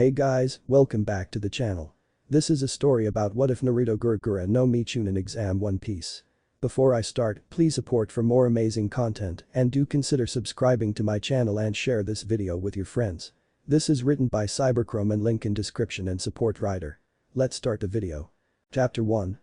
Hey guys, welcome back to the channel. This is a story about what if Naruto Gura Gura no Mi chunin exam One Piece. Before I start, please support for more amazing content and do consider subscribing to my channel and share this video with your friends. This is written by CyberChrome and link in description and support writer. Let's start the video. Chapter 1.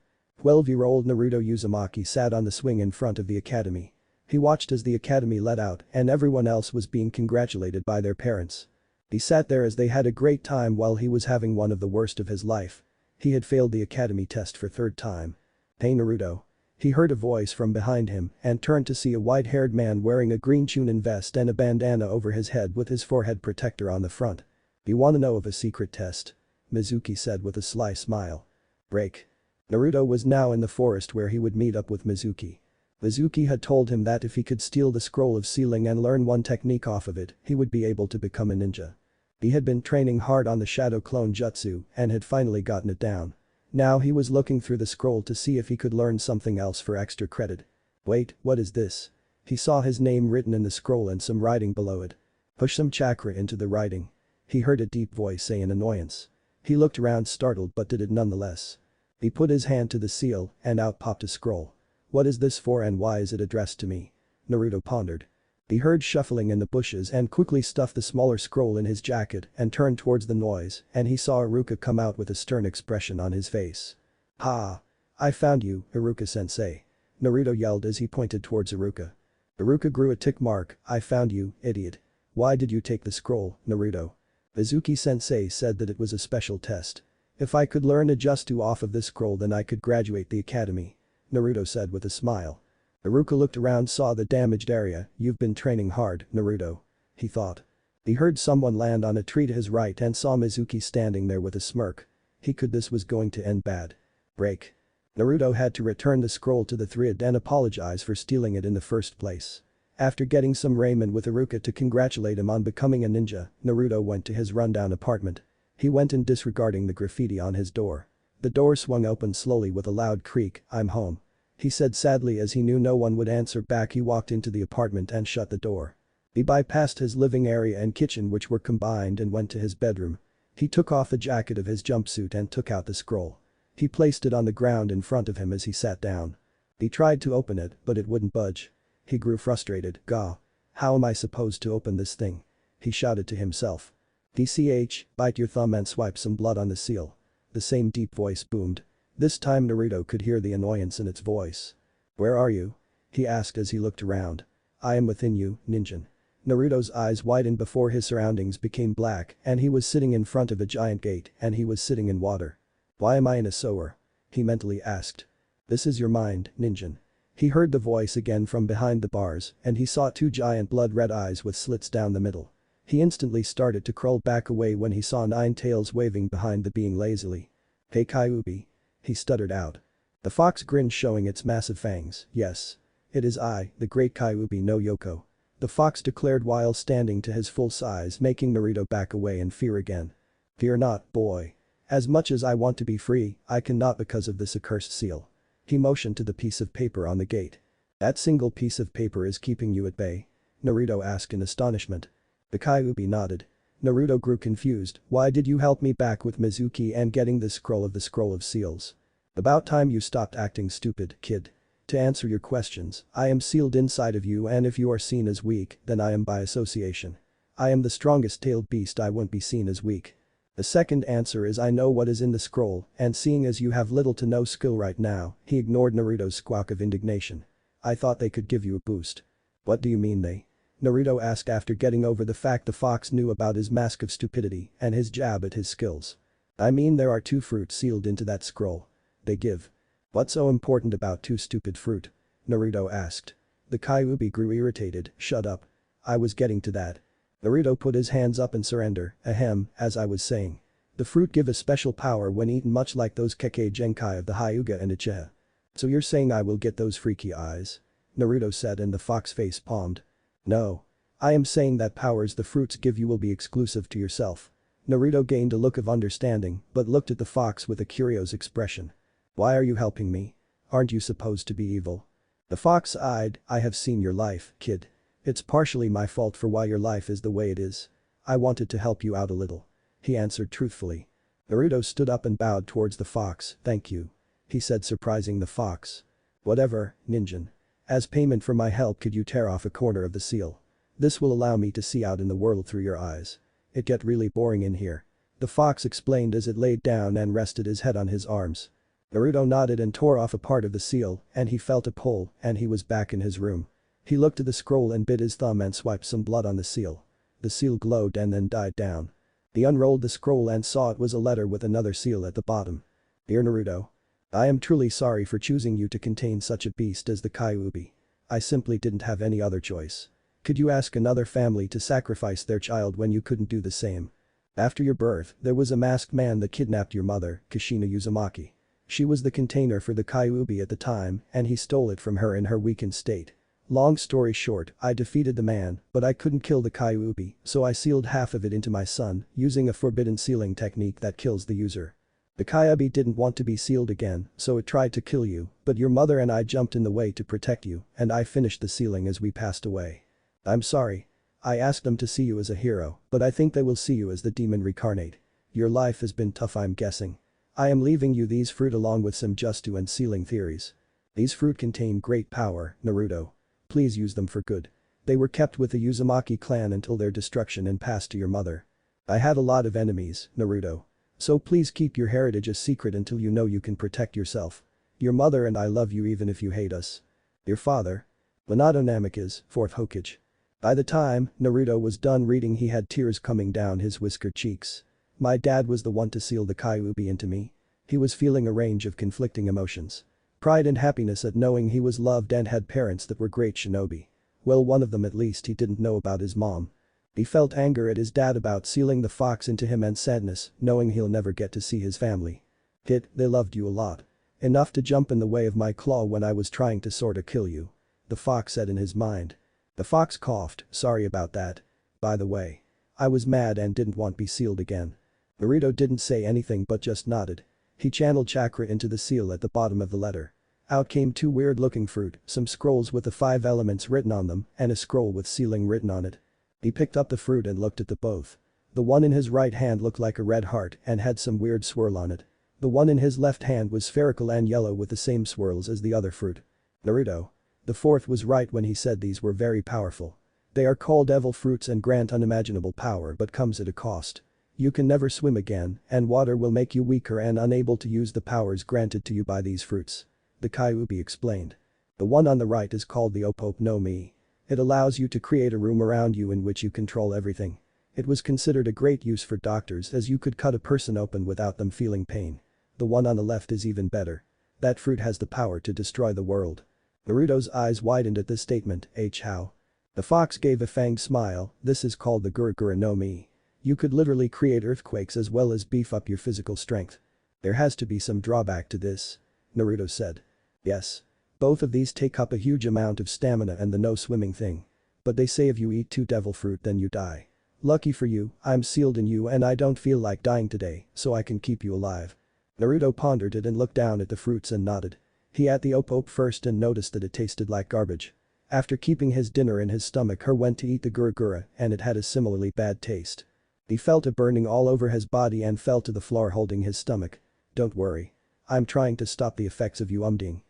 12-year-old Naruto Uzumaki sat on the swing in front of the academy. He watched as the academy let out and everyone else was being congratulated by their parents. He sat there as they had a great time while he was having one of the worst of his life. He had failed the academy test for third time. "Hey Naruto." He heard a voice from behind him and turned to see a white-haired man wearing a green chunin vest and a bandana over his head with his forehead protector on the front. "You wanna know of a secret test?" Mizuki said with a sly smile. Break. Naruto was now in the forest where he would meet up with Mizuki. Mizuki had told him that if he could steal the scroll of sealing and learn one technique off of it, he would be able to become a ninja. He had been training hard on the shadow clone jutsu and had finally gotten it down. Now he was looking through the scroll to see if he could learn something else for extra credit. Wait, what is this? He saw his name written in the scroll and some writing below it. Push some chakra into the writing. He heard a deep voice say in annoyance. He looked around startled but did it nonetheless. He put his hand to the seal and out popped a scroll. What is this for and why is it addressed to me? Naruto pondered. He heard shuffling in the bushes and quickly stuffed the smaller scroll in his jacket and turned towards the noise and he saw Iruka come out with a stern expression on his face. "Ha! I found you, Iruka-sensei." Naruto yelled as he pointed towards Iruka. Iruka grew a tick mark. "I found you, idiot. Why did you take the scroll, Naruto?" Mizuki-sensei said that it was a special test. "If I could learn a jutsu off of this scroll then I could graduate the academy," Naruto said with a smile. Iruka looked around, saw the damaged area. "You've been training hard, Naruto," he thought. He heard someone land on a tree to his right and saw Mizuki standing there with a smirk. This was going to end bad. Break. Naruto had to return the scroll to the thread and apologize for stealing it in the first place. After getting some ramen with Iruka to congratulate him on becoming a ninja, Naruto went to his rundown apartment. He went in disregarding the graffiti on his door. The door swung open slowly with a loud creak. "I'm home," he said sadly as he knew no one would answer back. He walked into the apartment and shut the door. He bypassed his living area and kitchen which were combined and went to his bedroom. He took off the jacket of his jumpsuit and took out the scroll. He placed it on the ground in front of him as he sat down. He tried to open it but it wouldn't budge. He grew frustrated. "Gah. How am I supposed to open this thing?" he shouted to himself. "DCH, bite your thumb and swipe some blood on the seal." The same deep voice boomed. This time Naruto could hear the annoyance in its voice. "Where are you?" he asked as he looked around. "I am within you, ninja." Naruto's eyes widened before his surroundings became black and he was sitting in front of a giant gate and he was sitting in water. "Why am I in a sewer?" he mentally asked. "This is your mind, ninja." He heard the voice again from behind the bars and he saw two giant blood-red eyes with slits down the middle. He instantly started to crawl back away when he saw nine tails waving behind the being lazily. "Hey Kyuubi," he stuttered out. The fox grinned showing its massive fangs. "Yes. It is I, the great Kyuubi no Yoko," the fox declared while standing to his full size, making Naruto back away in fear again. "Fear not, boy. As much as I want to be free, I cannot because of this accursed seal." He motioned to the piece of paper on the gate. "That single piece of paper is keeping you at bay?" Naruto asked in astonishment. The Kyuubi nodded. Naruto grew confused. "Why did you help me back with Mizuki and getting the scroll of seals? About time you stopped acting stupid, kid. To answer your questions, I am sealed inside of you and if you are seen as weak, then I am by association. I am the strongest tailed beast, I won't be seen as weak. The second answer is I know what is in the scroll and seeing as you have little to no skill right now," he ignored Naruto's squawk of indignation. "I thought they could give you a boost." "What do you mean they?" Naruto asked after getting over the fact the fox knew about his mask of stupidity and his jab at his skills. "I mean there are two fruits sealed into that scroll. They give." "What's so important about two stupid fruit?" Naruto asked. The Kyuubi grew irritated. "Shut up. I was getting to that." Naruto put his hands up in surrender. "Ahem, as I was saying. The fruit give a special power when eaten much like those Kekkei Genkai of the Hyuga and Uchiha." "So you're saying I will get those freaky eyes?" Naruto said and the fox face palmed. "No. I am saying that powers the fruits give you will be exclusive to yourself." Naruto gained a look of understanding but looked at the fox with a curious expression. "Why are you helping me? Aren't you supposed to be evil?" The fox sighed. "I have seen your life, kid. It's partially my fault for why your life is the way it is. I wanted to help you out a little." he answered truthfully. Naruto stood up and bowed towards the fox. "Thank you," he said, surprising the fox. "Whatever, Ninjin. As payment for my help, could you tear off a corner of the seal? This will allow me to see out in the world through your eyes. It get really boring in here," the fox explained as it laid down and rested his head on his arms. Naruto nodded and tore off a part of the seal, and he felt a pull, and he was back in his room. He looked at the scroll and bit his thumb and swiped some blood on the seal. The seal glowed and then died down. He unrolled the scroll and saw it was a letter with another seal at the bottom. "Dear Naruto. I am truly sorry for choosing you to contain such a beast as the Kyuubi. I simply didn't have any other choice. Could you ask another family to sacrifice their child when you couldn't do the same? After your birth, there was a masked man that kidnapped your mother, Kushina Uzumaki. She was the container for the Kyuubi at the time and he stole it from her in her weakened state. Long story short, I defeated the man, but I couldn't kill the Kyuubi, so I sealed half of it into my son, using a forbidden sealing technique that kills the user. The Kyuubi didn't want to be sealed again, so it tried to kill you, but your mother and I jumped in the way to protect you, and I finished the sealing as we passed away. I'm sorry. I asked them to see you as a hero, but I think they will see you as the demon reincarnate. Your life has been tough, I'm guessing. I am leaving you these fruit along with some justu and sealing theories. These fruit contain great power, Naruto. Please use them for good. They were kept with the Uzumaki clan until their destruction and passed to your mother. I had a lot of enemies, Naruto. So please keep your heritage a secret until you know you can protect yourself. Your mother and I love you even if you hate us. Your father. Minato Namikaze, 4th Hokage. By the time Naruto was done reading, he had tears coming down his whiskered cheeks. My dad was the one to seal the Kyuubi into me. He was feeling a range of conflicting emotions. Pride and happiness at knowing he was loved and had parents that were great shinobi. Well, one of them at least he didn't know about his mom. He felt anger at his dad about sealing the fox into him and sadness, knowing he'll never get to see his family. Kid, they loved you a lot. Enough to jump in the way of my claw when I was trying to sorta kill you. The fox said in his mind. The fox coughed, sorry about that. By the way. I was mad and didn't want to be sealed again. Naruto didn't say anything but just nodded. He channeled chakra into the seal at the bottom of the letter. Out came 2 weird-looking fruit, some scrolls with the 5 elements written on them, and a scroll with sealing written on it. He picked up the fruit and looked at the both. The one in his right hand looked like a red heart and had some weird swirl on it. The one in his left hand was spherical and yellow with the same swirls as the other fruit. Naruto. The 4th was right when he said these were very powerful. They are called devil fruits and grant unimaginable power but comes at a cost. You can never swim again, and water will make you weaker and unable to use the powers granted to you by these fruits. The Kyuubi explained. The one on the right is called the Opope no Mi. It allows you to create a room around you in which you control everything. It was considered a great use for doctors as you could cut a person open without them feeling pain. The one on the left is even better. That fruit has the power to destroy the world. Naruto's eyes widened at this statement. How? The fox gave a fanged smile. This is called the Gura Gura no Mi. You could literally create earthquakes as well as beef up your physical strength. There has to be some drawback to this. Naruto said. Yes. Both of these take up a huge amount of stamina and the no swimming thing. But they say if you eat 2 devil fruit then you die. Lucky for you, I'm sealed in you and I don't feel like dying today, so I can keep you alive. Naruto pondered it and looked down at the fruits and nodded. He ate the Opope first and noticed that it tasted like garbage. After keeping his dinner in his stomach, he went to eat the Gura Gura and it had a similarly bad taste. He felt it burning all over his body and fell to the floor holding his stomach. Don't worry. I'm trying to stop the effects of you umding.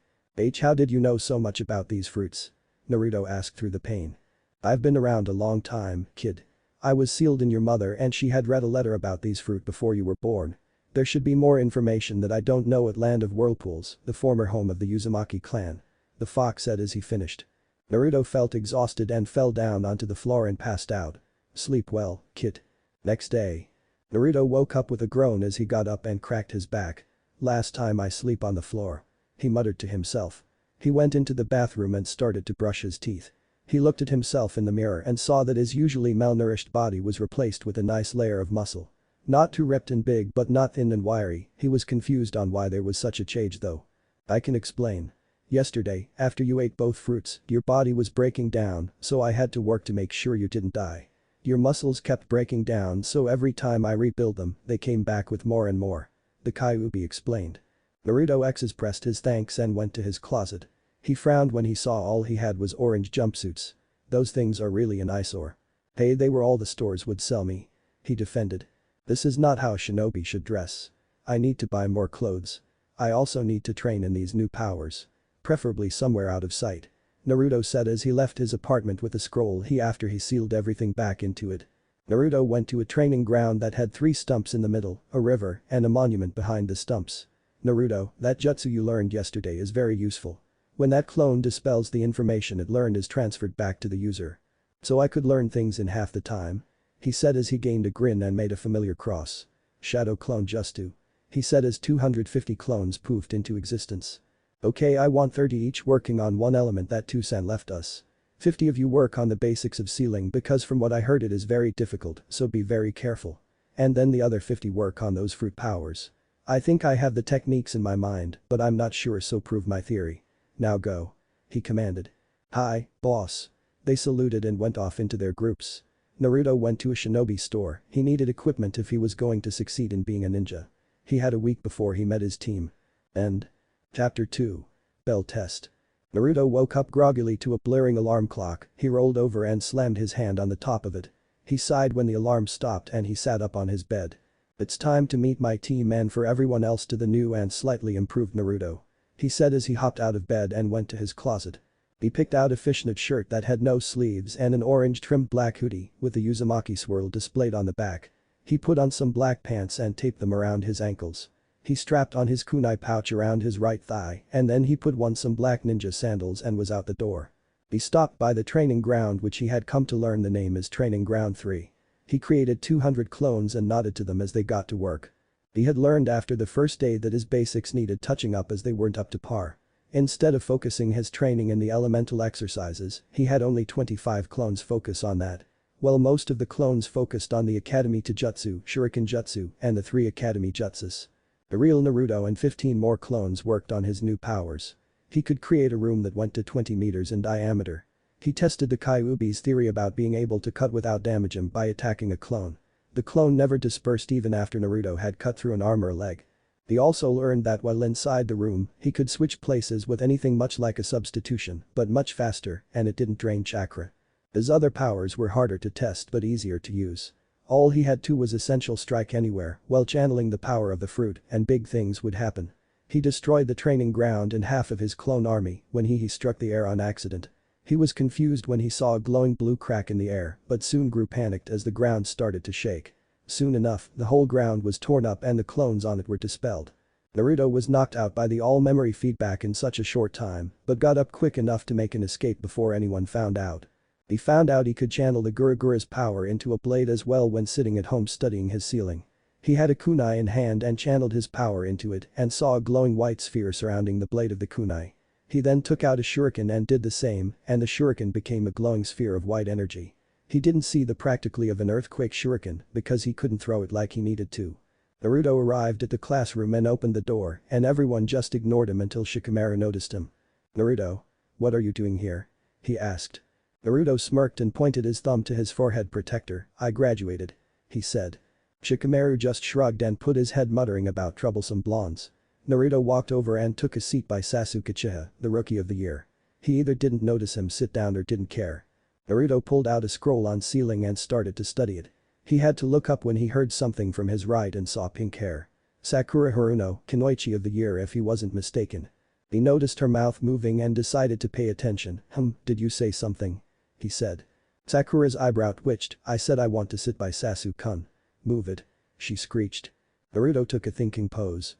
How did you know so much about these fruits? Naruto asked through the pain. I've been around a long time, kid. I was sealed in your mother and she had read a letter about these fruit before you were born. There should be more information that I don't know at Land of Whirlpools, the former home of the Uzumaki clan. The fox said as he finished. Naruto felt exhausted and fell down onto the floor and passed out. Sleep well, kid. Next day. Naruto woke up with a groan as he got up and cracked his back. Last time I sleep on the floor. He muttered to himself. He went into the bathroom and started to brush his teeth. He looked at himself in the mirror and saw that his usually malnourished body was replaced with a nice layer of muscle. Not too ripped and big but not thin and wiry. He was confused on why there was such a change though. I can explain. Yesterday, after you ate both fruits, your body was breaking down, so I had to work to make sure you didn't die. Your muscles kept breaking down, so every time I rebuilt them, they came back with more and more. The Kyuubi explained. Naruto expressed his thanks and went to his closet. He frowned when he saw all he had was orange jumpsuits. Those things are really an eyesore. Hey, they were all the stores would sell me. He defended. This is not how shinobi should dress. I need to buy more clothes. I also need to train in these new powers. Preferably somewhere out of sight. Naruto said as he left his apartment with a scroll after he sealed everything back into it. Naruto went to a training ground that had 3 stumps in the middle, a river, and a monument behind the stumps. Naruto, that jutsu you learned yesterday is very useful. When that clone dispels the information it learned is transferred back to the user. So I could learn things in half the time? He said as he gained a grin and made a familiar cross. Shadow clone jutsu. He said as 250 clones poofed into existence. Okay, I want 30 each working on one element that Toussaint left us. 50 of you work on the basics of sealing because from what I heard it is very difficult, so be very careful. And then the other 50 work on those fruit powers. I think I have the techniques in my mind, but I'm not sure, so prove my theory. Now go. He commanded. Hi, boss. They saluted and went off into their groups. Naruto went to a shinobi store. He needed equipment if he was going to succeed in being a ninja. He had a week before he met his team. End. Chapter 2. Bell Test. Naruto woke up groggily to a blaring alarm clock. He rolled over and slammed his hand on the top of it. He sighed when the alarm stopped and he sat up on his bed. It's time to meet my team and for everyone else to the new and slightly improved Naruto. He said as he hopped out of bed and went to his closet. He picked out a fishnet shirt that had no sleeves and an orange trimmed black hoodie with the Uzumaki swirl displayed on the back. He put on some black pants and taped them around his ankles. He strapped on his kunai pouch around his right thigh and then he put on some black ninja sandals and was out the door. He stopped by the training ground which he had come to learn the name is Training Ground 3. He created 200 clones and nodded to them as they got to work. He had learned after the first day that his basics needed touching up as they weren't up to par. Instead of focusing his training in the elemental exercises, he had only 25 clones focus on that. While most of the clones focused on the Academy Taijutsu, Shuriken Jutsu, and the 3 Academy Jutsus. The real Naruto and 15 more clones worked on his new powers. He could create a room that went to 20 meters in diameter. He tested the Kyuubi's theory about being able to cut without damage him by attacking a clone. The clone never dispersed even after Naruto had cut through an arm or a leg. He also learned that while inside the room, he could switch places with anything much like a substitution, but much faster, and it didn't drain chakra. His other powers were harder to test but easier to use. All he had to was essential strike anywhere while channeling the power of the fruit and big things would happen. He destroyed the training ground and half of his clone army when he struck the air on accident. He was confused when he saw a glowing blue crack in the air but soon grew panicked as the ground started to shake. Soon enough, the whole ground was torn up and the clones on it were dispelled. Naruto was knocked out by the all-memory feedback in such a short time but got up quick enough to make an escape before anyone found out. He found out he could channel the Gura Gura's power into a blade as well when sitting at home studying his sealing. He had a kunai in hand and channeled his power into it and saw a glowing white sphere surrounding the blade of the kunai. He then took out a shuriken and did the same and the shuriken became a glowing sphere of white energy. He didn't see the practically of an earthquake shuriken because he couldn't throw it like he needed to. Naruto arrived at the classroom and opened the door and everyone just ignored him until Shikamaru noticed him. "Naruto? What are you doing here?" he asked. Naruto smirked and pointed his thumb to his forehead protector. "I graduated," he said. Shikamaru just shrugged and put his head muttering about troublesome blondes. Naruto walked over and took a seat by Sasuke Uchiha, the rookie of the year. He either didn't notice him sit down or didn't care. Naruto pulled out a scroll on sealing and started to study it. He had to look up when he heard something from his right and saw pink hair. Sakura Haruno, Kunoichi of the year if he wasn't mistaken. He noticed her mouth moving and decided to pay attention. Did you say something?" he said. Sakura's eyebrow twitched. "I said I want to sit by Sasuke-kun." "Move it," she screeched. Naruto took a thinking pose.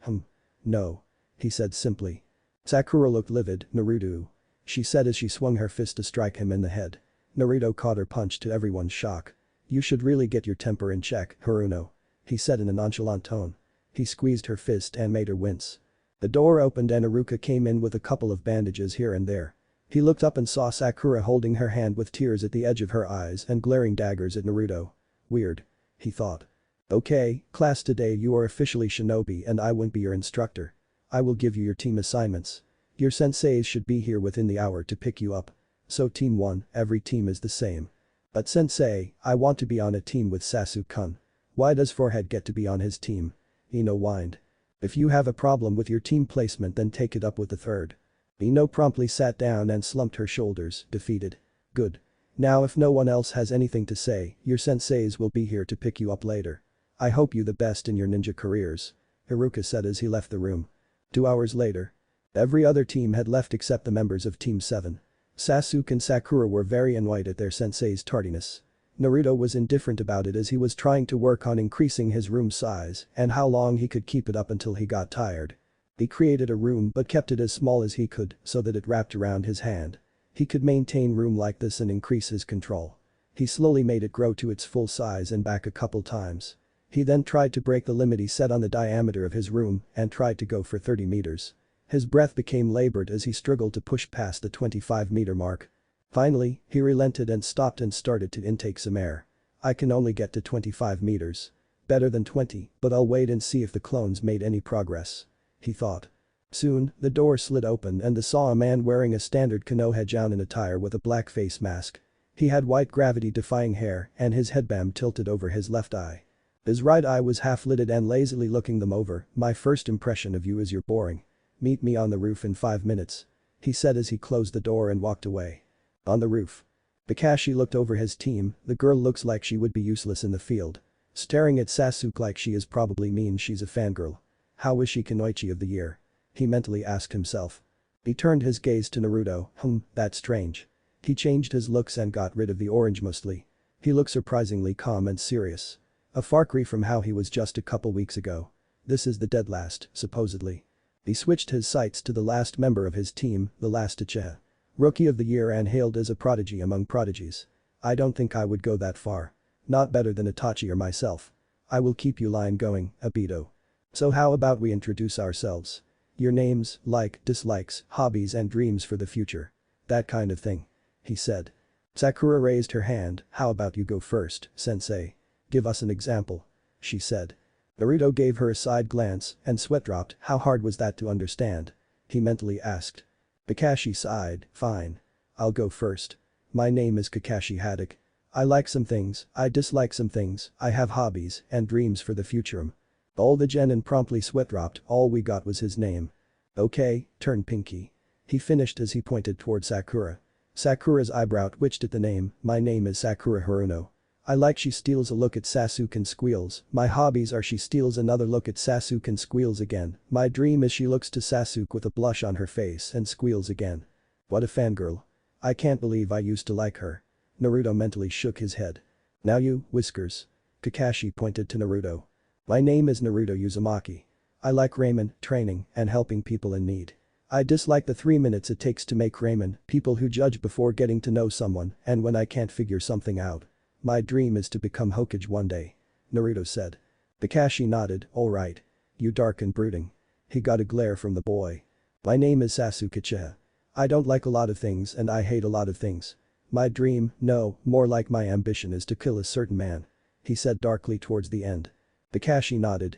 No," he said simply. Sakura looked livid. "Naruto," she said as she swung her fist to strike him in the head. Naruto caught her punch to everyone's shock. "You should really get your temper in check, Haruno," he said in a nonchalant tone. He squeezed her fist and made her wince. The door opened and Iruka came in with a couple of bandages here and there. He looked up and saw Sakura holding her hand with tears at the edge of her eyes and glaring daggers at Naruto. Weird, he thought. "Okay, class, today you are officially shinobi and I won't be your instructor. I will give you your team assignments. Your senseis should be here within the hour to pick you up. So team 1, every team is the same. But sensei, I want to be on a team with Sasuke-kun. Why does Forehead get to be on his team?" Ino whined. "If you have a problem with your team placement then take it up with the third." Ino promptly sat down and slumped her shoulders, defeated. "Good. Now if no one else has anything to say, your senseis will be here to pick you up later. I hope you the best in your ninja careers. Haruka said as he left the room. 2 hours later. Every other team had left except the members of Team 7. Sasuke and Sakura were very annoyed at their sensei's tardiness. Naruto was indifferent about it as he was trying to work on increasing his room size and how long he could keep it up until he got tired. He created a room but kept it as small as he could so that it wrapped around his hand. He could maintain room like this and increase his control. He slowly made it grow to its full size and back a couple times. He then tried to break the limit he set on the diameter of his room and tried to go for 30 meters. His breath became labored as he struggled to push past the 25-meter mark. Finally, he relented and stopped and started to intake some air. I can only get to 25 meters. Better than 20, but I'll wait and see if the clones made any progress. He thought. Soon, the door slid open and they saw a man wearing a standard Konoha Jounin attire with a black face mask. He had white gravity-defying hair and his headband tilted over his left eye. His right eye was half-lidded and lazily looking them over. My first impression of you is you're boring. Meet me on the roof in 5 minutes. He said as he closed the door and walked away. On the roof. Kakashi looked over his team. The girl looks like she would be useless in the field. Staring at Sasuke like she is probably means she's a fangirl. How is she Kunoichi of the year? He mentally asked himself. He turned his gaze to Naruto. That's strange. He changed his looks and got rid of the orange mostly. He looked surprisingly calm and serious. A far cry from how he was just a couple weeks ago. This is the dead last, supposedly. He switched his sights to the last member of his team, the last Uchiha. Rookie of the year and hailed as a prodigy among prodigies. I don't think I would go that far. Not better than Itachi or myself. I will keep you line going, Obito. So how about we introduce ourselves? Your names, like, dislikes, hobbies and dreams for the future. That kind of thing. He said. Sakura raised her hand. How about you go first, sensei? Give us an example. She said. Naruto gave her a side glance and sweat dropped. How hard was that to understand? He mentally asked. Kakashi sighed. Fine. I'll go first. My name is Kakashi Haddock. I like some things, I dislike some things, I have hobbies and dreams for the future. All the genin promptly sweat dropped. All we got was his name. Okay, turn pinky. He finished as he pointed toward Sakura. Sakura's eyebrow twitched at the name. My name is Sakura Haruno. I like she steals a look at Sasuke and squeals. My hobbies are she steals another look at Sasuke and squeals again. My dream is she looks to Sasuke with a blush on her face and squeals again. What a fangirl. I can't believe I used to like her. Naruto mentally shook his head. Now you, Whiskers. Kakashi pointed to Naruto. My name is Naruto Uzumaki. I like ramen, training, and helping people in need. I dislike the 3 minutes it takes to make ramen, people who judge before getting to know someone, and when I can't figure something out. My dream is to become Hokage one day. Naruto said. Kakashi nodded. Alright. You dark and brooding. He got a glare from the boy. My name is Sasuke Uchiha. I don't like a lot of things and I hate a lot of things. My dream, no, more like my ambition is to kill a certain man. He said darkly towards the end. Kakashi nodded.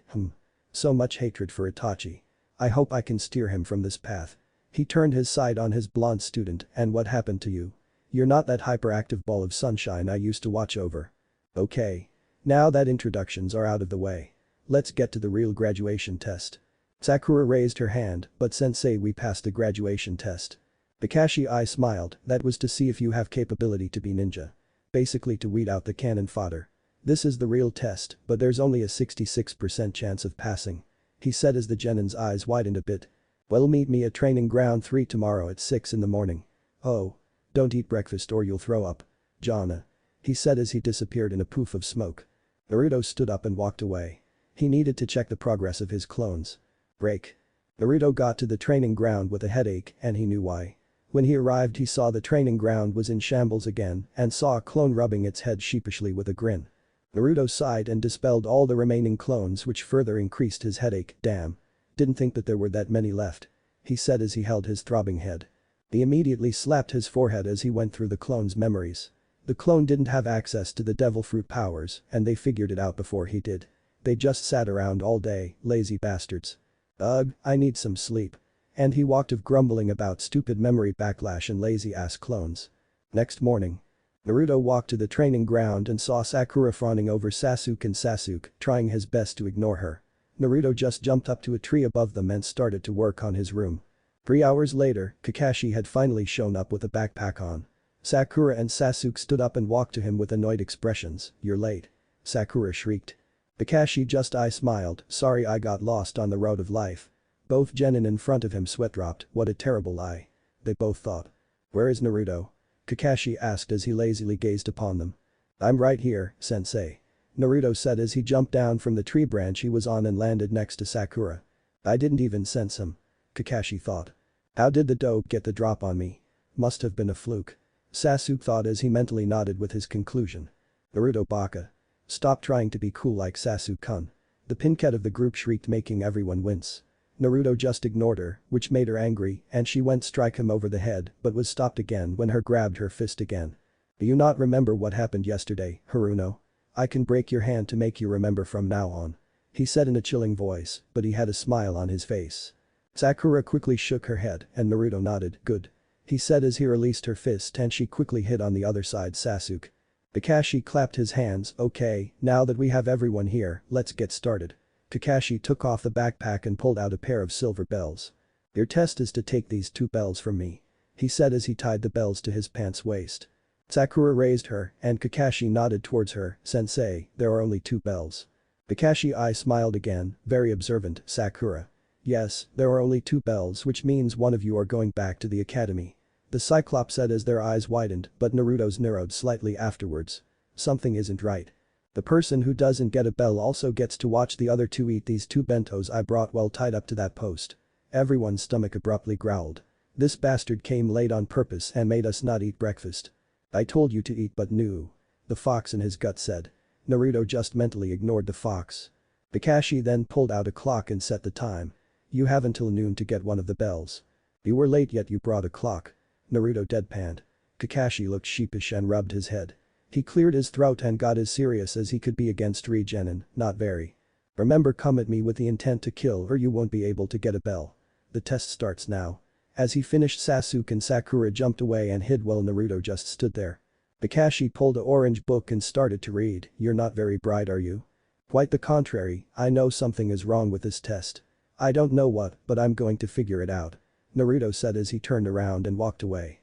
So much hatred for Itachi. I hope I can steer him from this path. He turned his sight on his blonde student. And what happened to you? You're not that hyperactive ball of sunshine I used to watch over. Okay. Now that introductions are out of the way. Let's get to the real graduation test. Sakura raised her hand, but sensei we passed the graduation test. Kakashi I smiled, that was to see if you have capability to be ninja. Basically to weed out the cannon fodder. This is the real test, but there's only a 66% chance of passing. He said as the genin's eyes widened a bit. Well meet me at training ground 3 tomorrow at 6 in the morning. Oh. Don't eat breakfast or you'll throw up. Jana. He said as he disappeared in a poof of smoke. Naruto stood up and walked away. He needed to check the progress of his clones. Break. Naruto got to the training ground with a headache and he knew why. When he arrived he saw the training ground was in shambles again and saw a clone rubbing its head sheepishly with a grin. Naruto sighed and dispelled all the remaining clones which further increased his headache. Damn. Didn't think that there were that many left. He said as he held his throbbing head. He immediately slapped his forehead as he went through the clone's memories. The clone didn't have access to the devil fruit powers and they figured it out before he did. They just sat around all day, lazy bastards. Ugh, I need some sleep. And he walked off grumbling about stupid memory backlash and lazy ass clones. Next morning. Naruto walked to the training ground and saw Sakura fawning over Sasuke and Sasuke trying his best to ignore her. Naruto just jumped up to a tree above them and started to work on his room. 3 hours later, Kakashi had finally shown up with a backpack on. Sakura and Sasuke stood up and walked to him with annoyed expressions. You're late. Sakura shrieked. Kakashi just smiled, sorry I got lost on the road of life. Both Genin in front of him sweat dropped, what a terrible lie. They both thought. Where is Naruto? Kakashi asked as he lazily gazed upon them. I'm right here, sensei. Naruto said as he jumped down from the tree branch he was on and landed next to Sakura. I didn't even sense him. Kakashi thought. How did the dope get the drop on me? Must have been a fluke. Sasuke thought as he mentally nodded with his conclusion. Naruto baka. Stop trying to be cool like Sasuke-kun. The pinket of the group shrieked making everyone wince. Naruto just ignored her, which made her angry, and she went strike him over the head but was stopped again when her grabbed her fist again. Do you not remember what happened yesterday, Haruno? I can break your hand to make you remember from now on. He said in a chilling voice, but he had a smile on his face. Sakura quickly shook her head and Naruto nodded, good. He said as he released her fist and she quickly hit on the other side Sasuke. Kakashi clapped his hands, okay, now that we have everyone here, let's get started. Kakashi took off the backpack and pulled out a pair of silver bells. Your test is to take these 2 bells from me. He said as he tied the bells to his pants waist. Sakura raised her and Kakashi nodded towards her, sensei, there are only 2 bells. Kakashi smiled again, very observant, Sakura. Yes, there are only 2 bells which means one of you are going back to the academy. The Cyclops said as their eyes widened but Naruto's narrowed slightly afterwards. Something isn't right. The person who doesn't get a bell also gets to watch the other 2 eat these 2 bentos I brought well tied up to that post. Everyone's stomach abruptly growled. This bastard came late on purpose and made us not eat breakfast. I told you to eat but no. The fox in his gut said. Naruto just mentally ignored the fox. Kakashi then pulled out a clock and set the time. You have until noon to get one of the bells. You were late yet you brought a clock. Naruto deadpanned. Kakashi looked sheepish and rubbed his head. He cleared his throat and got as serious as he could be against Genin, not very. Remember, come at me with the intent to kill or you won't be able to get a bell. The test starts now. As he finished Sasuke and Sakura jumped away and hid while Naruto just stood there. Kakashi pulled an orange book and started to read, you're not very bright are you? Quite the contrary, I know something is wrong with this test. I don't know what, but I'm going to figure it out. Naruto said as he turned around and walked away.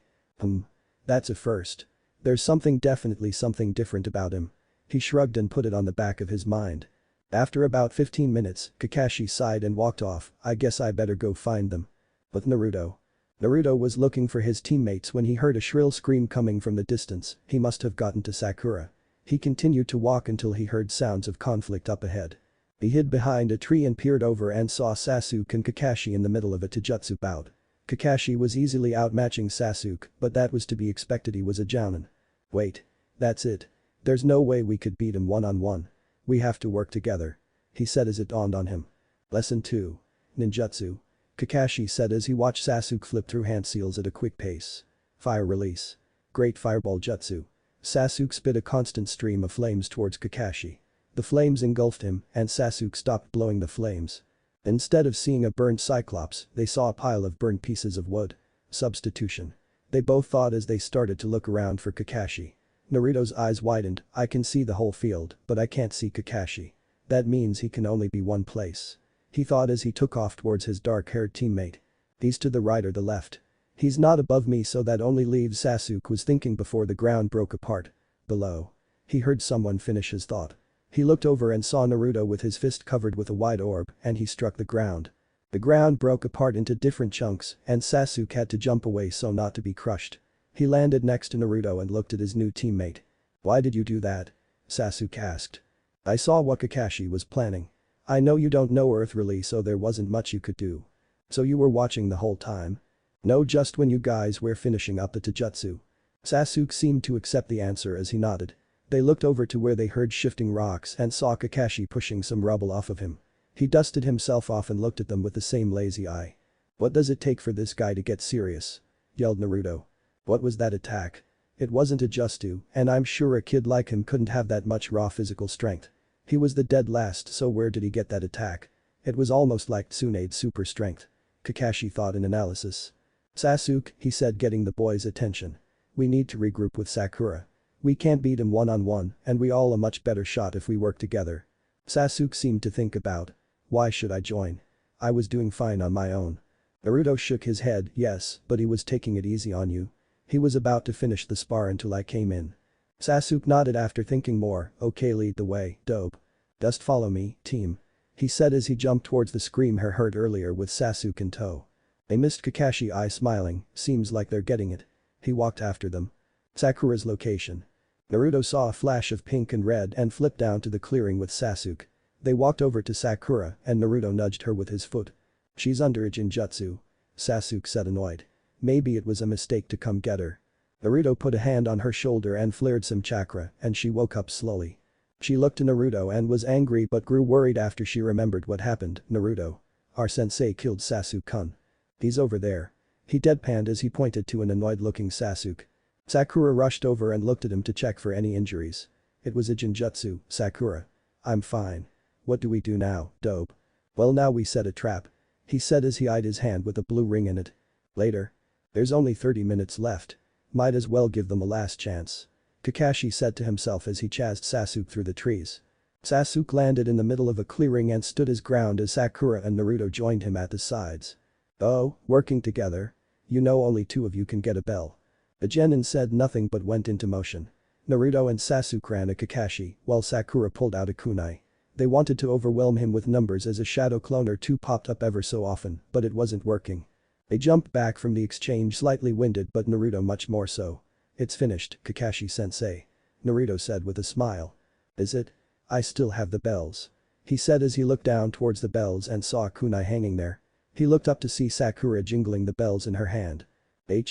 That's a first. There's definitely something different about him. He shrugged and put it on the back of his mind. After about 15 minutes, Kakashi sighed and walked off, I guess I better go find them. But Naruto was looking for his teammates when he heard a shrill scream coming from the distance, he must have gotten to Sakura. He continued to walk until he heard sounds of conflict up ahead. He hid behind a tree and peered over and saw Sasuke and Kakashi in the middle of a taijutsu bout. Kakashi was easily outmatching Sasuke, but that was to be expected, he was a jounin. Wait. That's it. There's no way we could beat him one-on-one. We have to work together. He said as it dawned on him. Lesson 2. Ninjutsu. Kakashi said as he watched Sasuke flip through hand seals at a quick pace. Fire release. Great fireball jutsu. Sasuke spit a constant stream of flames towards Kakashi. The flames engulfed him and Sasuke stopped blowing the flames. Instead of seeing a burned Cyclops, they saw a pile of burned pieces of wood. Substitution. They both thought as they started to look around for Kakashi. Naruto's eyes widened, I can see the whole field, but I can't see Kakashi. That means he can only be one place. He thought as he took off towards his dark-haired teammate. He's to the right or the left. He's not above me, so that only leaves Sasuke was thinking before the ground broke apart. Below. He heard someone finish his thought. He looked over and saw Naruto with his fist covered with a white orb and he struck the ground. The ground broke apart into different chunks and Sasuke had to jump away so not to be crushed. He landed next to Naruto and looked at his new teammate. Why did you do that? Sasuke asked. I saw what Kakashi was planning. I know you don't know Earth really, so there wasn't much you could do. So you were watching the whole time? No, just when you guys were finishing up the taijutsu. Sasuke seemed to accept the answer as he nodded. They looked over to where they heard shifting rocks and saw Kakashi pushing some rubble off of him. He dusted himself off and looked at them with the same lazy eye. What does it take for this guy to get serious? Yelled Naruto. What was that attack? It wasn't a jutsu, and I'm sure a kid like him couldn't have that much raw physical strength. He was the dead last, so where did he get that attack? It was almost like Tsunade's super strength. Kakashi thought in analysis. Sasuke, he said, getting the boys' attention. We need to regroup with Sakura. We can't beat him one-on-one and we all a much better shot if we work together. Sasuke seemed to think about. Why should I join? I was doing fine on my own. Naruto shook his head, yes, but he was taking it easy on you. He was about to finish the spar until I came in. Sasuke nodded after thinking more, okay, lead the way, dope. Just follow me, team. He said as he jumped towards the scream he heard earlier with Sasuke in tow. They missed Kakashi eye smiling, seems like they're getting it. He walked after them. Sakura's location. Naruto saw a flash of pink and red and flipped down to the clearing with Sasuke. They walked over to Sakura and Naruto nudged her with his foot. She's under a Jinjutsu. Sasuke said annoyed. Maybe it was a mistake to come get her. Naruto put a hand on her shoulder and flared some chakra and she woke up slowly. She looked to Naruto and was angry but grew worried after she remembered what happened. Naruto. Our sensei killed Sasuke-kun. He's over there. He deadpanned as he pointed to an annoyed-looking Sasuke. Sakura rushed over and looked at him to check for any injuries. It was a Jinjutsu, Sakura. I'm fine. What do we do now, dope? Well now we set a trap. He said as he eyed his hand with a blue ring in it. Later. There's only 30 minutes left. Might as well give them a last chance. Kakashi said to himself as he chased Sasuke through the trees. Sasuke landed in the middle of a clearing and stood his ground as Sakura and Naruto joined him at the sides. Oh, working together? You know only two of you can get a bell. The genin said nothing but went into motion. Naruto and Sasuke ran at Kakashi while Sakura pulled out a kunai. They wanted to overwhelm him with numbers as a shadow clone or two popped up ever so often, but it wasn't working. They jumped back from the exchange slightly winded but Naruto much more so. It's finished, Kakashi-sensei. Naruto said with a smile. Is it? I still have the bells. He said as he looked down towards the bells and saw a kunai hanging there. He looked up to see Sakura jingling the bells in her hand.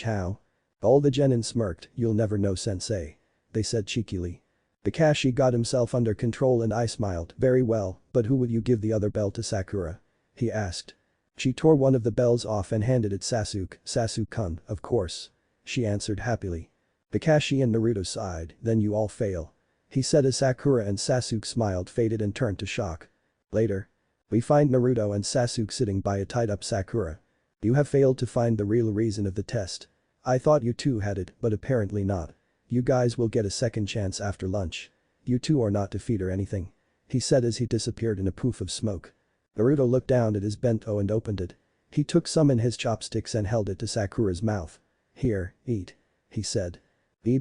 How? All the genin smirked, you'll never know sensei. They said cheekily. Kakashi got himself under control and I smiled, very well, but who would you give the other bell to Sakura? He asked. She tore one of the bells off and handed it Sasuke, Sasuke-kun, of course. She answered happily. Kakashi and Naruto sighed, then you all fail. He said as Sakura and Sasuke smiled faded and turned to shock. Later. We find Naruto and Sasuke sitting by a tied-up Sakura. You have failed to find the real reason of the test. I thought you two had it, but apparently not. You guys will get a second chance after lunch. You two are not defeat or anything. He said as he disappeared in a poof of smoke. Naruto looked down at his bento and opened it. He took some in his chopsticks and held it to Sakura's mouth. Here, eat. He said.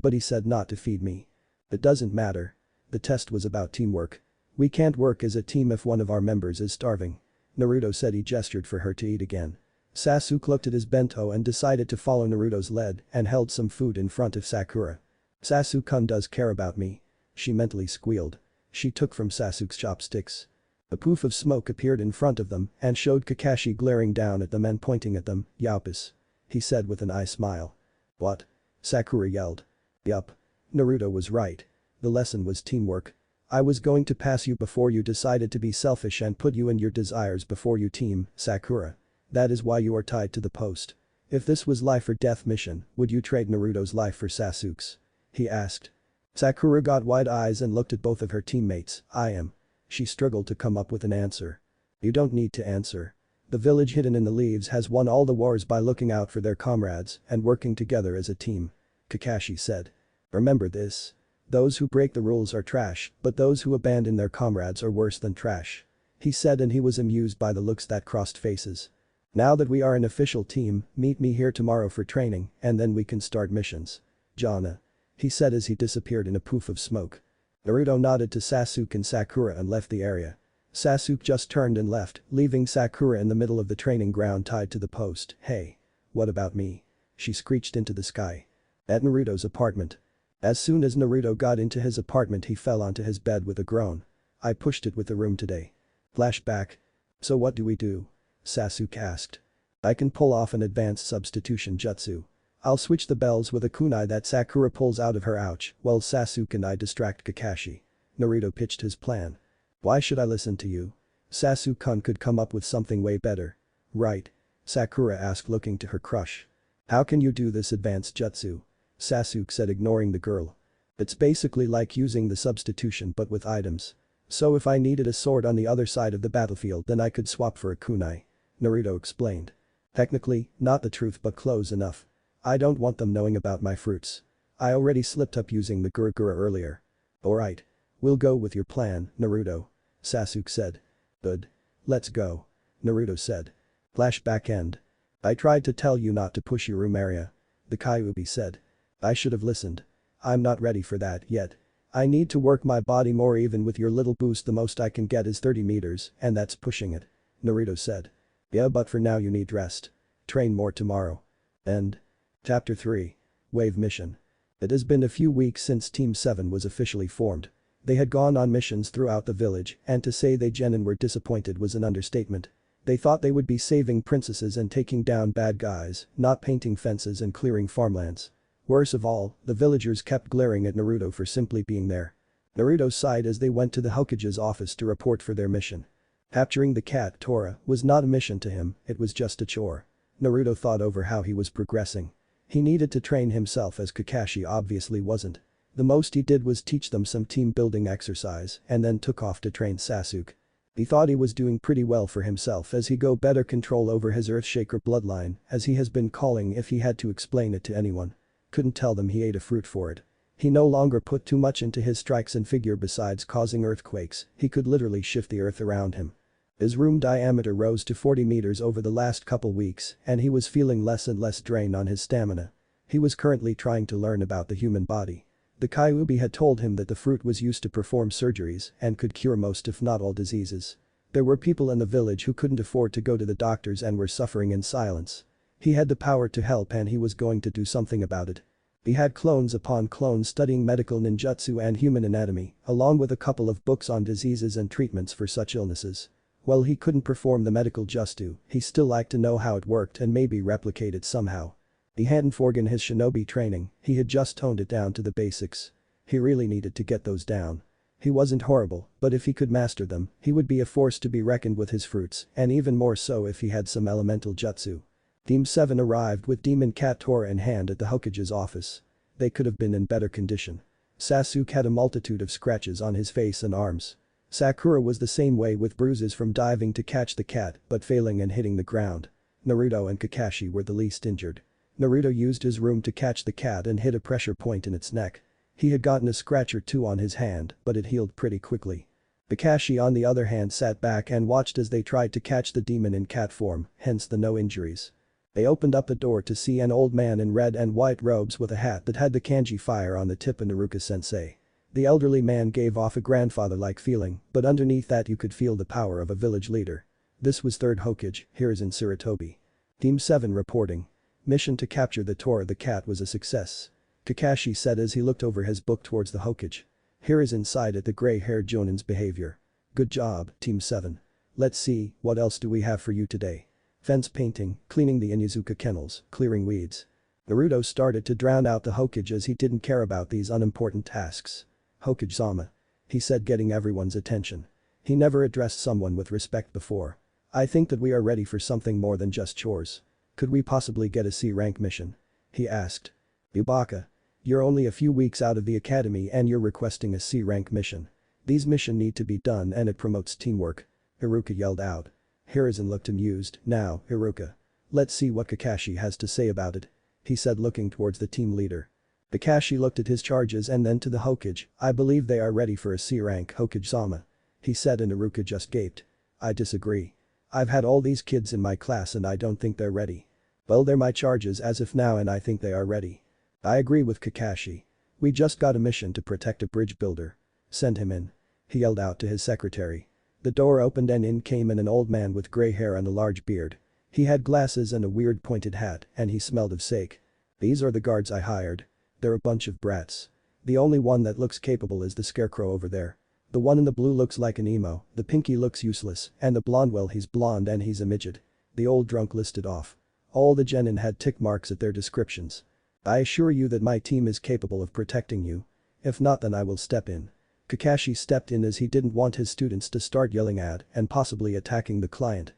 But he said not to feed me. It doesn't matter. The test was about teamwork. We can't work as a team if one of our members is starving. Naruto said he gestured for her to eat again. Sasuke looked at his bento and decided to follow Naruto's lead and held some food in front of Sakura. Sasuke-kun does care about me. She mentally squealed. She took from Sasuke's chopsticks. A poof of smoke appeared in front of them and showed Kakashi glaring down at them and pointing at them, Yaupus. He said with an eye smile. What? Sakura yelled. Yup. Naruto was right. The lesson was teamwork. I was going to pass you before you decided to be selfish and put you and your desires before you team, Sakura. That is why you are tied to the post. If this was life or death mission, would you trade Naruto's life for Sasuke's? He asked. Sakura got wide eyes and looked at both of her teammates. I am. She struggled to come up with an answer. You don't need to answer. The village hidden in the leaves has won all the wars by looking out for their comrades and working together as a team. Kakashi said. Remember this. Those who break the rules are trash, but those who abandon their comrades are worse than trash. He said and he was amused by the looks that crossed faces. Now that we are an official team, meet me here tomorrow for training and then we can start missions. Jana. He said as he disappeared in a poof of smoke. Naruto nodded to Sasuke and Sakura and left the area. Sasuke just turned and left, leaving Sakura in the middle of the training ground tied to the post. Hey. What about me? She screeched into the sky. At Naruto's apartment. As soon as Naruto got into his apartment he fell onto his bed with a groan. I pushed it with the room today. Flashback. So what do we do? Sasuke asked. I can pull off an advanced substitution jutsu. I'll switch the bells with a kunai that Sakura pulls out of her ouch while Sasuke and I distract Kakashi. Naruto pitched his plan. Why should I listen to you? Sasuke-kun could come up with something way better. Right. Sakura asked looking to her crush. How can you do this advanced jutsu? Sasuke said ignoring the girl. It's basically like using the substitution but with items. So if I needed a sword on the other side of the battlefield then I could swap for a kunai. Naruto explained. Technically, not the truth but close enough. I don't want them knowing about my fruits. I already slipped up using the Gura Gura earlier. Alright. We'll go with your plan, Naruto. Sasuke said. Good. Let's go. Naruto said. Flashback end. I tried to tell you not to push your room area. The Kyuubi said. I should have listened. I'm not ready for that yet. I need to work my body more even with your little boost the most I can get is 30 meters, and that's pushing it. Naruto said. Yeah, but for now you need rest. Train more tomorrow. End. Chapter 3. Wave Mission. It has been a few weeks since Team 7 was officially formed. They had gone on missions throughout the village, and to say they genuinely were disappointed was an understatement. They thought they would be saving princesses and taking down bad guys, not painting fences and clearing farmlands. Worse of all, the villagers kept glaring at Naruto for simply being there. Naruto sighed as they went to the Hokage's office to report for their mission. Capturing the cat, Tora, was not a mission to him, it was just a chore. Naruto thought over how he was progressing. He needed to train himself as Kakashi obviously wasn't. The most he did was teach them some team-building exercise and then took off to train Sasuke. He thought he was doing pretty well for himself as he got better control over his Earthshaker bloodline, as he has been calling if he had to explain it to anyone. Couldn't tell them he ate a fruit for it. He no longer put too much into his strikes and figure besides causing earthquakes, he could literally shift the earth around him. His room diameter rose to 40 meters over the last couple weeks and he was feeling less and less drain on his stamina. He was currently trying to learn about the human body. The Kyuubi had told him that the fruit was used to perform surgeries and could cure most if not all diseases. There were people in the village who couldn't afford to go to the doctors and were suffering in silence. He had the power to help and he was going to do something about it. He had clones upon clones studying medical ninjutsu and human anatomy, along with a couple of books on diseases and treatments for such illnesses. While he couldn't perform the medical justu, he still liked to know how it worked and maybe replicate it somehow. He hadn't forgotten his shinobi training, he had just toned it down to the basics. He really needed to get those down. He wasn't horrible, but if he could master them, he would be a force to be reckoned with his fruits, and even more so if he had some elemental jutsu. Team 7 arrived with Demon Cat Tora in hand at the Hokage's office. They could have been in better condition. Sasuke had a multitude of scratches on his face and arms. Sakura was the same way with bruises from diving to catch the cat but failing and hitting the ground. Naruto and Kakashi were the least injured. Naruto used his room to catch the cat and hit a pressure point in its neck. He had gotten a scratch or two on his hand but it healed pretty quickly. Kakashi on the other hand sat back and watched as they tried to catch the demon in cat form, hence the no injuries. They opened up a door to see an old man in red and white robes with a hat that had the kanji fire on the tip of Naruto-sensei. The elderly man gave off a grandfather-like feeling, but underneath that you could feel the power of a village leader. This was 3rd Hokage, Hiruzen Sarutobi. Team 7 reporting. Mission to capture the Tora the cat was a success. Kakashi said as he looked over his book towards the Hokage. Hiruzen sighed at the gray-haired Jonin's behavior. Good job, Team 7. Let's see, what else do we have for you today? Fence painting, cleaning the Inuzuka kennels, clearing weeds. Naruto started to drown out the Hokage as he didn't care about these unimportant tasks. Hokage-sama. He said, getting everyone's attention. He never addressed someone with respect before. I think that we are ready for something more than just chores. Could we possibly get a C-rank mission? He asked. Ibaka. You're only a few weeks out of the academy and you're requesting a C-rank mission. These missions need to be done and it promotes teamwork. Iruka yelled out. Hiruzen looked amused. Now, Iruka. Let's see what Kakashi has to say about it. He said looking towards the team leader. Kakashi looked at his charges and then to the Hokage. I believe they are ready for a C-rank, Hokage-sama. He said and Iruka just gaped. I disagree. I've had all these kids in my class and I don't think they're ready. Well, they're my charges as of now and I think they are ready. I agree with Kakashi. We just got a mission to protect a bridge builder. Send him in. He yelled out to his secretary. The door opened and in came an old man with gray hair and a large beard. He had glasses and a weird pointed hat and he smelled of sake. These are the guards I hired. They're a bunch of brats. The only one that looks capable is the scarecrow over there. The one in the blue looks like an emo, the pinky looks useless, and the blonde, well, he's blonde and he's a midget. The old drunk listed off. All the genin had tick marks at their descriptions. I assure you that my team is capable of protecting you. If not, then I will step in. Kakashi stepped in as he didn't want his students to start yelling at and possibly attacking the client.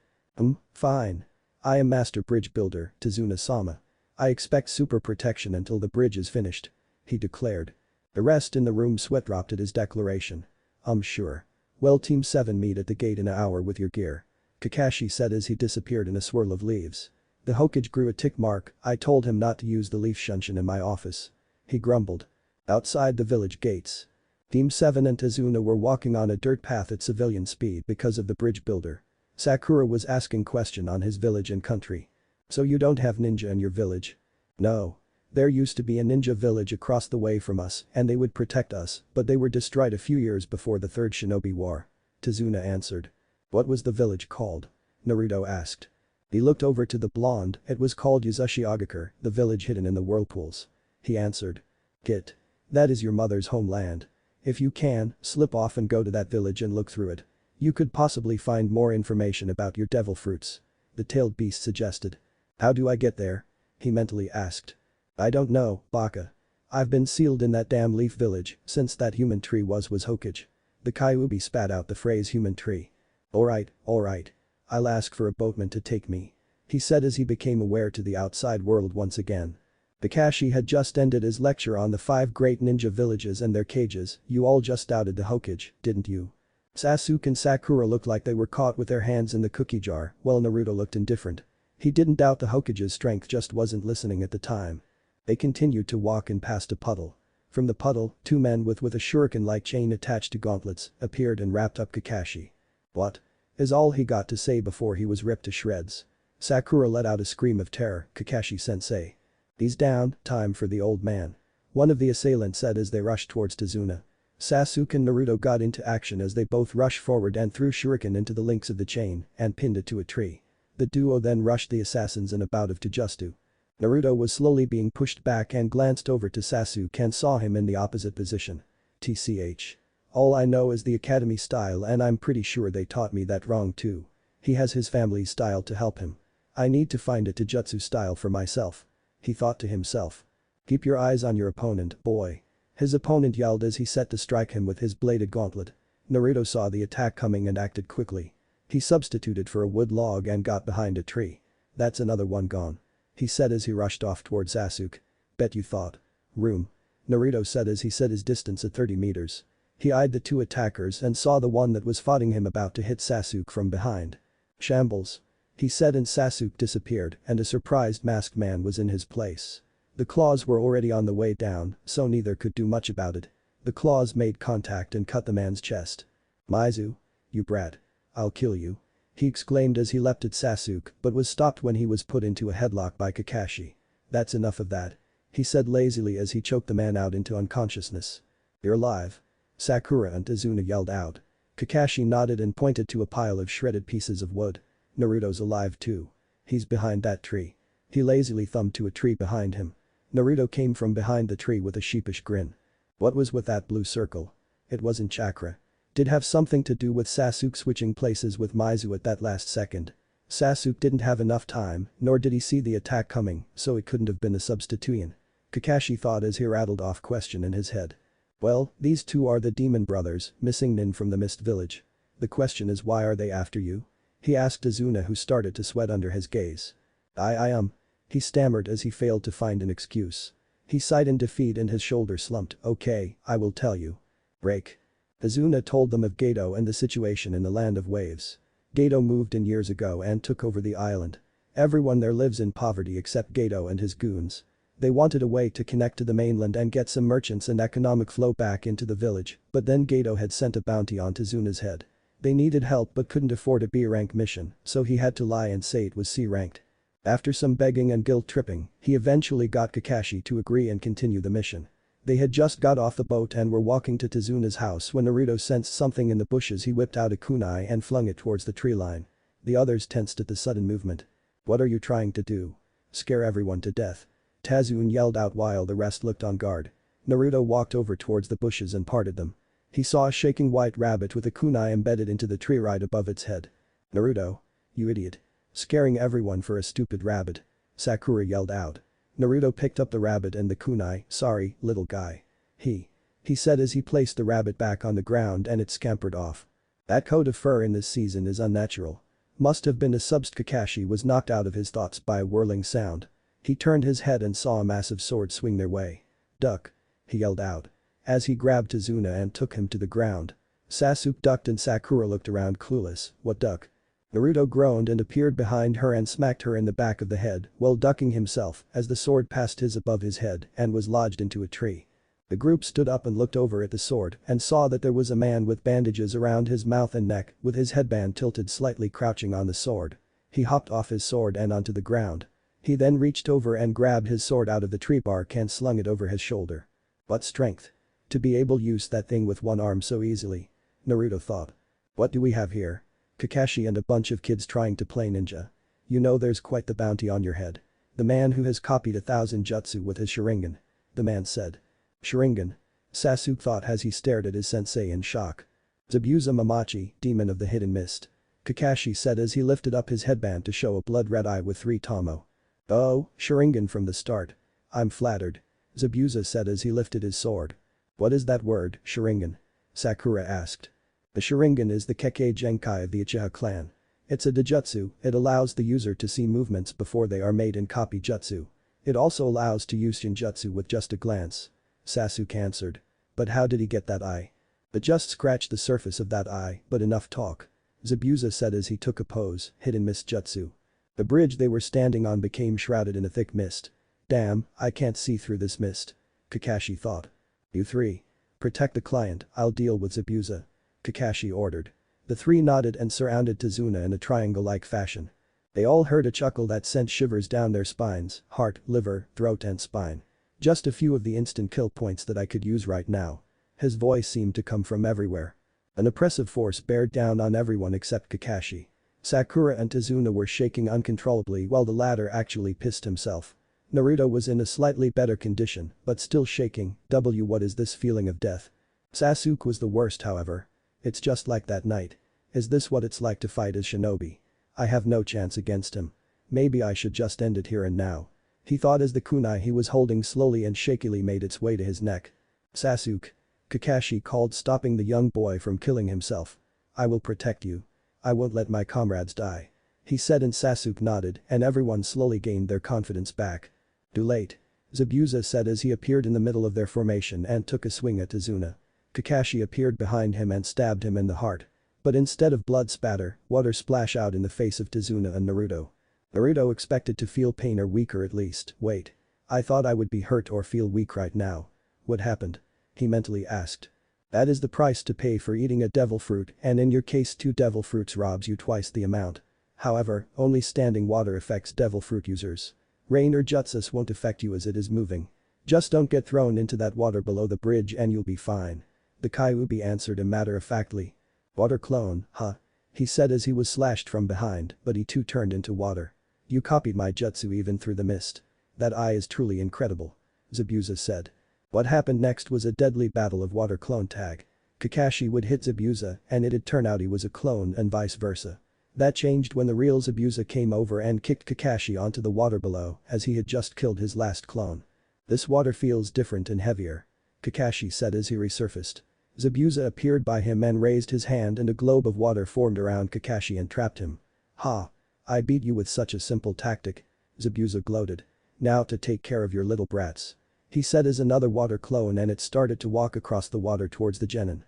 Fine. I am Master Bridge Builder, Tazuna-sama. I expect super protection until the bridge is finished. He declared. The rest in the room sweat dropped at his declaration. Sure. Well, Team 7 meet at the gate in an hour with your gear. Kakashi said as he disappeared in a swirl of leaves. The Hokage grew a tick mark. I told him not to use the leaf shunshin in my office. He grumbled. Outside the village gates. Team 7 and Tazuna were walking on a dirt path at civilian speed because of the bridge builder. Sakura was asking question on his village and country. So you don't have ninja in your village? No. There used to be a ninja village across the way from us and they would protect us, but they were destroyed a few years before the Third Shinobi War. Tazuna answered. What was the village called? Naruto asked. He looked over to the blonde, it was called Yuzushiogakure, the village hidden in the whirlpools. He answered. Git. That is your mother's homeland. If you can, slip off and go to that village and look through it. You could possibly find more information about your devil fruits. The tailed beast suggested. How do I get there? He mentally asked. I don't know, Baka. I've been sealed in that damn leaf village since that human tree was Hokage. The Kyuubi spat out the phrase human tree. Alright. I'll ask for a boatman to take me. He said as he became aware to the outside world once again. Kakashi had just ended his lecture on the 5 great ninja villages and their cages. You all just doubted the Hokage, didn't you? Sasuke and Sakura looked like they were caught with their hands in the cookie jar, while Naruto looked indifferent. He didn't doubt the Hokage's strength, just wasn't listening at the time. They continued to walk and past a puddle. From the puddle, 2 men with a shuriken-like chain attached to gauntlets appeared and wrapped up Kakashi. What? Is all he got to say before he was ripped to shreds. Sakura let out a scream of terror. Kakashi-sensei. He's down, time for the old man. One of the assailants said as they rushed towards Tazuna. Sasuke and Naruto got into action as they both rushed forward and threw shuriken into the links of the chain and pinned it to a tree. The duo then rushed the assassins in a bout of Taijutsu. Naruto was slowly being pushed back and glanced over to Sasuke and saw him in the opposite position. TCH. All I know is the academy style and I'm pretty sure they taught me that wrong too. He has his family's style to help him. I need to find a Taijutsu style for myself. He thought to himself. Keep your eyes on your opponent, boy. His opponent yelled as he set to strike him with his bladed gauntlet. Naruto saw the attack coming and acted quickly. He substituted for a wood log and got behind a tree. That's another one gone. He said as he rushed off towards Sasuke. Bet you thought. Room. Naruto said as he set his distance at 30 meters. He eyed the 2 attackers and saw the one that was fighting him about to hit Sasuke from behind. Shambles. He said and Sasuke disappeared and a surprised masked man was in his place. The claws were already on the way down, so neither could do much about it. The claws made contact and cut the man's chest. Maizu. You brat. I'll kill you. He exclaimed as he leapt at Sasuke but was stopped when he was put into a headlock by Kakashi. That's enough of that. He said lazily as he choked the man out into unconsciousness. You're alive. Sakura and Tazuna yelled out. Kakashi nodded and pointed to a pile of shredded pieces of wood. Naruto's alive too. He's behind that tree. He lazily thumbed to a tree behind him. Naruto came from behind the tree with a sheepish grin. What was with that blue circle? It wasn't chakra. Did have something to do with Sasuke switching places with Maizu at that last second. Sasuke didn't have enough time, nor did he see the attack coming, so it couldn't have been a substitution. Kakashi thought as he rattled off question in his head. Well, these 2 are the demon brothers, missing Nin from the Mist Village. The question is why are they after you? He asked Tazuna who started to sweat under his gaze. He stammered as he failed to find an excuse. He sighed in defeat and his shoulders slumped. Okay, I will tell you. Break. Tazuna told them of Geto and the situation in the Land of Waves. Geto moved in years ago and took over the island. Everyone there lives in poverty except Geto and his goons. They wanted a way to connect to the mainland and get some merchants and economic flow back into the village, but then Geto had sent a bounty on Tazuna's head. They needed help but couldn't afford a B-rank mission, so he had to lie and say it was C-ranked. After some begging and guilt-tripping, he eventually got Kakashi to agree and continue the mission. They had just got off the boat and were walking to Tazuna's house when Naruto sensed something in the bushes. He whipped out a kunai and flung it towards the tree line. The others tensed at the sudden movement. What are you trying to do? Scare everyone to death. Tazuna yelled out while the rest looked on guard. Naruto walked over towards the bushes and parted them. He saw a shaking white rabbit with a kunai embedded into the tree right above its head. Naruto. You idiot. Scaring everyone for a stupid rabbit. Sakura yelled out. Naruto picked up the rabbit and the kunai. Sorry, little guy. He said as he placed the rabbit back on the ground and it scampered off. That coat of fur in this season is unnatural. Must have been a subst. Kakashi was knocked out of his thoughts by a whirling sound. He turned his head and saw a massive sword swing their way. Duck. He yelled out. As he grabbed Tazuna and took him to the ground. Sasuke ducked and Sakura looked around clueless. What duck? Naruto groaned and appeared behind her and smacked her in the back of the head while ducking himself as the sword passed above his head and was lodged into a tree. The group stood up and looked over at the sword and saw that there was a man with bandages around his mouth and neck with his headband tilted slightly crouching on the sword. He hopped off his sword and onto the ground. He then reached over and grabbed his sword out of the tree bark and slung it over his shoulder. What strength! To be able to use that thing with one arm so easily. Naruto thought. What do we have here? Kakashi and a bunch of kids trying to play ninja. You know there's quite the bounty on your head. The man who has copied 1,000 jutsu with his Sharingan. The man said. Sharingan? Sasuke thought as he stared at his sensei in shock. Zabuza Mamachi, demon of the hidden mist. Kakashi said as he lifted up his headband to show a blood-red eye with 3 tomo. Oh, Sharingan from the start. I'm flattered. Zabuza said as he lifted his sword. What is that word, Sharingan? Sakura asked. The Sharingan is the Kekkei Genkai of the Uchiha clan. It's a dojutsu, it allows the user to see movements before they are made in copy jutsu. It also allows to use shinjutsu with just a glance. Sasuke answered. But how did he get that eye? But just scratched the surface of that eye, but enough talk. Zabuza said as he took a pose, hidden mist jutsu. The bridge they were standing on became shrouded in a thick mist. Damn, I can't see through this mist. Kakashi thought. You 3. Protect the client, I'll deal with Zabuza. Kakashi ordered. The 3 nodded and surrounded Tazuna in a triangle-like fashion. They all heard a chuckle that sent shivers down their spines, heart, liver, throat and spine. Just a few of the instant kill points that I could use right now. His voice seemed to come from everywhere. An oppressive force bared down on everyone except Kakashi. Sakura and Tazuna were shaking uncontrollably while the latter actually pissed himself. Naruto was in a slightly better condition, but still shaking. What is this feeling of death? Sasuke was the worst however. It's just like that night. Is this what it's like to fight as shinobi? I have no chance against him. Maybe I should just end it here and now. He thought as the kunai he was holding slowly and shakily made its way to his neck. Sasuke. Kakashi called, stopping the young boy from killing himself. I will protect you. I won't let my comrades die. He said and Sasuke nodded and everyone slowly gained their confidence back. Too late. Zabuza said as he appeared in the middle of their formation and took a swing at Tazuna. Kakashi appeared behind him and stabbed him in the heart. But instead of blood spatter, water splash out in the face of Tazuna and Naruto. Naruto expected to feel pain or weaker at least. Wait. I thought I would be hurt or feel weak right now. What happened? He mentally asked. That is the price to pay for eating a devil fruit and in your case 2 devil fruits robs you twice the amount. However, only standing water affects devil fruit users. Rain or jutsus won't affect you as it is moving. Just don't get thrown into that water below the bridge and you'll be fine. The Kyuubi answered him matter-of-factly. Water clone, huh? He said as he was slashed from behind, but he too turned into water. You copied my jutsu even through the mist. That eye is truly incredible. Zabuza said. What happened next was a deadly battle of water clone tag. Kakashi would hit Zabuza and it'd turn out he was a clone and vice versa. That changed when the real Zabuza came over and kicked Kakashi onto the water below as he had just killed his last clone. This water feels different and heavier. Kakashi said as he resurfaced. Zabuza appeared by him and raised his hand and a globe of water formed around Kakashi and trapped him. Ha! I beat you with such a simple tactic. Zabuza gloated. Now to take care of your little brats. He said as another water clone and it started to walk across the water towards the genin.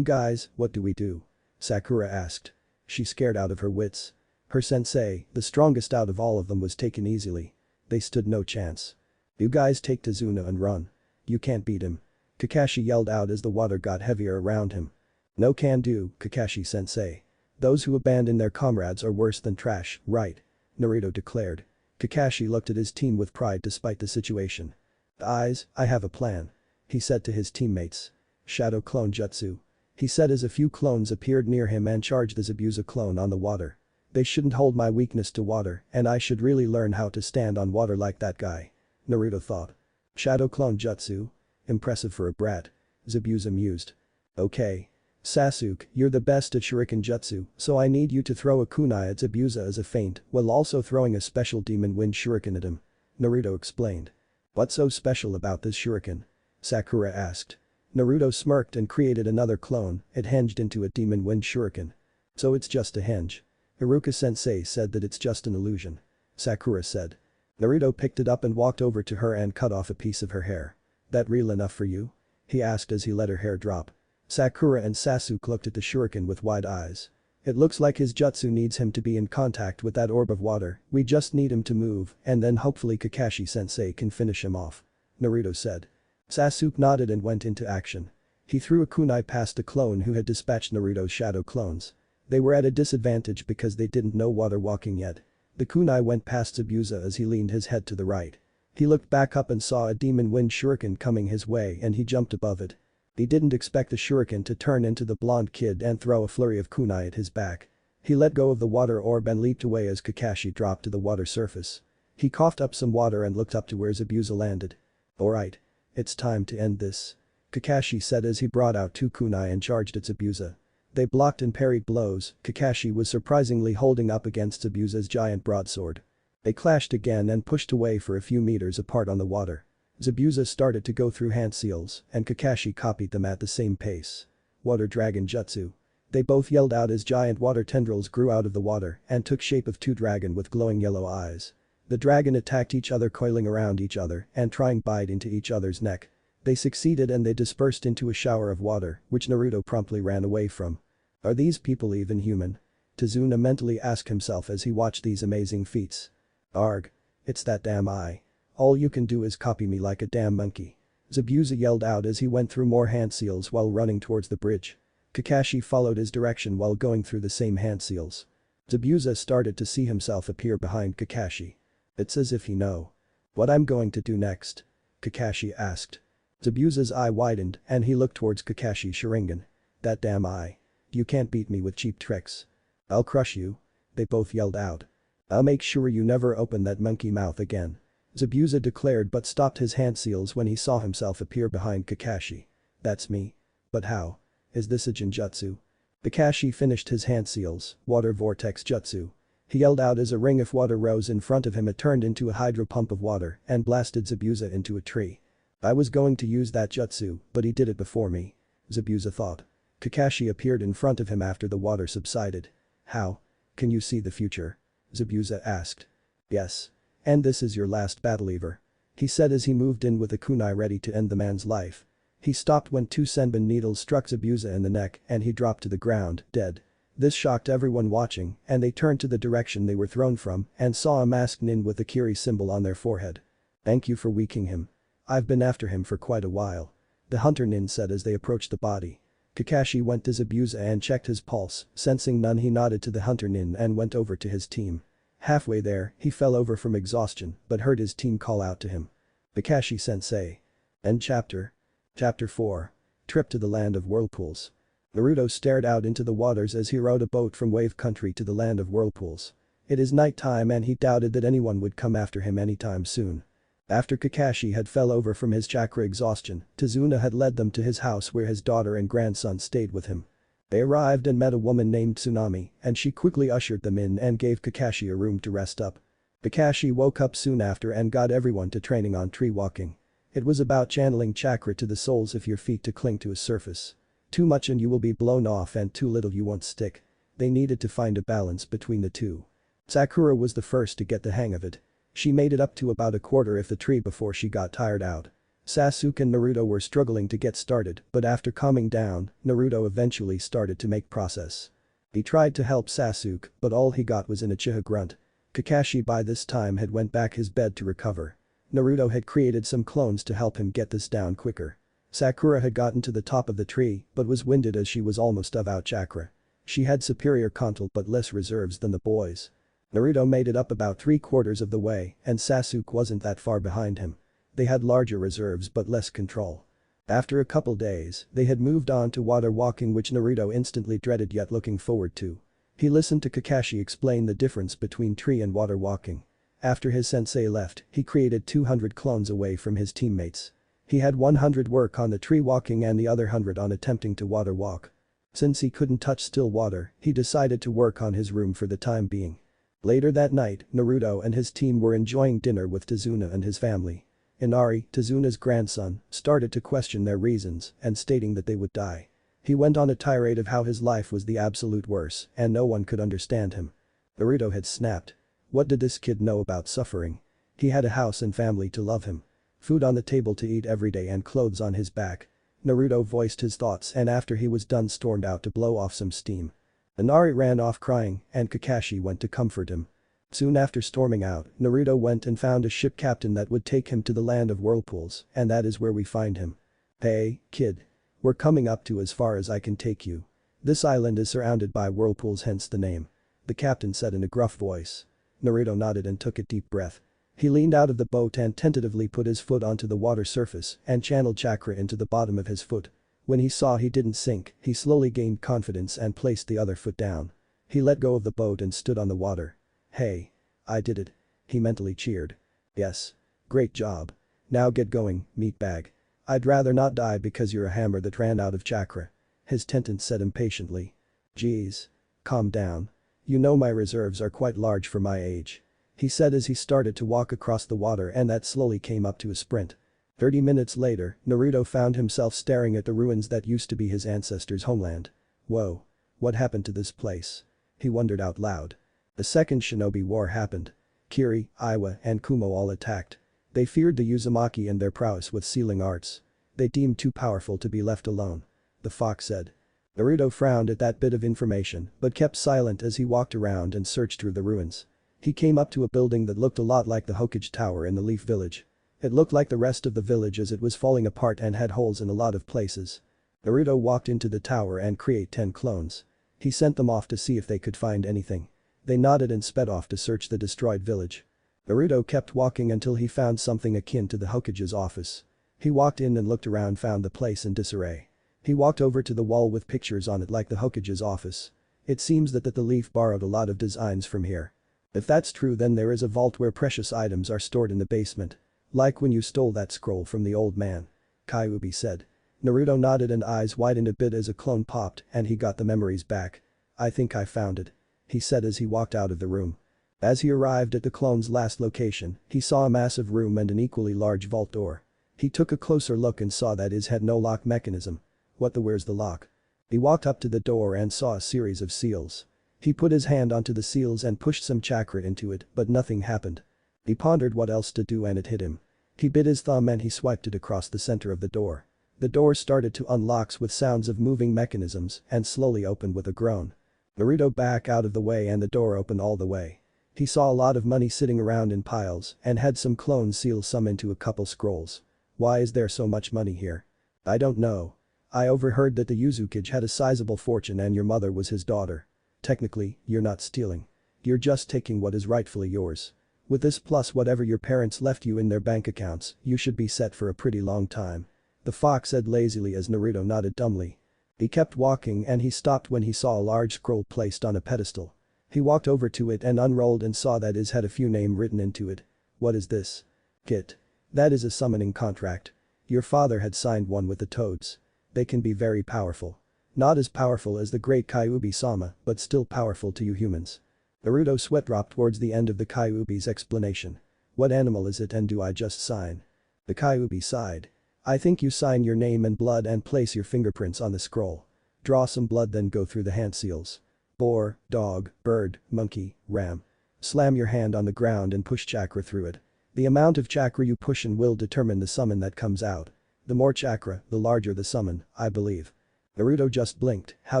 Guys, what do we do? Sakura asked. She scared out of her wits. Her sensei, the strongest out of all of them was taken easily. They stood no chance. You guys take Tazuna and run. You can't beat him. Kakashi yelled out as the water got heavier around him. No can do, Kakashi sensei. Those who abandon their comrades are worse than trash, right? Naruto declared. Kakashi looked at his team with pride despite the situation. I have a plan. He said to his teammates. Shadow clone jutsu. He said as a few clones appeared near him and charged the Zabuza clone on the water. They shouldn't hold my weakness to water and I should really learn how to stand on water like that guy. Naruto thought. Shadow clone jutsu? Impressive for a brat. Zabuza mused. Okay. Sasuke, you're the best at shuriken jutsu, so I need you to throw a kunai at Zabuza as a feint while also throwing a special demon wind shuriken at him. Naruto explained. What's so special about this shuriken? Sakura asked. Naruto smirked and created another clone, it hinged into a demon wind shuriken. So it's just a hinge. Iruka-sensei said that it's just an illusion. Sakura said. Naruto picked it up and walked over to her and cut off a piece of her hair. That real enough for you? He asked as he let her hair drop. Sakura and Sasuke looked at the shuriken with wide eyes. It looks like his jutsu needs him to be in contact with that orb of water, we just need him to move and then hopefully Kakashi-sensei can finish him off. Naruto said. Sasuke nodded and went into action. He threw a kunai past a clone who had dispatched Naruto's shadow clones. They were at a disadvantage because they didn't know water walking yet. The kunai went past Zabuza as he leaned his head to the right. He looked back up and saw a demon wind shuriken coming his way and he jumped above it. He didn't expect the shuriken to turn into the blonde kid and throw a flurry of kunai at his back. He let go of the water orb and leaped away as Kakashi dropped to the water surface. He coughed up some water and looked up to where Zabuza landed. "Alright. It's time to end this," Kakashi said as he brought out two kunai and charged at Zabuza. They blocked and parried blows. Kakashi was surprisingly holding up against Zabuza's giant broadsword. They clashed again and pushed away for a few meters apart on the water. Zabuza started to go through hand seals and Kakashi copied them at the same pace. Water Dragon Jutsu. They both yelled out as giant water tendrils grew out of the water and took shape of two dragon with glowing yellow eyes. The dragon attacked each other, coiling around each other and trying to bite into each other's neck. They succeeded and they dispersed into a shower of water, which Naruto promptly ran away from. Are these people even human? Tazuna mentally asked himself as he watched these amazing feats. Arg. It's that damn eye. All you can do is copy me like a damn monkey. Zabuza yelled out as he went through more hand seals while running towards the bridge. Kakashi followed his direction while going through the same hand seals. Zabuza started to see himself appear behind Kakashi. It's as if he know what I'm going to do next, Kakashi asked. Zabuza's eye widened and he looked towards Kakashi's Sharingan. That damn eye. You can't beat me with cheap tricks. I'll crush you. They both yelled out. I'll make sure you never open that monkey mouth again, Zabuza declared but stopped his hand seals when he saw himself appear behind Kakashi. That's me. But how? Is this a Jinjutsu? Kakashi finished his hand seals, Water Vortex Jutsu. He yelled out as a ring of water rose in front of him. It turned into a hydro pump of water and blasted Zabuza into a tree. I was going to use that jutsu, but he did it before me, Zabuza thought. Kakashi appeared in front of him after the water subsided. How? Can you see the future? Zabuza asked. Yes. And this is your last battle ever, he said as he moved in with a kunai ready to end the man's life. He stopped when two senbon needles struck Zabuza in the neck and he dropped to the ground, dead. This shocked everyone watching and they turned to the direction they were thrown from and saw a masked nin with the Kiri symbol on their forehead. Thank you for weakening him. I've been after him for quite a while, the hunter nin said as they approached the body. Kakashi went to Zabuza and checked his pulse, sensing none. He nodded to the hunter nin and went over to his team. Halfway there, he fell over from exhaustion but heard his team call out to him. Kakashi-sensei. End chapter. Chapter 4. Trip to the Land of Whirlpools. Naruto stared out into the waters as he rowed a boat from Wave Country to the Land of Whirlpools. It is night time and he doubted that anyone would come after him anytime soon. After Kakashi had fell over from his chakra exhaustion, Tazuna had led them to his house where his daughter and grandson stayed with him. They arrived and met a woman named Tsunami and she quickly ushered them in and gave Kakashi a room to rest up. Kakashi woke up soon after and got everyone to training on tree walking. It was about channeling chakra to the soles of your feet to cling to a surface. Too much and you will be blown off and too little you won't stick. They needed to find a balance between the two. Sakura was the first to get the hang of it. She made it up to about a quarter of the tree before she got tired out. Sasuke and Naruto were struggling to get started but after calming down, Naruto eventually started to make progress. He tried to help Sasuke but all he got was an Uchiha grunt. Kakashi by this time had went back his bed to recover. Naruto had created some clones to help him get this down quicker. Sakura had gotten to the top of the tree but was winded as she was almost out chakra. She had superior control but less reserves than the boys. Naruto made it up about 3/4 of the way and Sasuke wasn't that far behind him. They had larger reserves but less control. After a couple days, they had moved on to water walking which Naruto instantly dreaded yet looking forward to. He listened to Kakashi explain the difference between tree and water walking. After his sensei left, he created 200 clones away from his teammates. He had 100 work on the tree walking and the other 100 on attempting to water walk. Since he couldn't touch still water, he decided to work on his room for the time being. Later that night, Naruto and his team were enjoying dinner with Tazuna and his family. Inari, Tazuna's grandson, started to question their reasons and stating that they would die. He went on a tirade of how his life was the absolute worst and no one could understand him. Naruto had snapped. What did this kid know about suffering? He had a house and family to love him. Food on the table to eat every day and clothes on his back. Naruto voiced his thoughts and after he was done stormed out to blow off some steam. Inari ran off crying and Kakashi went to comfort him. Soon after storming out, Naruto went and found a ship captain that would take him to the Land of Whirlpools and that is where we find him. Hey, kid. We're coming up to as far as I can take you. This island is surrounded by whirlpools hence the name, the captain said in a gruff voice. Naruto nodded and took a deep breath. He leaned out of the boat and tentatively put his foot onto the water surface and channeled chakra into the bottom of his foot. When he saw he didn't sink, he slowly gained confidence and placed the other foot down. He let go of the boat and stood on the water. Hey. I did it. He mentally cheered. Yes. Great job. Now get going, meatbag. I'd rather not die because you're a hammer that ran out of chakra. His tentant said impatiently. Geez. Calm down. You know my reserves are quite large for my age. He said as he started to walk across the water and that slowly came up to a sprint. 30 minutes later, Naruto found himself staring at the ruins that used to be his ancestors' homeland. Whoa. What happened to this place? He wondered out loud. The second shinobi war happened. Kiri, Iwa and Kumo all attacked. They feared the Uzumaki and their prowess with sealing arts. They deemed too powerful to be left alone. The fox said. Naruto frowned at that bit of information but kept silent as he walked around and searched through the ruins. He came up to a building that looked a lot like the Hokage Tower in the Leaf Village. It looked like the rest of the village as it was falling apart and had holes in a lot of places. Naruto walked into the tower and created 10 clones. He sent them off to see if they could find anything. They nodded and sped off to search the destroyed village. Naruto kept walking until he found something akin to the Hokage's office. He walked in and looked around, found the place in disarray. He walked over to the wall with pictures on it like the Hokage's office. It seems that the Leaf borrowed a lot of designs from here. If that's true, then there is a vault where precious items are stored in the basement. Like when you stole that scroll from the old man. Kyuubi said. Naruto nodded and eyes widened a bit as a clone popped and he got the memories back. I think I found it. He said as he walked out of the room. As he arrived at the clone's last location, he saw a massive room and an equally large vault door. He took a closer look and saw that it had no lock mechanism. Where's the lock? He walked up to the door and saw a series of seals. He put his hand onto the seals and pushed some chakra into it, but nothing happened. He pondered what else to do and it hit him. He bit his thumb and he swiped it across the center of the door. The door started to unlock with sounds of moving mechanisms and slowly opened with a groan. Naruto backed out of the way and the door opened all the way. He saw a lot of money sitting around in piles and had some clones seal some into a couple scrolls. Why is there so much money here? I don't know. I overheard that the Uzukage had a sizable fortune and your mother was his daughter. Technically, you're not stealing. You're just taking what is rightfully yours. With this plus whatever your parents left you in their bank accounts, you should be set for a pretty long time. The fox said lazily as Naruto nodded dumbly. He kept walking and he stopped when he saw a large scroll placed on a pedestal. He walked over to it and unrolled and saw that it had a few names written into it. What is this? Kit. That is a summoning contract. Your father had signed one with the toads. They can be very powerful. Not as powerful as the great Kyuubi-sama, but still powerful to you humans. Naruto's sweat dropped towards the end of the Kyuubi's explanation. What animal is it and do I just sign? The Kyuubi sighed. I think you sign your name and blood and place your fingerprints on the scroll. Draw some blood then go through the hand seals. Boar, dog, bird, monkey, ram. Slam your hand on the ground and push chakra through it. The amount of chakra you push in will determine the summon that comes out. The more chakra, the larger the summon, I believe. Naruto just blinked. How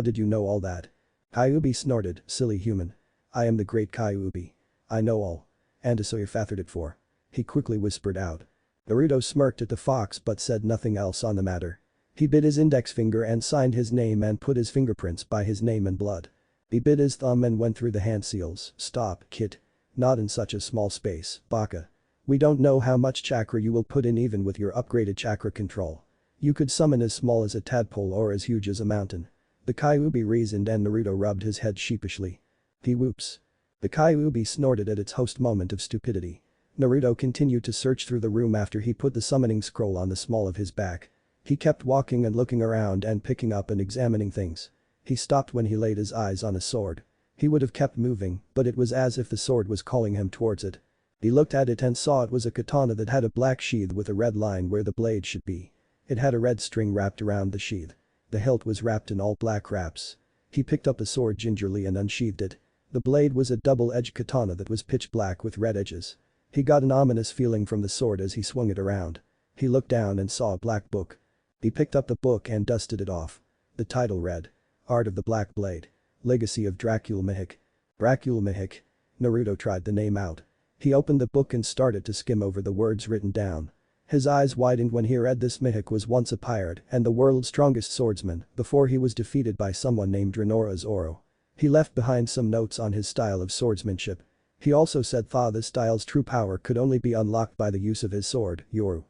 did you know all that? Kyuubi snorted, silly human. I am the great Kyuubi. I know all. And so you fathered it for. He quickly whispered out. Naruto smirked at the fox but said nothing else on the matter. He bit his index finger and signed his name and put his fingerprints by his name and blood. He bit his thumb and went through the hand seals. Stop, kid. Not in such a small space, baka. We don't know how much chakra you will put in even with your upgraded chakra control. You could summon as small as a tadpole or as huge as a mountain. The Kyuubi reasoned and Naruto rubbed his head sheepishly. He whoops. The Kyuubi snorted at its host moment of stupidity. Naruto continued to search through the room after he put the summoning scroll on the small of his back. He kept walking and looking around and picking up and examining things. He stopped when he laid his eyes on a sword. He would have kept moving, but it was as if the sword was calling him towards it. He looked at it and saw it was a katana that had a black sheath with a red line where the blade should be. It had a red string wrapped around the sheath. The hilt was wrapped in all black wraps. He picked up the sword gingerly and unsheathed it. The blade was a double-edged katana that was pitch black with red edges. He got an ominous feeling from the sword as he swung it around. He looked down and saw a black book. He picked up the book and dusted it off. The title read. Art of the Black Blade. Legacy of Dracul Mihik. Dracul Mihik. Naruto tried the name out. He opened the book and started to skim over the words written down. His eyes widened when he read this Mihik was once a pirate and the world's strongest swordsman before he was defeated by someone named Renora Zoro. He left behind some notes on his style of swordsmanship. He also said this style's true power could only be unlocked by the use of his sword, Yoru.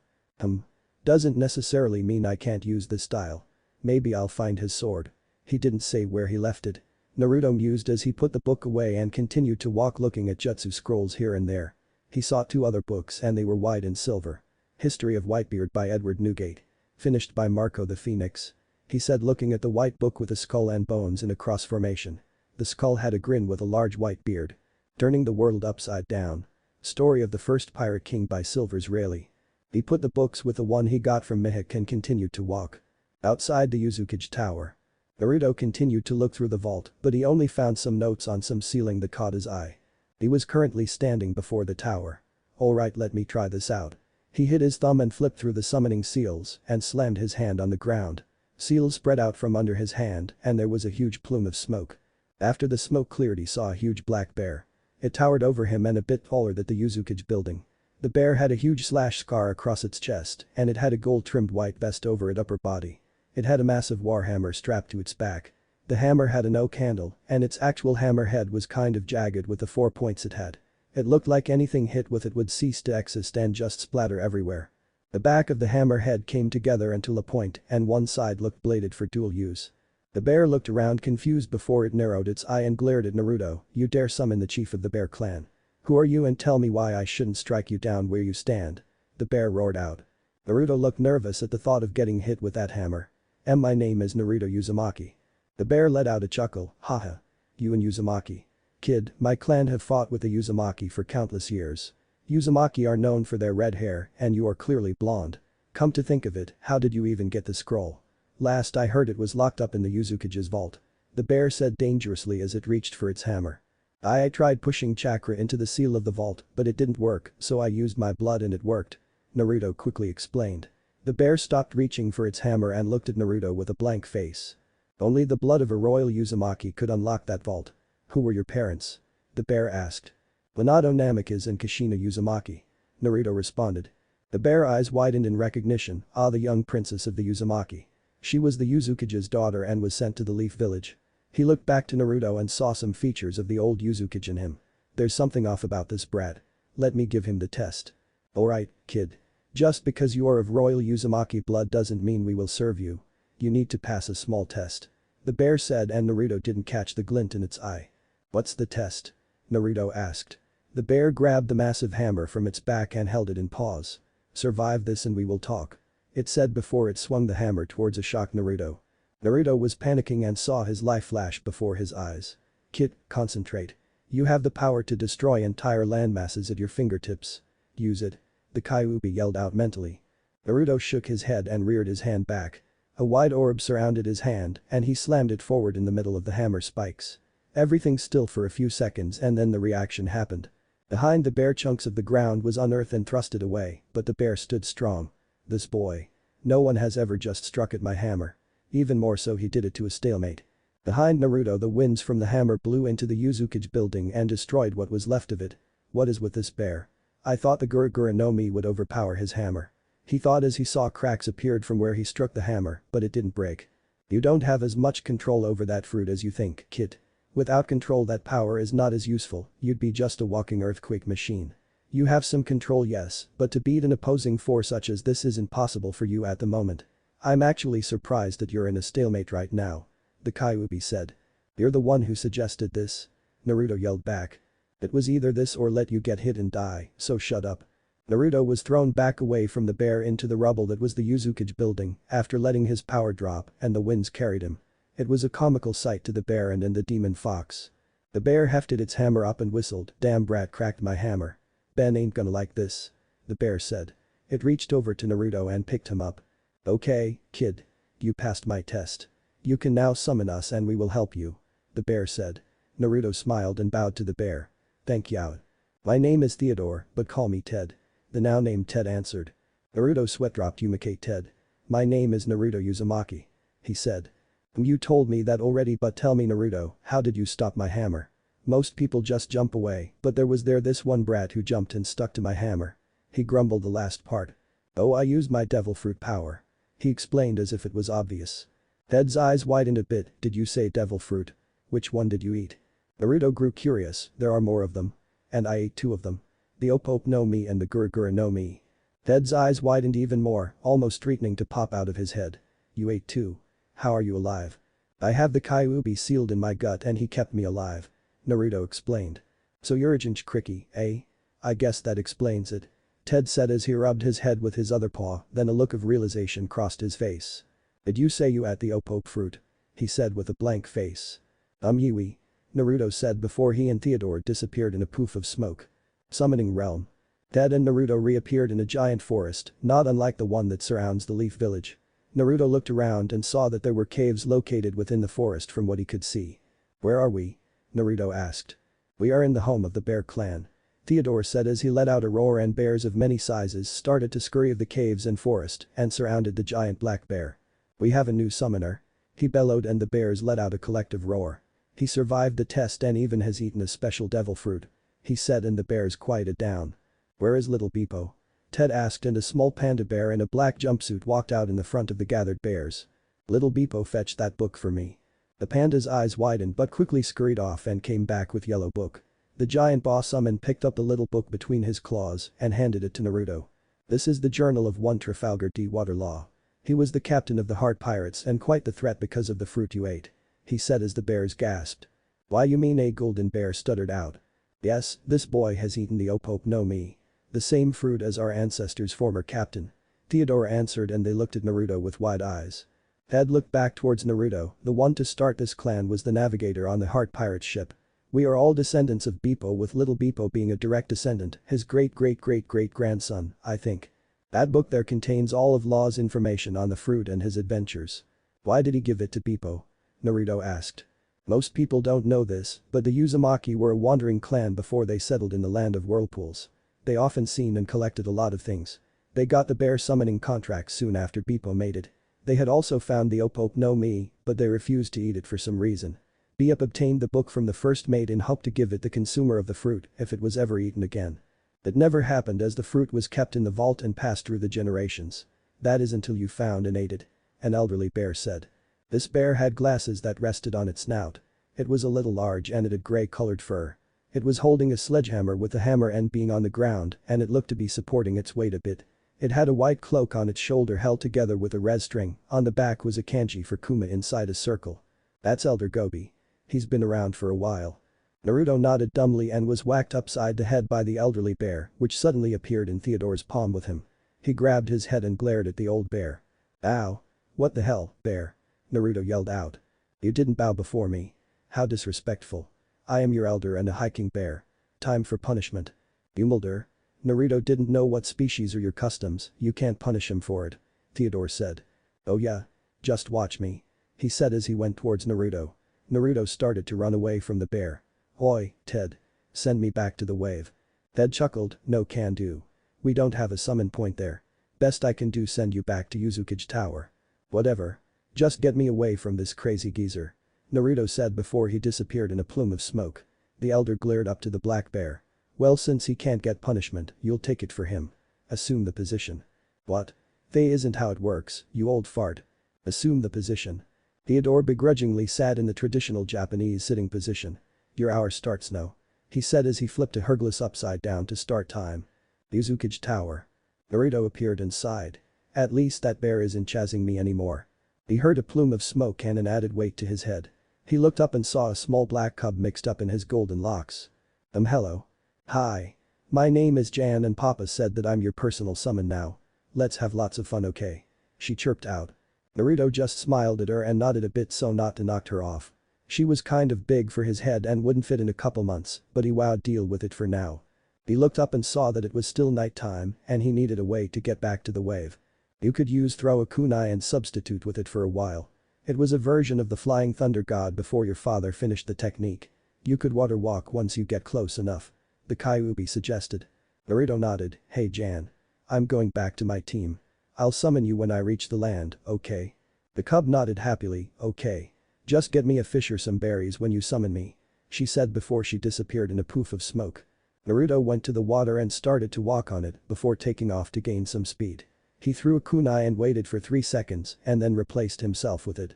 Doesn't necessarily mean I can't use this style. Maybe I'll find his sword. He didn't say where he left it. Naruto mused as he put the book away and continued to walk looking at jutsu scrolls here and there. He saw 2 other books and they were white and silver. History of Whitebeard by Edward Newgate. Finished by Marco the Phoenix. He said looking at the white book with a skull and bones in a cross formation. The skull had a grin with a large white beard. Turning the world upside down. Story of the First Pirate King by Silvers Rayleigh. He put the books with the one he got from Mihik and continued to walk. Outside the Uzukage Tower. Naruto continued to look through the vault but he only found some notes on some ceiling that caught his eye. He was currently standing before the tower. Alright, let me try this out. He hit his thumb and flipped through the summoning seals and slammed his hand on the ground. Seals spread out from under his hand and there was a huge plume of smoke. After the smoke cleared he saw a huge black bear. It towered over him and a bit taller than the Uzukage building. The bear had a huge slash scar across its chest and it had a gold-trimmed white vest over its upper body. It had a massive warhammer strapped to its back. The hammer had an oak handle and its actual hammer head was kind of jagged with the 4 points it had. It looked like anything hit with it would cease to exist and just splatter everywhere. The back of the hammer head came together until a point and one side looked bladed for dual use. The bear looked around confused before it narrowed its eye and glared at Naruto. You dare summon the chief of the bear clan. Who are you and tell me why I shouldn't strike you down where you stand? The bear roared out. Naruto looked nervous at the thought of getting hit with that hammer. My name is Naruto Uzumaki. The bear let out a chuckle, haha. You and Uzumaki. Kid, my clan have fought with the Uzumaki for countless years. Uzumaki are known for their red hair and you are clearly blonde. Come to think of it, how did you even get the scroll? Last I heard it was locked up in the Uzukage's vault. The bear said dangerously as it reached for its hammer. I tried pushing chakra into the seal of the vault but it didn't work so I used my blood and it worked. Naruto quickly explained. The bear stopped reaching for its hammer and looked at Naruto with a blank face. Only the blood of a royal Uzumaki could unlock that vault. Who were your parents? The bear asked. Minato Namikaze and Kushina Uzumaki. Naruto responded. The bear eyes widened in recognition, the young princess of the Uzumaki. She was the Uzukage's daughter and was sent to the Leaf Village. He looked back to Naruto and saw some features of the old Uzukage in him. There's something off about this brat. Let me give him the test. Alright, kid. Just because you are of royal Uzumaki blood doesn't mean we will serve you. You need to pass a small test. The bear said and Naruto didn't catch the glint in its eye. What's the test? Naruto asked. The bear grabbed the massive hammer from its back and held it in pause. Survive this and we will talk. It said before it swung the hammer towards a shocked Naruto. Naruto was panicking and saw his life flash before his eyes. Kid, concentrate. You have the power to destroy entire landmasses at your fingertips. Use it. The Kyuubi yelled out mentally. Naruto shook his head and reared his hand back. A wide orb surrounded his hand and he slammed it forward in the middle of the hammer spikes. Everything still for a few seconds and then the reaction happened. Behind the bear chunks of the ground was unearthed and thrusted away, but the bear stood strong. This boy. No one has ever just struck at my hammer. Even more so he did it to a stalemate. Behind Naruto the winds from the hammer blew into the Uzukage building and destroyed what was left of it. What is with this bear? I thought the Gura Gura no Mi would overpower his hammer. He thought as he saw cracks appeared from where he struck the hammer, but it didn't break. You don't have as much control over that fruit as you think, kid. Without control that power is not as useful, you'd be just a walking earthquake machine. You have some control yes, but to beat an opposing force such as this isn't possible for you at the moment. I'm actually surprised that you're in a stalemate right now. The Kyuubi said. You're the one who suggested this. Naruto yelled back. It was either this or let you get hit and die, so shut up. Naruto was thrown back away from the bear into the rubble that was the Uzukage building after letting his power drop and the winds carried him. It was a comical sight to the bear and the demon fox. The bear hefted its hammer up and whistled, damn brat cracked my hammer. Ben ain't gonna like this. The bear said. It reached over to Naruto and picked him up. Okay, kid. You passed my test. You can now summon us and we will help you. The bear said. Naruto smiled and bowed to the bear. Thank you. My name is Theodore, but call me Ted. The now named Ted answered. Naruto sweat dropped. Umake Ted. My name is Naruto Uzumaki. He said. You told me that already but tell me Naruto, how did you stop my hammer? Most people just jump away, but there was this one brat who jumped and stuck to my hammer. He grumbled the last part. Oh, I used my devil fruit power. He explained as if it was obvious. Ted's eyes widened a bit. Did you say devil fruit? Which one did you eat? Naruto grew curious, there are more of them. And I ate 2 of them. The Opope no Mi and the Gura Gura no Mi. Ted's eyes widened even more, almost threatening to pop out of his head. You ate 2. How are you alive? I have the Kyuubi sealed in my gut and he kept me alive. Naruto explained. So you're Agent Cricky, eh? I guess that explains it. Ted said as he rubbed his head with his other paw, then a look of realization crossed his face. Did you say you ate the Opope fruit? He said with a blank face. Yui. Naruto said before he and Theodore disappeared in a poof of smoke. Summoning realm. Ted and Naruto reappeared in a giant forest, not unlike the one that surrounds the Leaf Village. Naruto looked around and saw that there were caves located within the forest from what he could see. Where are we? Naruto asked. We are in the home of the Bear Clan. Theodore said as he let out a roar and bears of many sizes started to scurry of the caves and forest and surrounded the giant black bear. We have a new summoner. He bellowed and the bears let out a collective roar. He survived the test and even has eaten a special devil fruit. He said and the bears quieted down. Where is little Beepo? Ted asked and a small panda bear in a black jumpsuit walked out in the front of the gathered bears. Little Beepo fetched that book for me. The panda's eyes widened but quickly scurried off and came back with yellow book. The giant boss summoned picked up the little book between his claws and handed it to Naruto. This is the journal of one Trafalgar D. Waterlaw. He was the captain of the Heart Pirates and quite the threat because of the fruit you ate. He said as the bears gasped. Why you mean a golden bear stuttered out. Yes, this boy has eaten the Opope no Mi. The same fruit as our ancestor's former captain. Theodore answered and they looked at Naruto with wide eyes. Ted looked back towards Naruto, the one to start this clan was the navigator on the Heart Pirates ship. We are all descendants of Beepo with little Beepo being a direct descendant, his great-great-great-great-grandson, I think. That book there contains all of Law's information on the fruit and his adventures. Why did he give it to Beepo? Naruto asked. Most people don't know this, but the Uzumaki were a wandering clan before they settled in the land of whirlpools. They often seen and collected a lot of things. They got the bear summoning contract soon after Beepo made it. They had also found the Opope no Mi, but they refused to eat it for some reason. Beep obtained the book from the first mate in hope to give it the consumer of the fruit if it was ever eaten again. That never happened as the fruit was kept in the vault and passed through the generations. That is until you found and ate it. An elderly bear said. This bear had glasses that rested on its snout. It was a little large and it had gray-colored fur. It was holding a sledgehammer with the hammer end being on the ground and it looked to be supporting its weight a bit. It had a white cloak on its shoulder held together with a red string, on the back was a kanji for Kuma inside a circle. That's Elder Gobi. He's been around for a while. Naruto nodded dumbly and was whacked upside the head by the elderly bear, which suddenly appeared in Theodore's palm with him. He grabbed his head and glared at the old bear. Ow. What the hell, bear? Naruto yelled out. You didn't bow before me. How disrespectful. I am your elder and a hiking bear. Time for punishment. Umulder. Naruto didn't know what species or your customs, you can't punish him for it. Theodore said. Oh yeah. Just watch me. He said as he went towards Naruto. Naruto started to run away from the bear. Oi, Ted. Send me back to the wave. Ted chuckled, no can do. We don't have a summon point there. Best I can do send you back to Uzukage Tower. Whatever. Just get me away from this crazy geezer. Naruto said before he disappeared in a plume of smoke. The elder glared up to the black bear. Well since he can't get punishment, you'll take it for him. Assume the position. What? That isn't how it works, you old fart. Assume the position. Theodore begrudgingly sat in the traditional Japanese sitting position. Your hour starts now. He said as he flipped a Hercules upside down to start time. The Uzukage Tower. Naruto appeared and sighed. At least that bear isn't chasing me anymore. He heard a plume of smoke and an added weight to his head. He looked up and saw a small black cub mixed up in his golden locks. Hello. Hi. My name is Jan and Papa said that I'm your personal summon now. Let's have lots of fun, okay? She chirped out. Naruto just smiled at her and nodded a bit so not to knock her off. She was kind of big for his head and wouldn't fit in a couple months, but he wowed deal with it for now. He looked up and saw that it was still nighttime and he needed a way to get back to the wave. You could use throw a kunai and substitute with it for a while. It was a version of the flying thunder god before your father finished the technique. You could water walk once you get close enough. The Kyuubi suggested. Naruto nodded, hey Jan. I'm going back to my team. I'll summon you when I reach the land, okay? The cub nodded happily, okay. Just get me a fish or some berries when you summon me. She said before she disappeared in a poof of smoke. Naruto went to the water and started to walk on it before taking off to gain some speed. He threw a kunai and waited for 3 seconds and then replaced himself with it.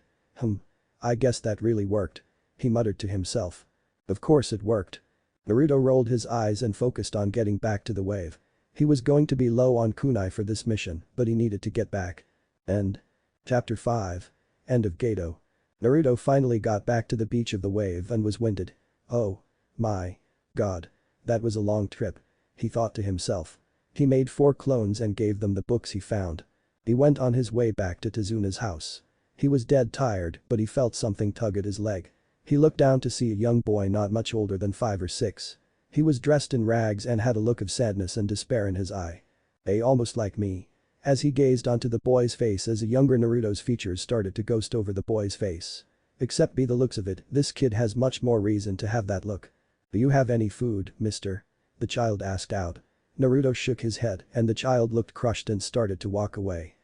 I guess that really worked. He muttered to himself. Of course it worked. Naruto rolled his eyes and focused on getting back to the wave. He was going to be low on kunai for this mission, but he needed to get back. End. Chapter 5. End of Gato. Naruto finally got back to the beach of the wave and was winded. Oh. My. God. That was a long trip. He thought to himself. He made 4 clones and gave them the books he found. He went on his way back to Tezuna's house. He was dead tired, but he felt something tug at his leg. He looked down to see a young boy not much older than 5 or 6. He was dressed in rags and had a look of sadness and despair in his eye. Almost like me. As he gazed onto the boy's face as a younger Naruto's features started to ghost over the boy's face. Except by the looks of it, this kid has much more reason to have that look. Do you have any food, mister? The child asked out. Naruto shook his head and the child looked crushed and started to walk away.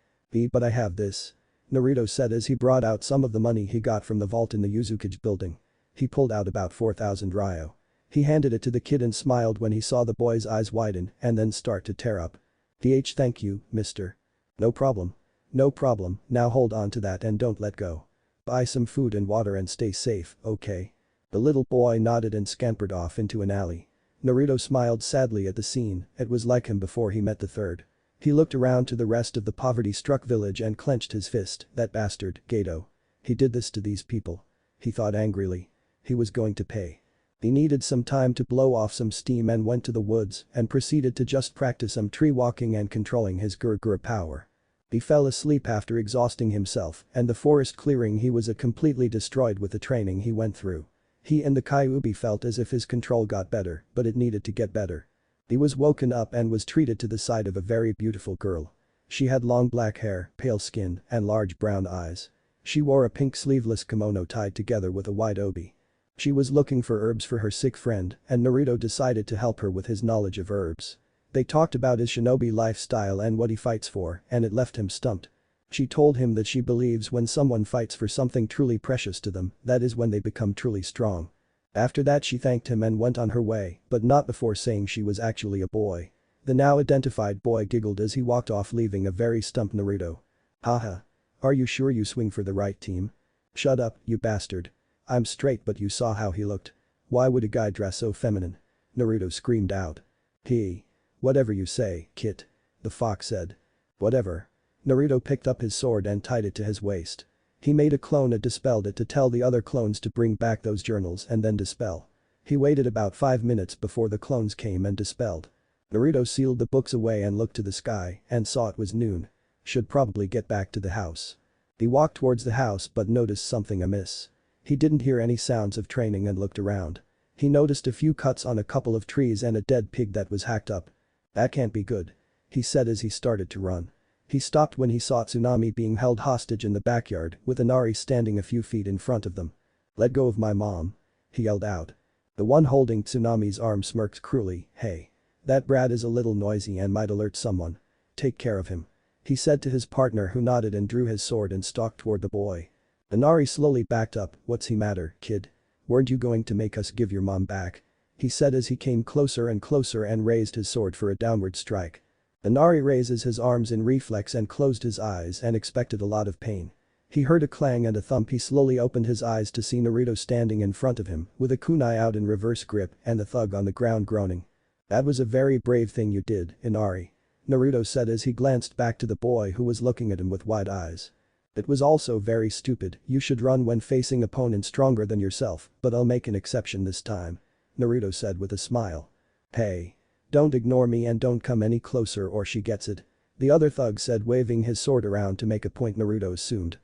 But I have this. Naruto said as he brought out some of the money he got from the vault in the Yuzukage building. He pulled out about 4,000 ryo. He handed it to the kid and smiled when he saw the boy's eyes widen and then start to tear up. Thank you, mister. No problem. No problem, now hold on to that and don't let go. Buy some food and water and stay safe, okay? The little boy nodded and scampered off into an alley. Naruto smiled sadly at the scene, it was like him before he met the third. He looked around to the rest of the poverty-struck village and clenched his fist, that bastard, Gato. He did this to these people. He thought angrily. He was going to pay. He needed some time to blow off some steam and went to the woods and proceeded to just practice some tree walking and controlling his Gura Gura power. He fell asleep after exhausting himself and the forest clearing he was completely destroyed with the training he went through. He and the Kyuubi felt as if his control got better, but it needed to get better. He was woken up and was treated to the side of a very beautiful girl. She had long black hair, pale skin, and large brown eyes. She wore a pink sleeveless kimono tied together with a white obi. She was looking for herbs for her sick friend and Naruto decided to help her with his knowledge of herbs. They talked about his shinobi lifestyle and what he fights for and it left him stumped. She told him that she believes when someone fights for something truly precious to them, that is when they become truly strong. After that she thanked him and went on her way, but not before saying she was actually a boy. The now identified boy giggled as he walked off leaving a very stumped Naruto. Haha. Are you sure you swing for the right team? Shut up, you bastard. I'm straight but you saw how he looked. Why would a guy dress so feminine? Naruto screamed out. Whatever you say, Kit. The fox said. Whatever. Naruto picked up his sword and tied it to his waist. He made a clone and dispelled it to tell the other clones to bring back those journals and then dispel. He waited about 5 minutes before the clones came and dispelled. Naruto sealed the books away and looked to the sky and saw it was noon. Should probably get back to the house. He walked towards the house but noticed something amiss. He didn't hear any sounds of training and looked around. He noticed a few cuts on a couple of trees and a dead pig that was hacked up. That can't be good. He said as he started to run. He stopped when he saw Tsunami being held hostage in the backyard with Inari standing a few feet in front of them. Let go of my mom. He yelled out. The one holding Tsunami's arm smirked cruelly, hey. That brat is a little noisy and might alert someone. Take care of him. He said to his partner who nodded and drew his sword and stalked toward the boy. Inari slowly backed up, what's he matter, kid? Weren't you going to make us give your mom back? He said as he came closer and raised his sword for a downward strike. Inari raises his arms in reflex and closed his eyes and expected a lot of pain. He heard a clang and a thump. He slowly opened his eyes to see Naruto standing in front of him with a kunai out in reverse grip and the thug on the ground groaning. That was a very brave thing you did, Inari. Naruto said as he glanced back to the boy who was looking at him with wide eyes. It was also very stupid, you should run when facing opponents stronger than yourself, but I'll make an exception this time. Naruto said with a smile. Hey. Don't ignore me and don't come any closer or she gets it. The other thug said waving his sword around to make a point Naruto assumed.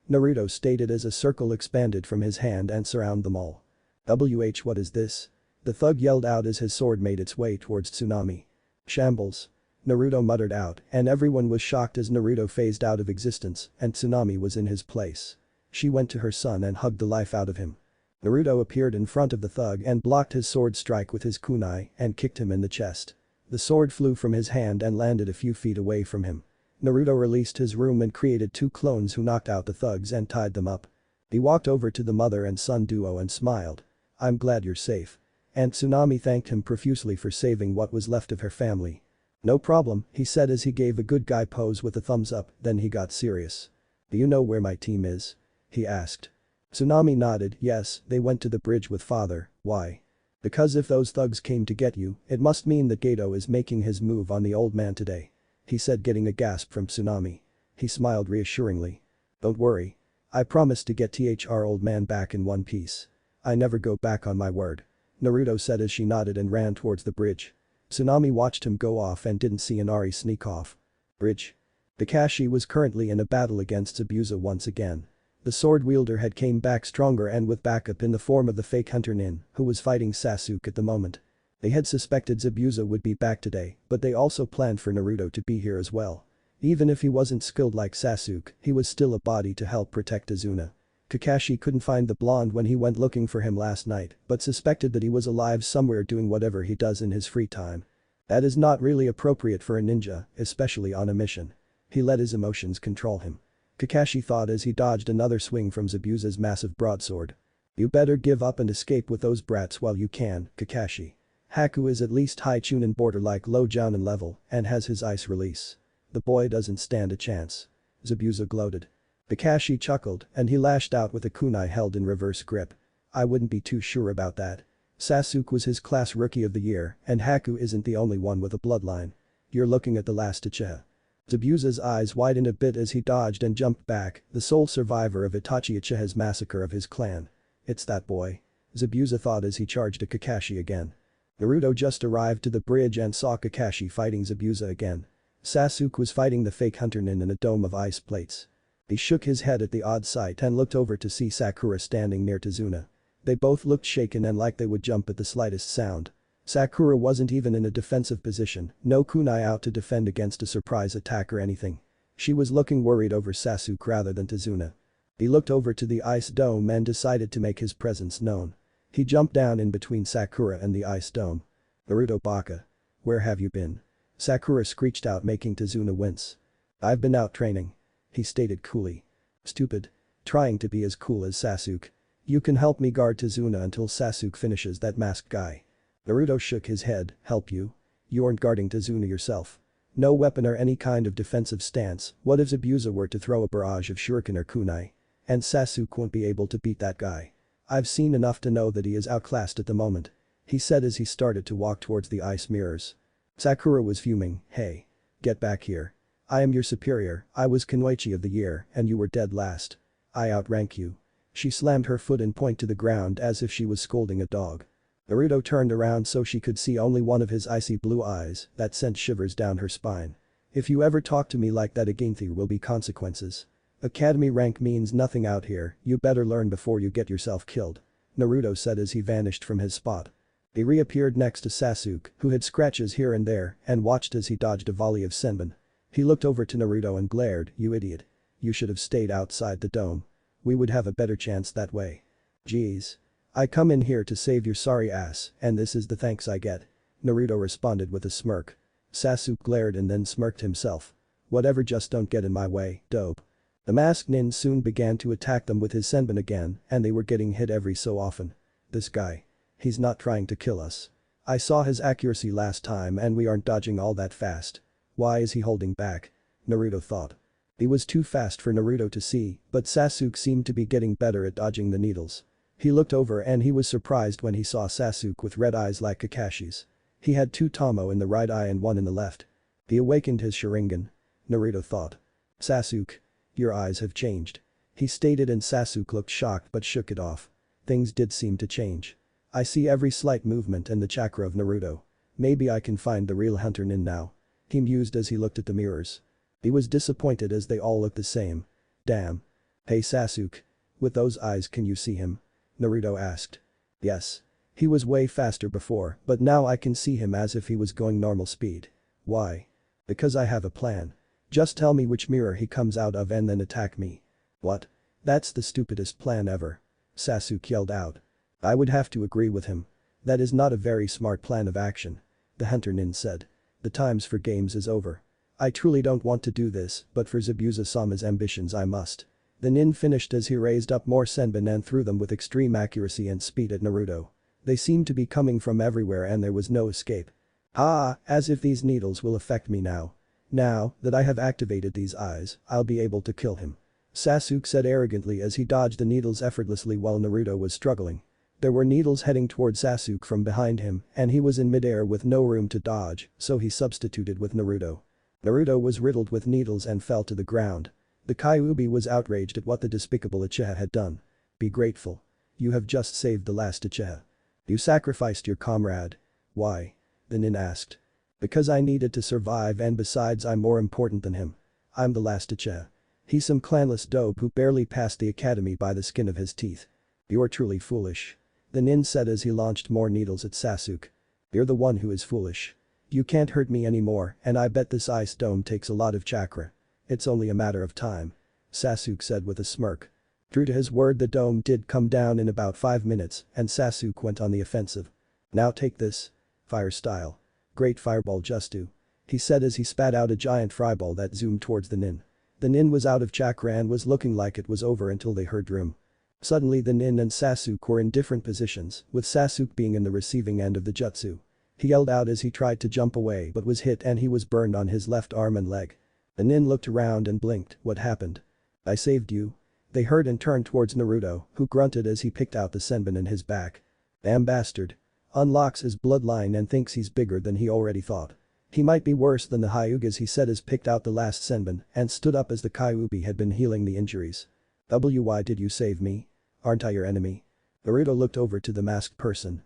Naruto stated as a circle expanded from his hand and surrounded them all. What is this? The thug yelled out as his sword made its way towards Tsunami. Shambles. Naruto muttered out and everyone was shocked as Naruto phased out of existence and Tsunami was in his place. She went to her son and hugged the life out of him. Naruto appeared in front of the thug and blocked his sword strike with his kunai and kicked him in the chest. The sword flew from his hand and landed a few feet away from him. Naruto released his room and created 2 clones who knocked out the thugs and tied them up. He walked over to the mother and son duo and smiled. I'm glad you're safe. And Tsunami thanked him profusely for saving what was left of her family. No problem, he said as he gave a good guy pose with a thumbs up, then he got serious. Do you know where my team is? He asked. Tsunami nodded, yes, they went to the bridge with father, why? Because if those thugs came to get you, it must mean that Gato is making his move on the old man today. He said, getting a gasp from Tsunami. He smiled reassuringly. Don't worry. I promise to get THR old man back in one piece. I never go back on my word. Naruto said as she nodded and ran towards the bridge. Tsunami watched him go off and didn't see Inari sneak off. Bridge. Kakashi was currently in a battle against Zabuza once again. The sword wielder had came back stronger and with backup in the form of the fake hunter Nin, who was fighting Sasuke at the moment. They had suspected Zabuza would be back today, but they also planned for Naruto to be here as well. Even if he wasn't skilled like Sasuke, he was still a body to help protect Azuna. Kakashi couldn't find the blonde when he went looking for him last night, but suspected that he was alive somewhere doing whatever he does in his free time. That is not really appropriate for a ninja, especially on a mission. He let his emotions control him. Kakashi thought as he dodged another swing from Zabuza's massive broadsword. You better give up and escape with those brats while you can, Kakashi. Haku is at least high chunin border like low jounin level and has his ice release. The boy doesn't stand a chance. Zabuza gloated. Kakashi chuckled and he lashed out with a kunai held in reverse grip. I wouldn't be too sure about that. Sasuke was his class rookie of the year and Haku isn't the only one with a bloodline. You're looking at the last Uchiha. Zabuza's eyes widened a bit as he dodged and jumped back, the sole survivor of Itachi Uchiha's massacre of his clan. It's that boy. Zabuza thought as he charged at Kakashi again. Naruto just arrived to the bridge and saw Kakashi fighting Zabuza again. Sasuke was fighting the fake hunter Nin in a dome of ice plates. He shook his head at the odd sight and looked over to see Sakura standing near Tazuna. They both looked shaken and like they would jump at the slightest sound. Sakura wasn't even in a defensive position, no kunai out to defend against a surprise attack or anything. She was looking worried over Sasuke rather than Tazuna. He looked over to the ice dome and decided to make his presence known. He jumped down in between Sakura and the ice dome. Naruto Baka. Where have you been? Sakura screeched out, making Tazuna wince. I've been out training. He stated coolly. Stupid. Trying to be as cool as Sasuke. You can help me guard Tazuna until Sasuke finishes that masked guy. Naruto shook his head. Help you? You aren't guarding Tazuna yourself. No weapon or any kind of defensive stance. What if Zabuza were to throw a barrage of shuriken or kunai? And Sasuke won't be able to beat that guy. I've seen enough to know that he is outclassed at the moment. He said as he started to walk towards the ice mirrors. Sakura was fuming. Hey. Get back here. I am your superior, I was Kunoichi of the year and you were dead last. I outrank you. She slammed her foot and pointed to the ground as if she was scolding a dog. Naruto turned around so she could see only one of his icy blue eyes that sent shivers down her spine. If you ever talk to me like that again there will be consequences. Academy rank means nothing out here, you better learn before you get yourself killed. Naruto said as he vanished from his spot. He reappeared next to Sasuke, who had scratches here and there, and watched as he dodged a volley of senbon. He looked over to Naruto and glared, you idiot. You should have stayed outside the dome. We would have a better chance that way. Geez. I come in here to save your sorry ass, and this is the thanks I get. Naruto responded with a smirk. Sasuke glared and then smirked himself. Whatever, just don't get in my way, dope. The masked nin soon began to attack them with his senbon again, and they were getting hit every so often. This guy. He's not trying to kill us. I saw his accuracy last time and we aren't dodging all that fast. Why is he holding back? Naruto thought. He was too fast for Naruto to see, but Sasuke seemed to be getting better at dodging the needles. He looked over and he was surprised when he saw Sasuke with red eyes like Kakashi's. He had 2 Tomo in the right eye and 1 in the left. He awakened his Sharingan. Naruto thought. Sasuke. Your eyes have changed. He stated and Sasuke looked shocked but shook it off. Things did seem to change. I see every slight movement and the chakra of Naruto. Maybe I can find the real hunter Nin now. He mused as he looked at the mirrors. He was disappointed as they all looked the same. Damn. Hey Sasuke. With those eyes can you see him? Naruto asked. Yes. He was way faster before, but now I can see him as if he was going normal speed. Why? Because I have a plan. Just tell me which mirror he comes out of and then attack me. What? That's the stupidest plan ever. Sasuke yelled out. I would have to agree with him. That is not a very smart plan of action. The hunter Nin said. The times for games is over. I truly don't want to do this, but for Zabuza-sama's ambitions I must. The Nin finished as he raised up more senbon and threw them with extreme accuracy and speed at Naruto. They seemed to be coming from everywhere and there was no escape. Ah, as if these needles will affect me now. Now that I have activated these eyes, I'll be able to kill him. Sasuke said arrogantly as he dodged the needles effortlessly while Naruto was struggling. There were needles heading toward Sasuke from behind him and he was in midair with no room to dodge, so he substituted with Naruto. Naruto was riddled with needles and fell to the ground. The Kyuubi was outraged at what the despicable Uchiha had done. Be grateful. You have just saved the last Uchiha. You sacrificed your comrade. Why? The nin asked. Because I needed to survive and besides I'm more important than him. I'm the last Uchiha. He's some clanless dope who barely passed the academy by the skin of his teeth. You're truly foolish. The nin said as he launched more needles at Sasuke. You're the one who is foolish. You can't hurt me anymore and I bet this ice dome takes a lot of chakra. It's only a matter of time. Sasuke said with a smirk. True to his word the dome did come down in about 5 minutes and Sasuke went on the offensive. Now take this. Fire style. Great fireball just do. He said as he spat out a giant fireball that zoomed towards the nin. The nin was out of chakra and was looking like it was over until they heard Room. Suddenly the nin and Sasuke were in different positions, with Sasuke being in the receiving end of the jutsu. He yelled out as he tried to jump away but was hit and he was burned on his left arm and leg. The nin looked around and blinked. What happened? I saved you. They heard and turned towards Naruto, who grunted as he picked out the senbon in his back. Damn bastard. Unlocks his bloodline and thinks he's bigger than he already thought. He might be worse than the Hyugas he said as picked out the last senbon and stood up as the Kyuubi had been healing the injuries. Why did you save me? Aren't I your enemy? Naruto looked over to the masked person.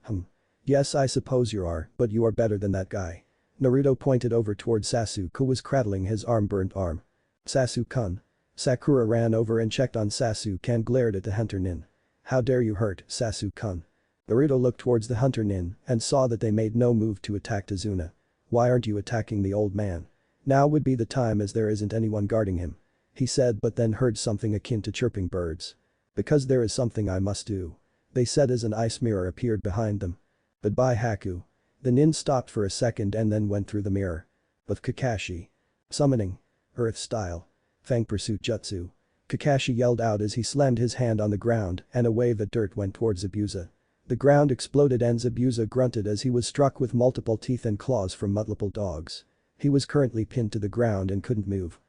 Yes I suppose you are, but you are better than that guy. Naruto pointed over toward Sasuke who was cradling his burnt arm. Sasuke-kun. Sakura ran over and checked on Sasuke and glared at the hunter nin. How dare you hurt Sasuke-kun? Naruto looked towards the hunter nin and saw that they made no move to attack Tazuna. Why aren't you attacking the old man? Now would be the time as there isn't anyone guarding him. He said but then heard something akin to chirping birds. Because there is something I must do. They said as an ice mirror appeared behind them. Goodbye Haku. The nin stopped for a second and then went through the mirror. But Kakashi. Summoning. Earth style. Fang pursuit jutsu. Kakashi yelled out as he slammed his hand on the ground and a wave of dirt went towards Zabuza. The ground exploded and Zabuza grunted as he was struck with multiple teeth and claws from multiple dogs. He was currently pinned to the ground and couldn't move.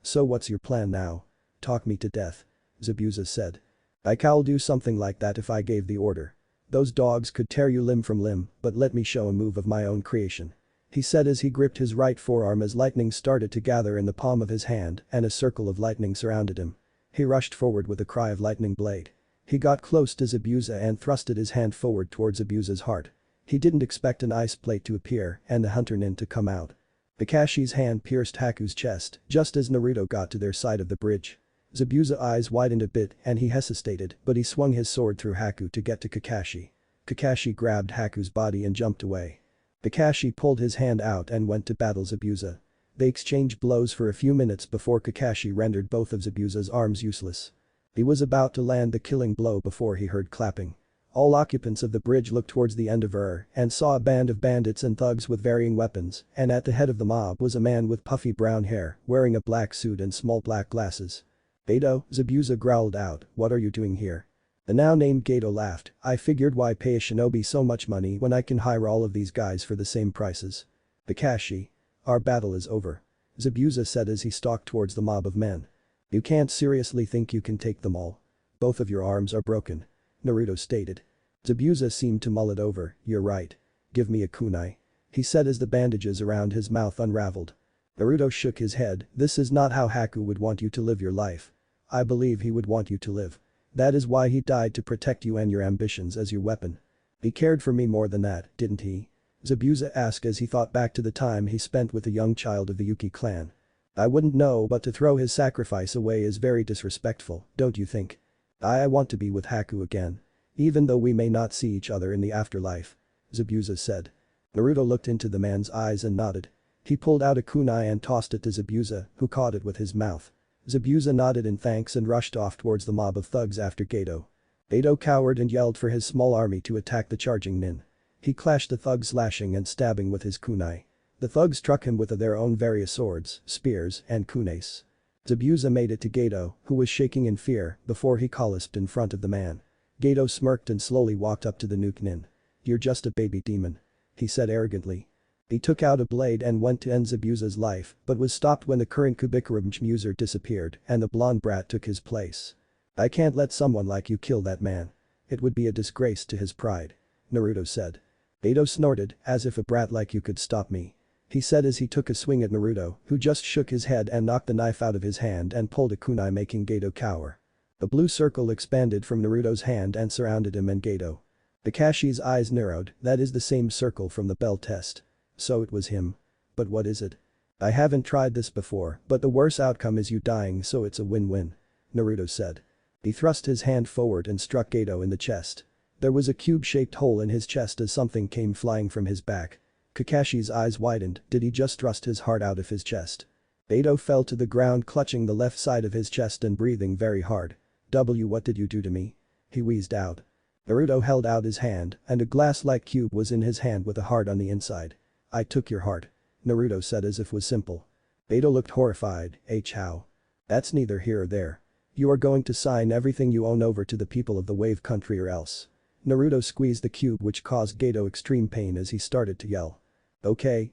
So what's your plan now? Talk me to death. Zabuza said. I'll do something like that if I gave the order. Those dogs could tear you limb from limb, but let me show a move of my own creation. He said as he gripped his right forearm as lightning started to gather in the palm of his hand and a circle of lightning surrounded him. He rushed forward with a cry of lightning blade. He got close to Zabuza and thrusted his hand forward towards Zabuza's heart. He didn't expect an ice plate to appear and the hunter nin to come out. Kakashi's hand pierced Haku's chest just as Naruto got to their side of the bridge. Zabuza's eyes widened a bit and he hesitated but he swung his sword through Haku to get to Kakashi. Kakashi grabbed Haku's body and jumped away. Kakashi pulled his hand out and went to battle Zabuza. They exchanged blows for a few minutes before Kakashi rendered both of Zabuza's arms useless. He was about to land the killing blow before he heard clapping. All occupants of the bridge looked towards the end of her and saw a band of bandits and thugs with varying weapons and at the head of the mob was a man with puffy brown hair wearing a black suit and small black glasses. Gato, Zabuza growled out, what are you doing here? The now named Gato laughed, I figured why pay a shinobi so much money when I can hire all of these guys for the same prices. Kakashi. Our battle is over. Zabuza said as he stalked towards the mob of men. You can't seriously think you can take them all. Both of your arms are broken. Naruto stated. Zabuza seemed to mull it over, you're right. Give me a kunai. He said as the bandages around his mouth unraveled. Naruto shook his head, this is not how Haku would want you to live your life. I believe he would want you to live. That is why he died to protect you and your ambitions as your weapon. He cared for me more than that, didn't he? Zabuza asked as he thought back to the time he spent with a young child of the Yuki clan. I wouldn't know but to throw his sacrifice away is very disrespectful, don't you think? I want to be with Haku again. Even though we may not see each other in the afterlife. Zabuza said. Naruto looked into the man's eyes and nodded. He pulled out a kunai and tossed it to Zabuza, who caught it with his mouth. Zabuza nodded in thanks and rushed off towards the mob of thugs after Gato. Gato cowered and yelled for his small army to attack the charging nin. He clashed the thugs slashing and stabbing with his kunai. The thugs struck him with their own various swords, spears, and kunes. Zabuza made it to Gato, who was shaking in fear, before he collapsed in front of the man. Gato smirked and slowly walked up to the nuke nin. You're just a baby demon. He said arrogantly. He took out a blade and went to end Zabuza's life, but was stopped when the current Kubikurum user disappeared and the blonde brat took his place. I can't let someone like you kill that man. It would be a disgrace to his pride. Naruto said. Beto snorted, as if a brat like you could stop me. He said as he took a swing at Naruto, who just shook his head and knocked the knife out of his hand and pulled a kunai, making Geto cower. The blue circle expanded from Naruto's hand and surrounded him and Geto. Kakashi's eyes narrowed, that is the same circle from the bell test. So it was him. But what is it? I haven't tried this before, but the worst outcome is you dying, so it's a win-win. Naruto said. He thrust his hand forward and struck Geto in the chest. There was a cube-shaped hole in his chest as something came flying from his back. Kakashi's eyes widened, did he just thrust his heart out of his chest? Geto fell to the ground clutching the left side of his chest and breathing very hard. What did you do to me? He wheezed out. Naruto held out his hand, and a glass-like cube was in his hand with a heart on the inside. I took your heart. Naruto said as if was simple. Geto looked horrified, how? That's neither here or there. You are going to sign everything you own over to the people of the Wave Country or else. Naruto squeezed the cube, which caused Geto extreme pain as he started to yell. Okay.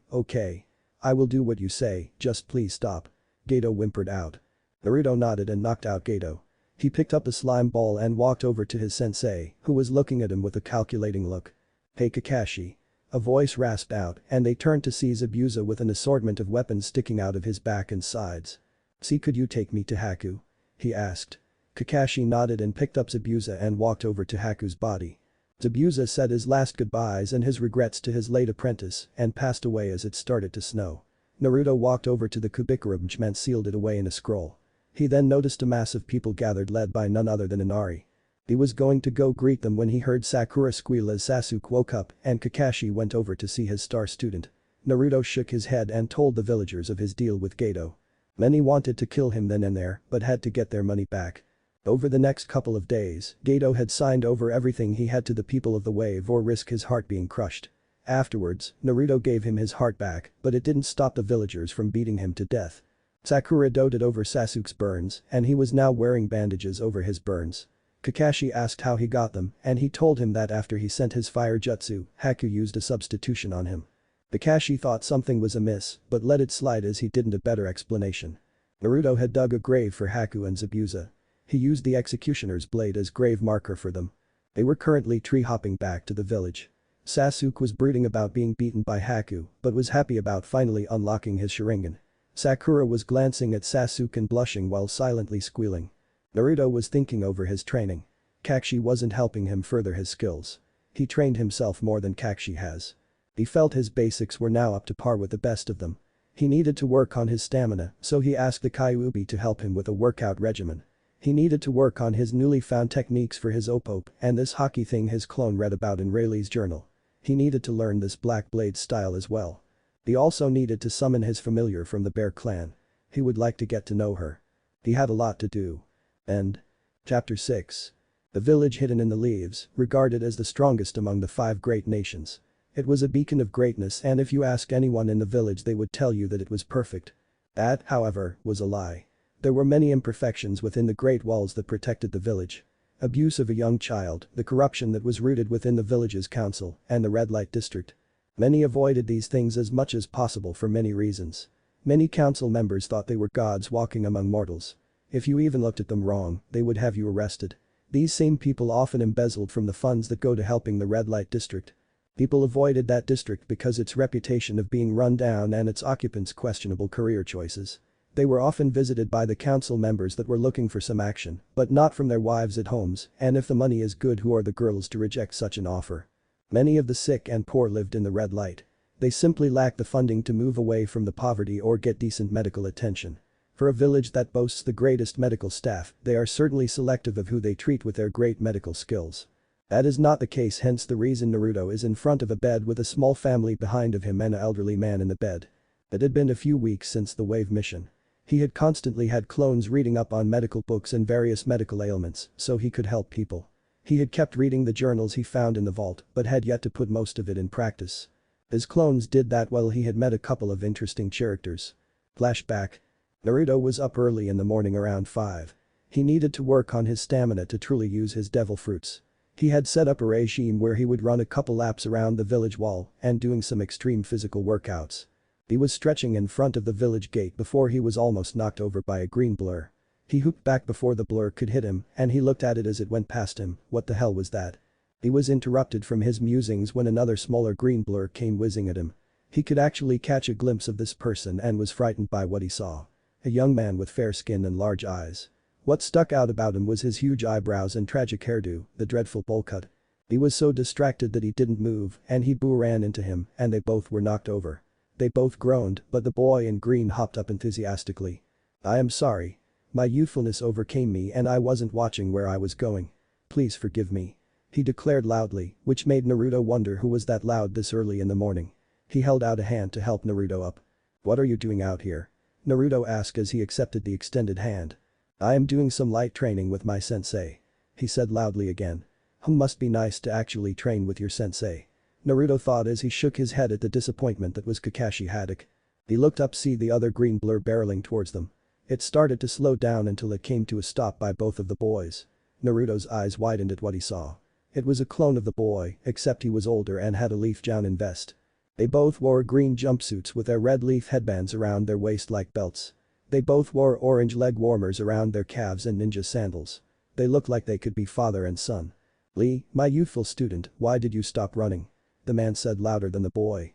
I will do what you say, just please stop. Geto whimpered out. Naruto nodded and knocked out Geto. He picked up a slime ball and walked over to his sensei, who was looking at him with a calculating look. Hey Kakashi. A voice rasped out, and they turned to see Zabuza with an assortment of weapons sticking out of his back and sides. See, could you take me to Haku? He asked. Kakashi nodded and picked up Zabuza and walked over to Haku's body. Zabuza said his last goodbyes and his regrets to his late apprentice and passed away as it started to snow. Naruto walked over to the Kubikura and sealed it away in a scroll. He then noticed a mass of people gathered led by none other than Inari. He was going to go greet them when he heard Sakura squeal as Sasuke woke up and Kakashi went over to see his star student. Naruto shook his head and told the villagers of his deal with Geto. Many wanted to kill him then and there but had to get their money back. Over the next couple of days, Geto had signed over everything he had to the people of the Wave or risk his heart being crushed. Afterwards, Naruto gave him his heart back, but it didn't stop the villagers from beating him to death. Sakura doted over Sasuke's burns and he was now wearing bandages over his burns. Kakashi asked how he got them and he told him that after he sent his fire jutsu, Haku used a substitution on him. Kakashi thought something was amiss but let it slide as he didn't a better explanation. Naruto had dug a grave for Haku and Zabuza. He used the executioner's blade as grave marker for them. They were currently tree hopping back to the village. Sasuke was brooding about being beaten by Haku but was happy about finally unlocking his Sharingan. Sakura was glancing at Sasuke and blushing while silently squealing. Naruto was thinking over his training. Kakashi wasn't helping him further his skills. He trained himself more than Kakashi has. He felt his basics were now up to par with the best of them. He needed to work on his stamina, so he asked the Kyuubi to help him with a workout regimen. He needed to work on his newly found techniques for his Oppope and this hockey thing his clone read about in Rayleigh's journal. He needed to learn this Black Blade style as well. He also needed to summon his familiar from the Bear Clan. He would like to get to know her. He had a lot to do. End. Chapter 6. The village hidden in the leaves, regarded as the strongest among the 5 great nations. It was a beacon of greatness and if you ask anyone in the village they would tell you that it was perfect. That, however, was a lie. There were many imperfections within the great walls that protected the village. Abuse of a young child, the corruption that was rooted within the village's council, and the red light district. Many avoided these things as much as possible for many reasons. Many council members thought they were gods walking among mortals. If you even looked at them wrong, they would have you arrested. These same people often embezzled from the funds that go to helping the red light district. People avoided that district because its reputation of being run down and its occupants' questionable career choices. They were often visited by the council members that were looking for some action, but not from their wives at homes, and if the money is good, who are the girls to reject such an offer? Many of the sick and poor lived in the red light. They simply lacked the funding to move away from the poverty or get decent medical attention. For a village that boasts the greatest medical staff, they are certainly selective of who they treat with their great medical skills. That is not the case, hence the reason Naruto is in front of a bed with a small family behind of him and an elderly man in the bed. It had been a few weeks since the Wave mission. He had constantly had clones reading up on medical books and various medical ailments, so he could help people. He had kept reading the journals he found in the vault, but had yet to put most of it in practice. His clones did that while he had met a couple of interesting characters. Flashback. Naruto was up early in the morning around 5. He needed to work on his stamina to truly use his devil fruits. He had set up a regime where he would run a couple laps around the village wall and doing some extreme physical workouts. He was stretching in front of the village gate before he was almost knocked over by a green blur. He hooped back before the blur could hit him and he looked at it as it went past him. What the hell was that? He was interrupted from his musings when another smaller green blur came whizzing at him. He could actually catch a glimpse of this person and was frightened by what he saw. A young man with fair skin and large eyes. What stuck out about him was his huge eyebrows and tragic hairdo, the dreadful bowl cut. He was so distracted that he didn't move and he ran into him and they both were knocked over. They both groaned, but the boy in green hopped up enthusiastically. I am sorry. My youthfulness overcame me and I wasn't watching where I was going. Please forgive me. He declared loudly, which made Naruto wonder who was that loud this early in the morning. He held out a hand to help Naruto up. What are you doing out here? Naruto asked as he accepted the extended hand. I am doing some light training with my sensei. He said loudly again. Must be nice to actually train with your sensei. Naruto thought as he shook his head at the disappointment that was Kakashi Haddock. He looked up see the other green blur barreling towards them. It started to slow down until it came to a stop by both of the boys. Naruto's eyes widened at what he saw. It was a clone of the boy, except he was older and had a leaf down vest. They both wore green jumpsuits with their red leaf headbands around their waist like belts. They both wore orange leg warmers around their calves and ninja sandals. They looked like they could be father and son. Lee, my youthful student, why did you stop running? The man said louder than the boy.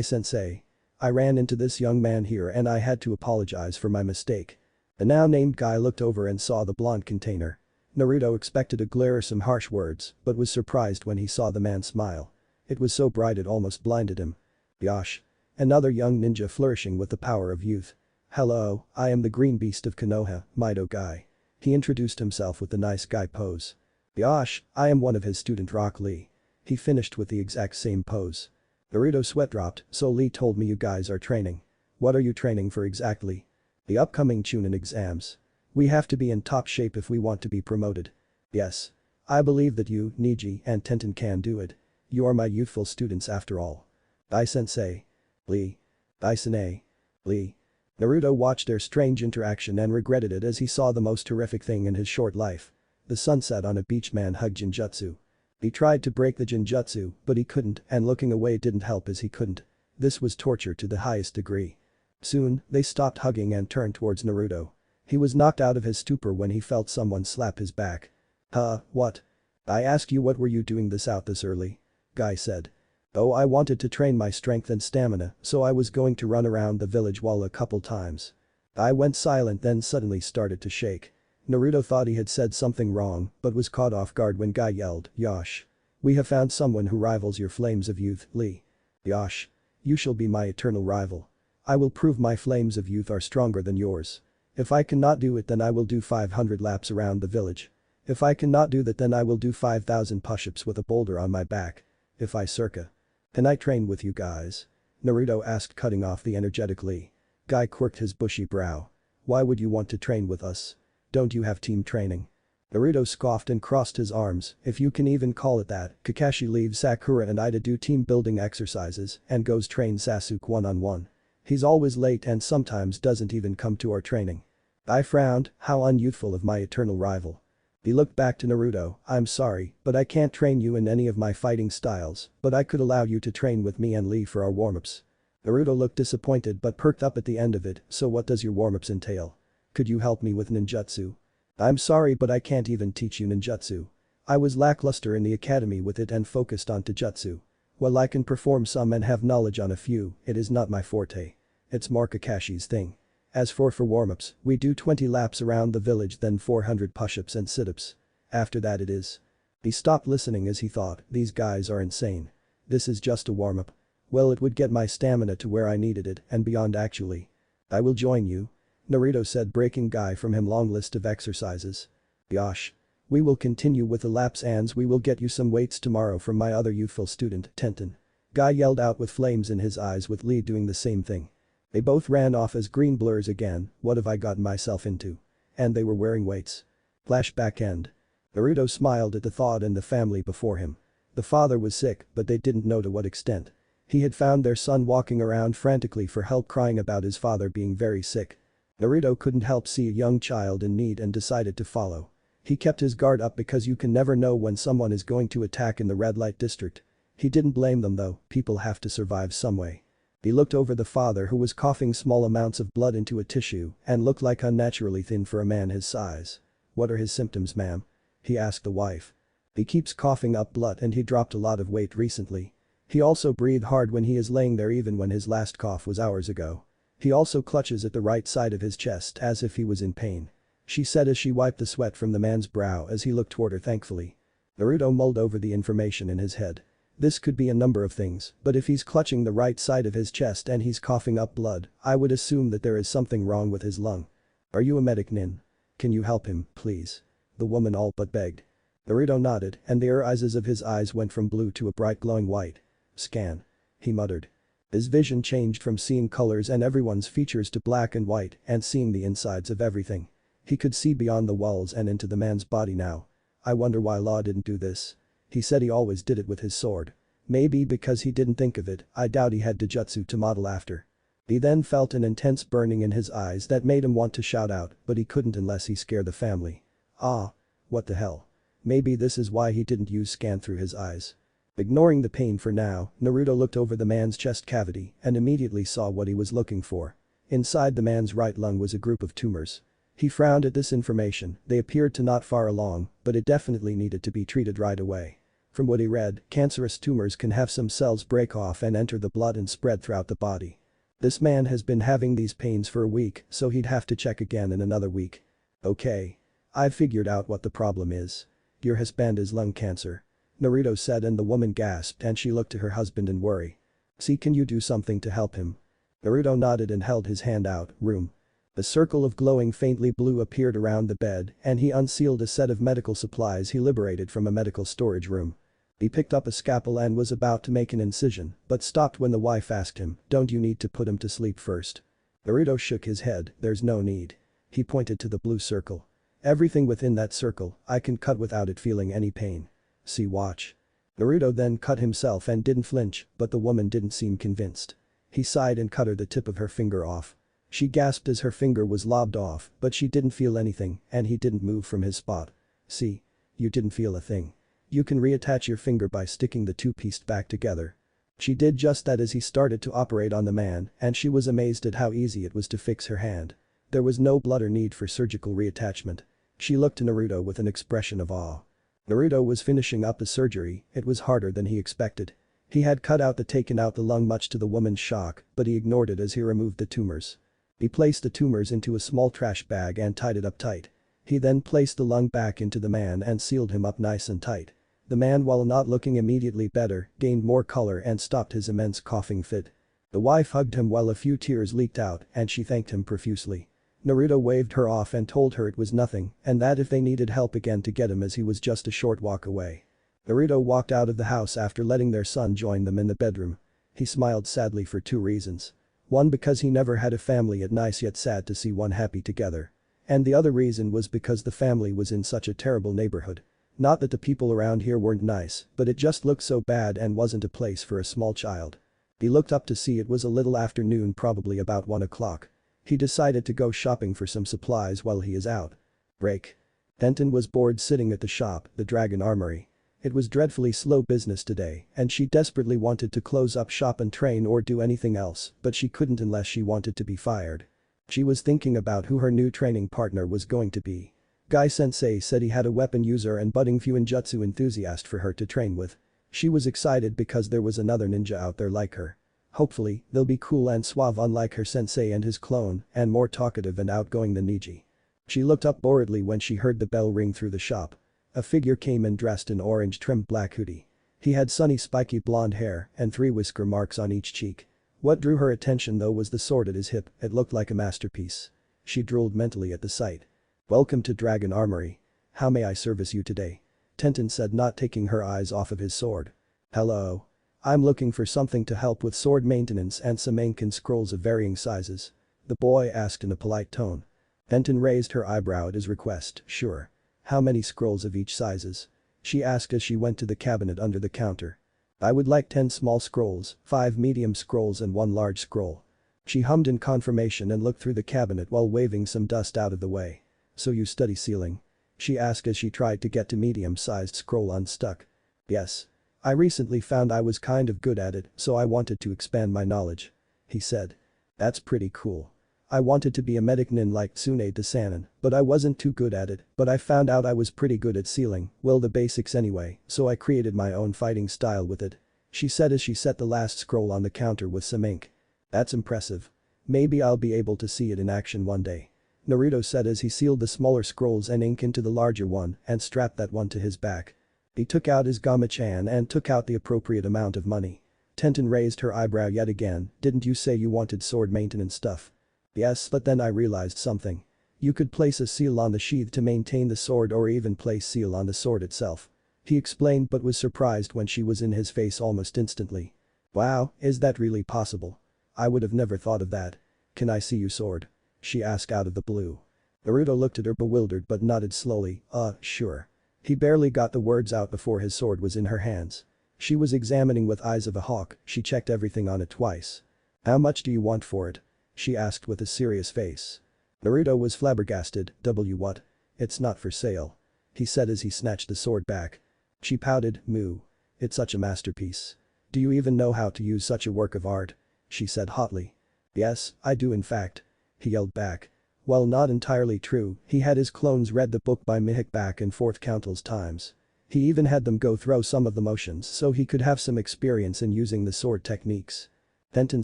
Sensei. I ran into this young man here and I had to apologize for my mistake. The now named guy looked over and saw the blonde container. Naruto expected a glare or some harsh words, but was surprised when he saw the man smile. It was so bright it almost blinded him. Yosh. Another young ninja flourishing with the power of youth. Hello, I am the green beast of Konoha, Mido guy. He introduced himself with the nice guy pose. Yosh, I am one of his student Rock Lee. He finished with the exact same pose. Naruto's sweat dropped, so Lee told me you guys are training. What are you training for exactly? The upcoming chunin exams. We have to be in top shape if we want to be promoted. Yes. I believe that you, Niji, and Tenten can do it. You are my youthful students after all. Sensei. Lee. Sensei. Lee. Naruto watched their strange interaction and regretted it as he saw the most horrific thing in his short life. The sunset on a beach man hugged Jinjutsu. He tried to break the Jinjutsu, but he couldn't and looking away didn't help as he couldn't. This was torture to the highest degree. Soon, they stopped hugging and turned towards Naruto. He was knocked out of his stupor when he felt someone slap his back. What? I ask you what were you doing this early? Guy said. Oh, I wanted to train my strength and stamina, so I was going to run around the village wall a couple times. I went silent then suddenly started to shake. Naruto thought he had said something wrong, but was caught off guard when Guy yelled, Yosh. We have found someone who rivals your flames of youth, Lee. Yosh. You shall be my eternal rival. I will prove my flames of youth are stronger than yours. If I cannot do it then I will do 500 laps around the village. If I cannot do that then I will do 5,000 push-ups with a boulder on my back. If I circa. Can I train with you guys? Naruto asked cutting off the energetic Lee. Guy quirked his bushy brow. Why would you want to train with us? Don't you have team training? Naruto scoffed and crossed his arms, if you can even call it that. Kakashi leaves Sakura and I to do team building exercises and goes train Sasuke one-on-one. He's always late and sometimes doesn't even come to our training. I frowned, how unyouthful of my eternal rival. He looked back to Naruto, I'm sorry, but I can't train you in any of my fighting styles, but I could allow you to train with me and Lee for our warm-ups. Naruto looked disappointed but perked up at the end of it, so what does your warm-ups entail? Could you help me with ninjutsu? I'm sorry but I can't even teach you ninjutsu. I was lackluster in the academy with it and focused on taijutsu. While I can perform some and have knowledge on a few, it is not my forte. It's more Kakashi's thing. As for warm-ups, we do 20 laps around the village then 400 push-ups and sit-ups. After that it is. He stopped listening as he thought, these guys are insane. This is just a warm-up. Well it would get my stamina to where I needed it and beyond actually. I will join you. Naruto said breaking Guy from him long list of exercises. Yosh. We will continue with the laps and we will get you some weights tomorrow from my other youthful student, Tenten. Guy yelled out with flames in his eyes with Lee doing the same thing. They both ran off as green blurs again, what have I gotten myself into? And they were wearing weights. Flashback end. Naruto smiled at the thought and the family before him. The father was sick, but they didn't know to what extent. He had found their son walking around frantically for help crying about his father being very sick. Naruto couldn't help see a young child in need and decided to follow. He kept his guard up because you can never know when someone is going to attack in the red light district. He didn't blame them though, people have to survive some way. He looked over the father who was coughing small amounts of blood into a tissue and looked like unnaturally thin for a man his size. "What are his symptoms, ma'am?" he asked the wife. "He keeps coughing up blood and he dropped a lot of weight recently. He also breathed hard when he is laying there even when his last cough was hours ago. He also clutches at the right side of his chest as if he was in pain," she said as she wiped the sweat from the man's brow as he looked toward her thankfully. Naruto mulled over the information in his head. This could be a number of things, but if he's clutching the right side of his chest and he's coughing up blood, I would assume that there is something wrong with his lung. "Are you a medic, Nin? Can you help him, please?" the woman all but begged. Naruto nodded and the iris of his eyes went from blue to a bright glowing white. "Scan," he muttered. His vision changed from seeing colors and everyone's features to black and white and seeing the insides of everything. He could see beyond the walls and into the man's body now. "I wonder why Law didn't do this. He said he always did it with his sword. Maybe because he didn't think of it, I doubt he had Dojutsu to model after." He then felt an intense burning in his eyes that made him want to shout out, but he couldn't unless he scared the family. Ah. What the hell? Maybe this is why he didn't use scan through his eyes. Ignoring the pain for now, Naruto looked over the man's chest cavity and immediately saw what he was looking for. Inside the man's right lung was a group of tumors. He frowned at this information, they appeared to not far along, but it definitely needed to be treated right away. From what he read, cancerous tumors can have some cells break off and enter the blood and spread throughout the body. This man has been having these pains for a week, so he'd have to check again in another week. "Okay. I've figured out what the problem is. Your husband is lung cancer," Naruto said and the woman gasped and she looked to her husband in worry. "See, can you do something to help him?" Naruto nodded and held his hand out. "Room." A circle of glowing faintly blue appeared around the bed and he unsealed a set of medical supplies he liberated from a medical storage room. He picked up a scalpel and was about to make an incision, but stopped when the wife asked him, "Don't you need to put him to sleep first?" Naruto shook his head, "There's no need." He pointed to the blue circle. "Everything within that circle, I can cut without it feeling any pain. See, watch." Naruto then cut himself and didn't flinch, but the woman didn't seem convinced. He sighed and cut her the tip of her finger off. She gasped as her finger was lobbed off, but she didn't feel anything and he didn't move from his spot. "See? You didn't feel a thing. You can reattach your finger by sticking the two pieces back together." She did just that as he started to operate on the man and she was amazed at how easy it was to fix her hand. There was no blood or need for surgical reattachment. She looked to Naruto with an expression of awe. Naruto was finishing up the surgery, it was harder than he expected. He had taken out the lung much to the woman's shock, but he ignored it as he removed the tumors. He placed the tumors into a small trash bag and tied it up tight. He then placed the lung back into the man and sealed him up nice and tight. The man, while not looking immediately better, gained more color and stopped his immense coughing fit. The wife hugged him while a few tears leaked out and she thanked him profusely. Naruto waved her off and told her it was nothing and that if they needed help again to get him as he was just a short walk away. Naruto walked out of the house after letting their son join them in the bedroom. He smiled sadly for two reasons. One, because he never had a family, yet nice yet sad to see one happy together. And the other reason was because the family was in such a terrible neighborhood. Not that the people around here weren't nice, but it just looked so bad and wasn't a place for a small child. He looked up to see it was a little after noon, probably about 1 o'clock. He decided to go shopping for some supplies while he is out. Break. Tenten was bored sitting at the shop, the Dragon Armory. It was dreadfully slow business today and she desperately wanted to close up shop and train or do anything else, but she couldn't unless she wanted to be fired. She was thinking about who her new training partner was going to be. Guy-sensei said he had a weapon user and budding Fuinjutsu enthusiast for her to train with. She was excited because there was another ninja out there like her. Hopefully, they'll be cool and suave unlike her sensei and his clone, and more talkative and outgoing than Niji. She looked up boredly when she heard the bell ring through the shop. A figure came in dressed in orange-trimmed black hoodie. He had sunny spiky blonde hair and 3 whisker marks on each cheek. What drew her attention though was the sword at his hip, it looked like a masterpiece. She drooled mentally at the sight. "Welcome to Dragon Armory. How may I service you today?" Tenten said, not taking her eyes off of his sword. "Hello. I'm looking for something to help with sword maintenance and some ink and scrolls of varying sizes," the boy asked in a polite tone. Tenten raised her eyebrow at his request. "Sure. How many scrolls of each sizes?" she asked as she went to the cabinet under the counter. "I would like 10 small scrolls, 5 medium scrolls and 1 large scroll." She hummed in confirmation and looked through the cabinet while waving some dust out of the way. "So you study sealing?" she asked as she tried to get to medium-sized scroll unstuck. "Yes. I recently found I was kind of good at it, so I wanted to expand my knowledge." he said. That's pretty cool. I wanted to be a medic nin like Tsunade Sanin, but I wasn't too good at it, but I found out I was pretty good at sealing, well the basics anyway, so I created my own fighting style with it. She said as she set the last scroll on the counter with some ink. That's impressive. Maybe I'll be able to see it in action one day. Naruto said as he sealed the smaller scrolls and ink into the larger one and strapped that one to his back. He took out his Gama-chan and took out the appropriate amount of money. Tenten raised her eyebrow yet again, didn't you say you wanted sword maintenance stuff? Yes, but then I realized something. You could place a seal on the sheath to maintain the sword or even place seal on the sword itself. He explained but was surprised when she was in his face almost instantly. Wow, is that really possible? I would have never thought of that. Can I see you sword? She asked out of the blue. Naruto looked at her bewildered but nodded slowly, sure. He barely got the words out before his sword was in her hands. She was examining with eyes of a hawk, she checked everything on it twice. How much do you want for it? She asked with a serious face. Naruto was flabbergasted, what? It's not for sale. He said as he snatched the sword back. She pouted, moo. It's such a masterpiece. Do you even know how to use such a work of art? She said hotly. Yes, I do in fact. He yelled back. While not entirely true, he had his clones read the book by Mihik back and forth countless times. He even had them go through some of the motions so he could have some experience in using the sword techniques. Tenten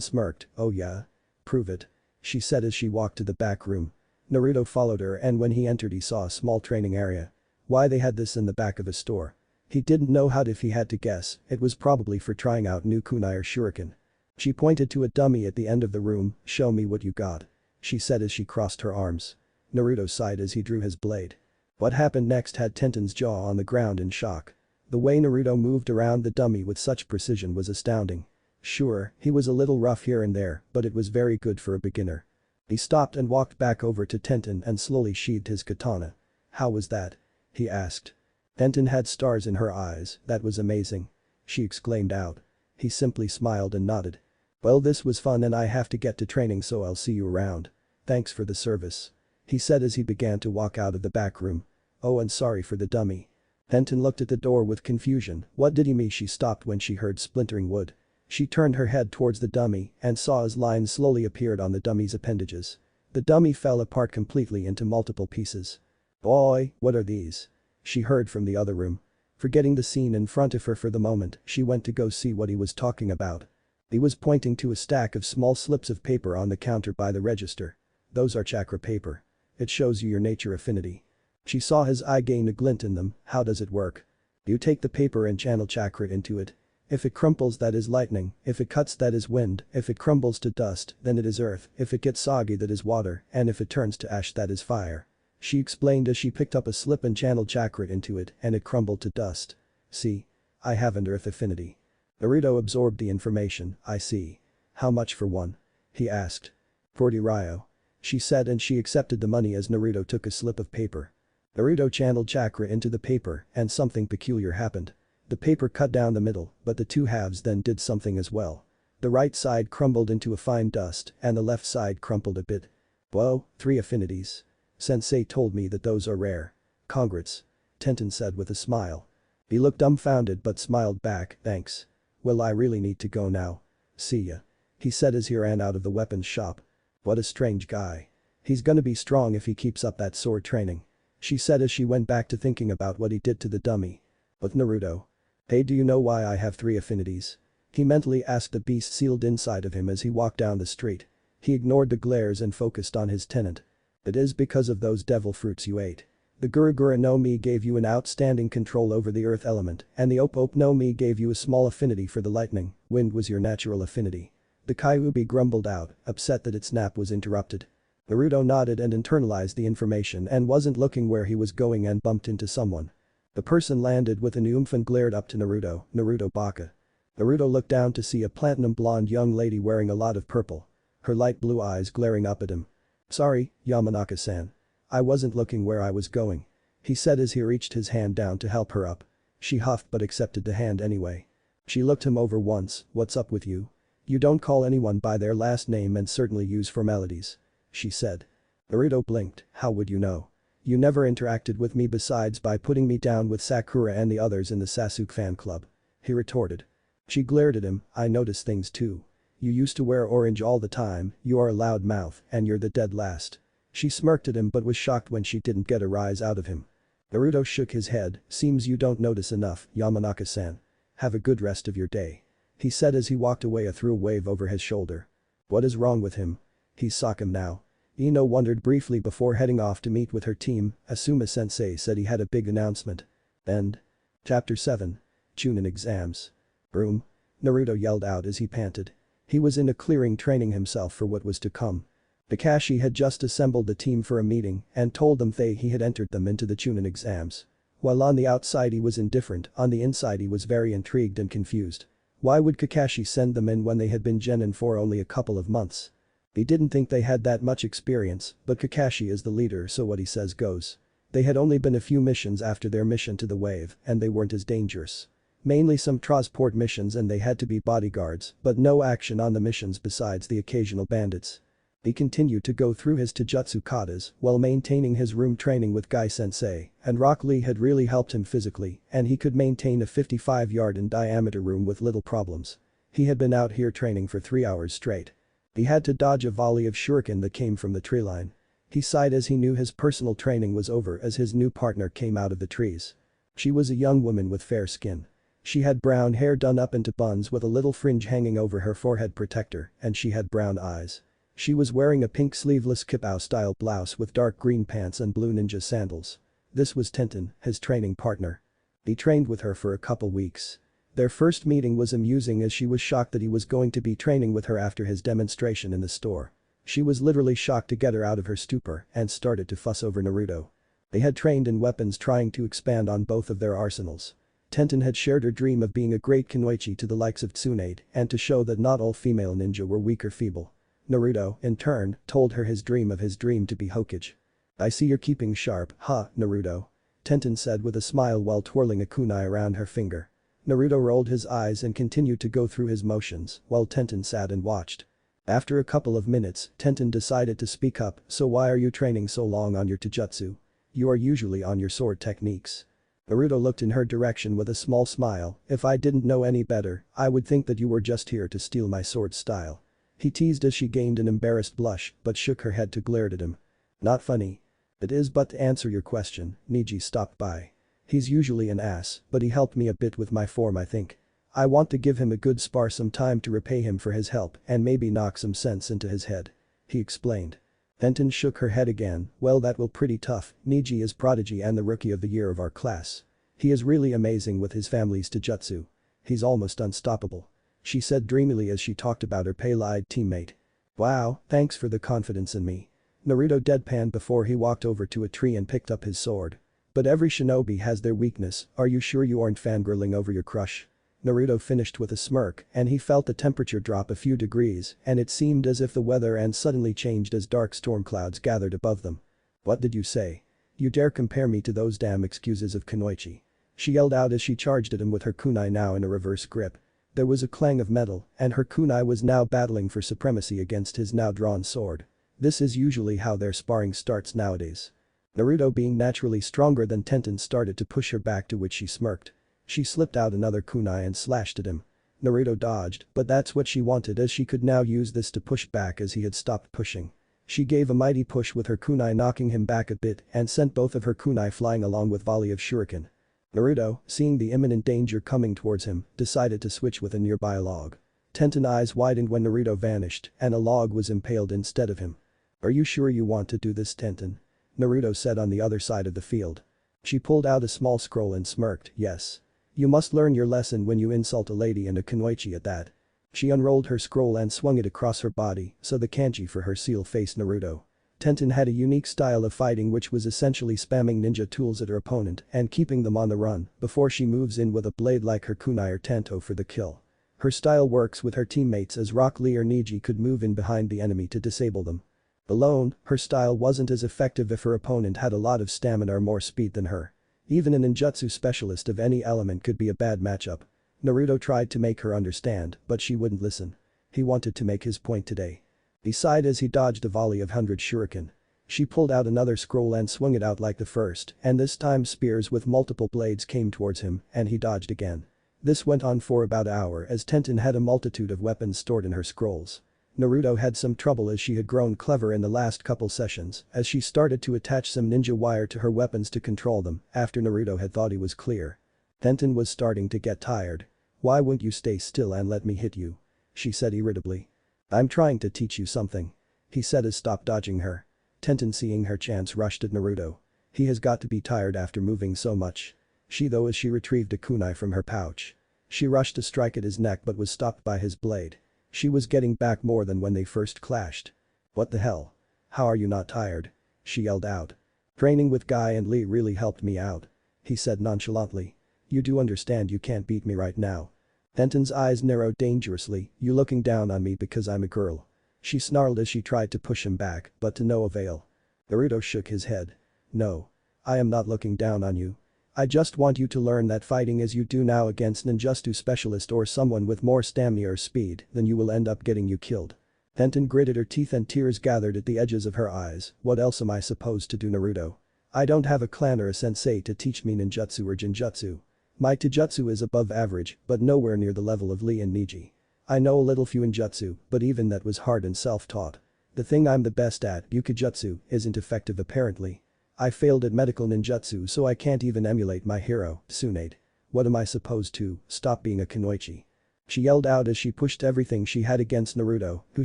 smirked, oh yeah? Prove it. She said as she walked to the back room. Naruto followed her and when he entered he saw a small training area. Why they had this in the back of a store? He didn't know how if he had to guess, it was probably for trying out new kunai or shuriken. She pointed to a dummy at the end of the room, show me what you got. She said as she crossed her arms. Naruto sighed as he drew his blade. What happened next had Tenten's jaw on the ground in shock. The way Naruto moved around the dummy with such precision was astounding. Sure, he was a little rough here and there, but it was very good for a beginner. He stopped and walked back over to Tenten and slowly sheathed his katana. How was that? He asked. Tenten had stars in her eyes, that was amazing. She exclaimed out. He simply smiled and nodded. Well this was fun and I have to get to training so I'll see you around. Thanks for the service. He said as he began to walk out of the back room. Oh and sorry for the dummy. Tenten looked at the door with confusion, what did he mean? She stopped when she heard splintering wood. She turned her head towards the dummy and saw as lines slowly appeared on the dummy's appendages. The dummy fell apart completely into multiple pieces. Boy, what are these? She heard from the other room. Forgetting the scene in front of her for the moment, she went to go see what he was talking about. He was pointing to a stack of small slips of paper on the counter by the register. Those are chakra paper. It shows you your nature affinity. She saw his eye gain a glint in them, how does it work? You take the paper and channel chakra into it. If it crumples that is lightning, if it cuts that is wind, if it crumbles to dust then it is earth, if it gets soggy that is water, and if it turns to ash that is fire. She explained as she picked up a slip and channeled chakra into it and it crumbled to dust. See? I have an earth affinity. Naruto absorbed the information, I see. How much for one? He asked. 40 ryo. She said and she accepted the money as Naruto took a slip of paper. Naruto channeled chakra into the paper and something peculiar happened. The paper cut down the middle, but the two halves then did something as well. The right side crumbled into a fine dust and the left side crumpled a bit. Whoa, 3 affinities. Sensei told me that those are rare. Congrats. Tenten said with a smile. He looked dumbfounded but smiled back, thanks. Well I really need to go now. See ya. He said as he ran out of the weapons shop. What a strange guy. He's gonna be strong if he keeps up that sword training. She said as she went back to thinking about what he did to the dummy. But Naruto. Hey, do you know why I have 3 affinities? He mentally asked the beast sealed inside of him as he walked down the street. He ignored the glares and focused on his tenant. It is because of those devil fruits you ate. The Gura Gura no Mi gave you an outstanding control over the earth element and the Op Op no Mi gave you a small affinity for the lightning, wind was your natural affinity. The Kyuubi grumbled out, upset that its nap was interrupted. Naruto nodded and internalized the information and wasn't looking where he was going and bumped into someone. The person landed with an oomph and glared up to Naruto, Naruto Baka. Naruto looked down to see a platinum blonde young lady wearing a lot of purple. Her light blue eyes glaring up at him. Sorry, Yamanaka-san. I wasn't looking where I was going. He said as he reached his hand down to help her up. She huffed but accepted the hand anyway. She looked him over once, what's up with you? You don't call anyone by their last name and certainly use formalities. She said. Naruto blinked, how would you know? You never interacted with me besides by putting me down with Sakura and the others in the Sasuke fan club. He retorted. She glared at him, I notice things too. You used to wear orange all the time, you are a loud mouth, and you're the dead last. She smirked at him but was shocked when she didn't get a rise out of him. Naruto shook his head, seems you don't notice enough, Yamanaka-san. Have a good rest of your day. He said as he walked away and threw a wave over his shoulder. What is wrong with him? He's Sakam now. Ino wondered briefly before heading off to meet with her team. Asuma-sensei said he had a big announcement. End. Chapter 7. Chunin exams. Room. Naruto yelled out as he panted. He was in a clearing training himself for what was to come. Kakashi had just assembled the team for a meeting and told them he had entered them into the Chunin exams. While on the outside he was indifferent, on the inside he was very intrigued and confused. Why would Kakashi send them in when they had been genin for only a couple of months? He didn't think they had that much experience, but Kakashi is the leader so what he says goes. They had only been a few missions after their mission to the wave and they weren't as dangerous. Mainly some transport missions and they had to be bodyguards, but no action on the missions besides the occasional bandits. He continued to go through his taijutsu katas while maintaining his room training with Guy Sensei, and Rock Lee had really helped him physically and he could maintain a 55-yard in diameter room with little problems. He had been out here training for 3 hours straight. He had to dodge a volley of shuriken that came from the tree line. He sighed as he knew his personal training was over as his new partner came out of the trees. She was a young woman with fair skin. She had brown hair done up into buns with a little fringe hanging over her forehead protector and she had brown eyes. She was wearing a pink sleeveless kipao-style blouse with dark green pants and blue ninja sandals. This was Tenten, his training partner. He trained with her for a couple weeks. Their first meeting was amusing as she was shocked that he was going to be training with her after his demonstration in the store. She was literally shocked to get her out of her stupor and started to fuss over Naruto. They had trained in weapons trying to expand on both of their arsenals. Tenten had shared her dream of being a great kunoichi to the likes of Tsunade and to show that not all female ninja were weak or feeble. Naruto, in turn, told her his dream to be Hokage. I see you're keeping sharp, huh, Naruto? Tenten said with a smile while twirling a kunai around her finger. Naruto rolled his eyes and continued to go through his motions while Tenten sat and watched. After a couple of minutes, Tenten decided to speak up, so why are you training so long on your taijutsu? You are usually on your sword techniques. Naruto looked in her direction with a small smile, if I didn't know any better, I would think that you were just here to steal my sword style. He teased as she gained an embarrassed blush but shook her head to glare at him. Not funny. It is, but to answer your question, Niji stopped by. He's usually an ass, but he helped me a bit with my form I think. I want to give him a good spar some time to repay him for his help and maybe knock some sense into his head. He explained. Tenten shook her head again, well that will pretty tough, Niji is prodigy and the rookie of the year of our class. He is really amazing with his family's taijutsu. He's almost unstoppable. She said dreamily as she talked about her pale-eyed teammate. Wow, thanks for the confidence in me. Naruto deadpanned before he walked over to a tree and picked up his sword. But every shinobi has their weakness, are you sure you aren't fangirling over your crush? Naruto finished with a smirk and he felt the temperature drop a few degrees and it seemed as if the weather and suddenly changed as dark storm clouds gathered above them. What did you say? You dare compare me to those damn excuses of kunoichi? She yelled out as she charged at him with her kunai now in a reverse grip. There was a clang of metal and her kunai was now battling for supremacy against his now drawn sword. This is usually how their sparring starts nowadays. Naruto being naturally stronger than Tenten started to push her back to which she smirked. She slipped out another kunai and slashed at him. Naruto dodged, but that's what she wanted as she could now use this to push back as he had stopped pushing. She gave a mighty push with her kunai knocking him back a bit and sent both of her kunai flying along with volley of shuriken. Naruto, seeing the imminent danger coming towards him, decided to switch with a nearby log. Tenten's eyes widened when Naruto vanished and a log was impaled instead of him. Are you sure you want to do this, Tenten? Naruto said on the other side of the field. She pulled out a small scroll and smirked, yes. You must learn your lesson when you insult a lady and a kunoichi at that. She unrolled her scroll and swung it across her body so the kanji for her seal faced Naruto. Tenten had a unique style of fighting which was essentially spamming ninja tools at her opponent and keeping them on the run before she moves in with a blade like her kunai or tanto for the kill. Her style works with her teammates as Rock Lee or Niji could move in behind the enemy to disable them. Alone, her style wasn't as effective if her opponent had a lot of stamina or more speed than her. Even a ninjutsu specialist of any element could be a bad matchup. Naruto tried to make her understand, but she wouldn't listen. He wanted to make his point today. He sighed as he dodged a volley of 100 shuriken. She pulled out another scroll and swung it out like the first, and this time spears with multiple blades came towards him, and he dodged again. This went on for about an hour as Tenten had a multitude of weapons stored in her scrolls. Naruto had some trouble as she had grown clever in the last couple sessions as she started to attach some ninja wire to her weapons to control them after Naruto had thought he was clear. Tenten was starting to get tired. "Why won't you stay still and let me hit you?" she said irritably. "I'm trying to teach you something," he said as stopped dodging her. Tenten, seeing her chance, rushed at Naruto. He has got to be tired after moving so much. As she retrieved a kunai from her pouch. She rushed to strike at his neck but was stopped by his blade. She was getting back more than when they first clashed. "What the hell? How are you not tired?" she yelled out. "Training with Guy and Lee really helped me out," he said nonchalantly. "You do understand you can't beat me right now." Tenten's eyes narrowed dangerously. "You looking down on me because I'm a girl?" she snarled as she tried to push him back, but to no avail. Naruto shook his head. "No. I am not looking down on you. I just want you to learn that fighting as you do now against ninjutsu specialist or someone with more stamina or speed, then you will end up getting you killed." Tenten gritted her teeth and tears gathered at the edges of her eyes. "What else am I supposed to do, Naruto? I don't have a clan or a sensei to teach me ninjutsu or jinjutsu. My taijutsu is above average, but nowhere near the level of Lee and Niji. I know a little fuinjutsu, but even that was hard and self-taught. The thing I'm the best at, yukijutsu, isn't effective apparently. I failed at medical ninjutsu so I can't even emulate my hero, Tsunade. What am I supposed to, stop being a kunoichi?" she yelled out as she pushed everything she had against Naruto, who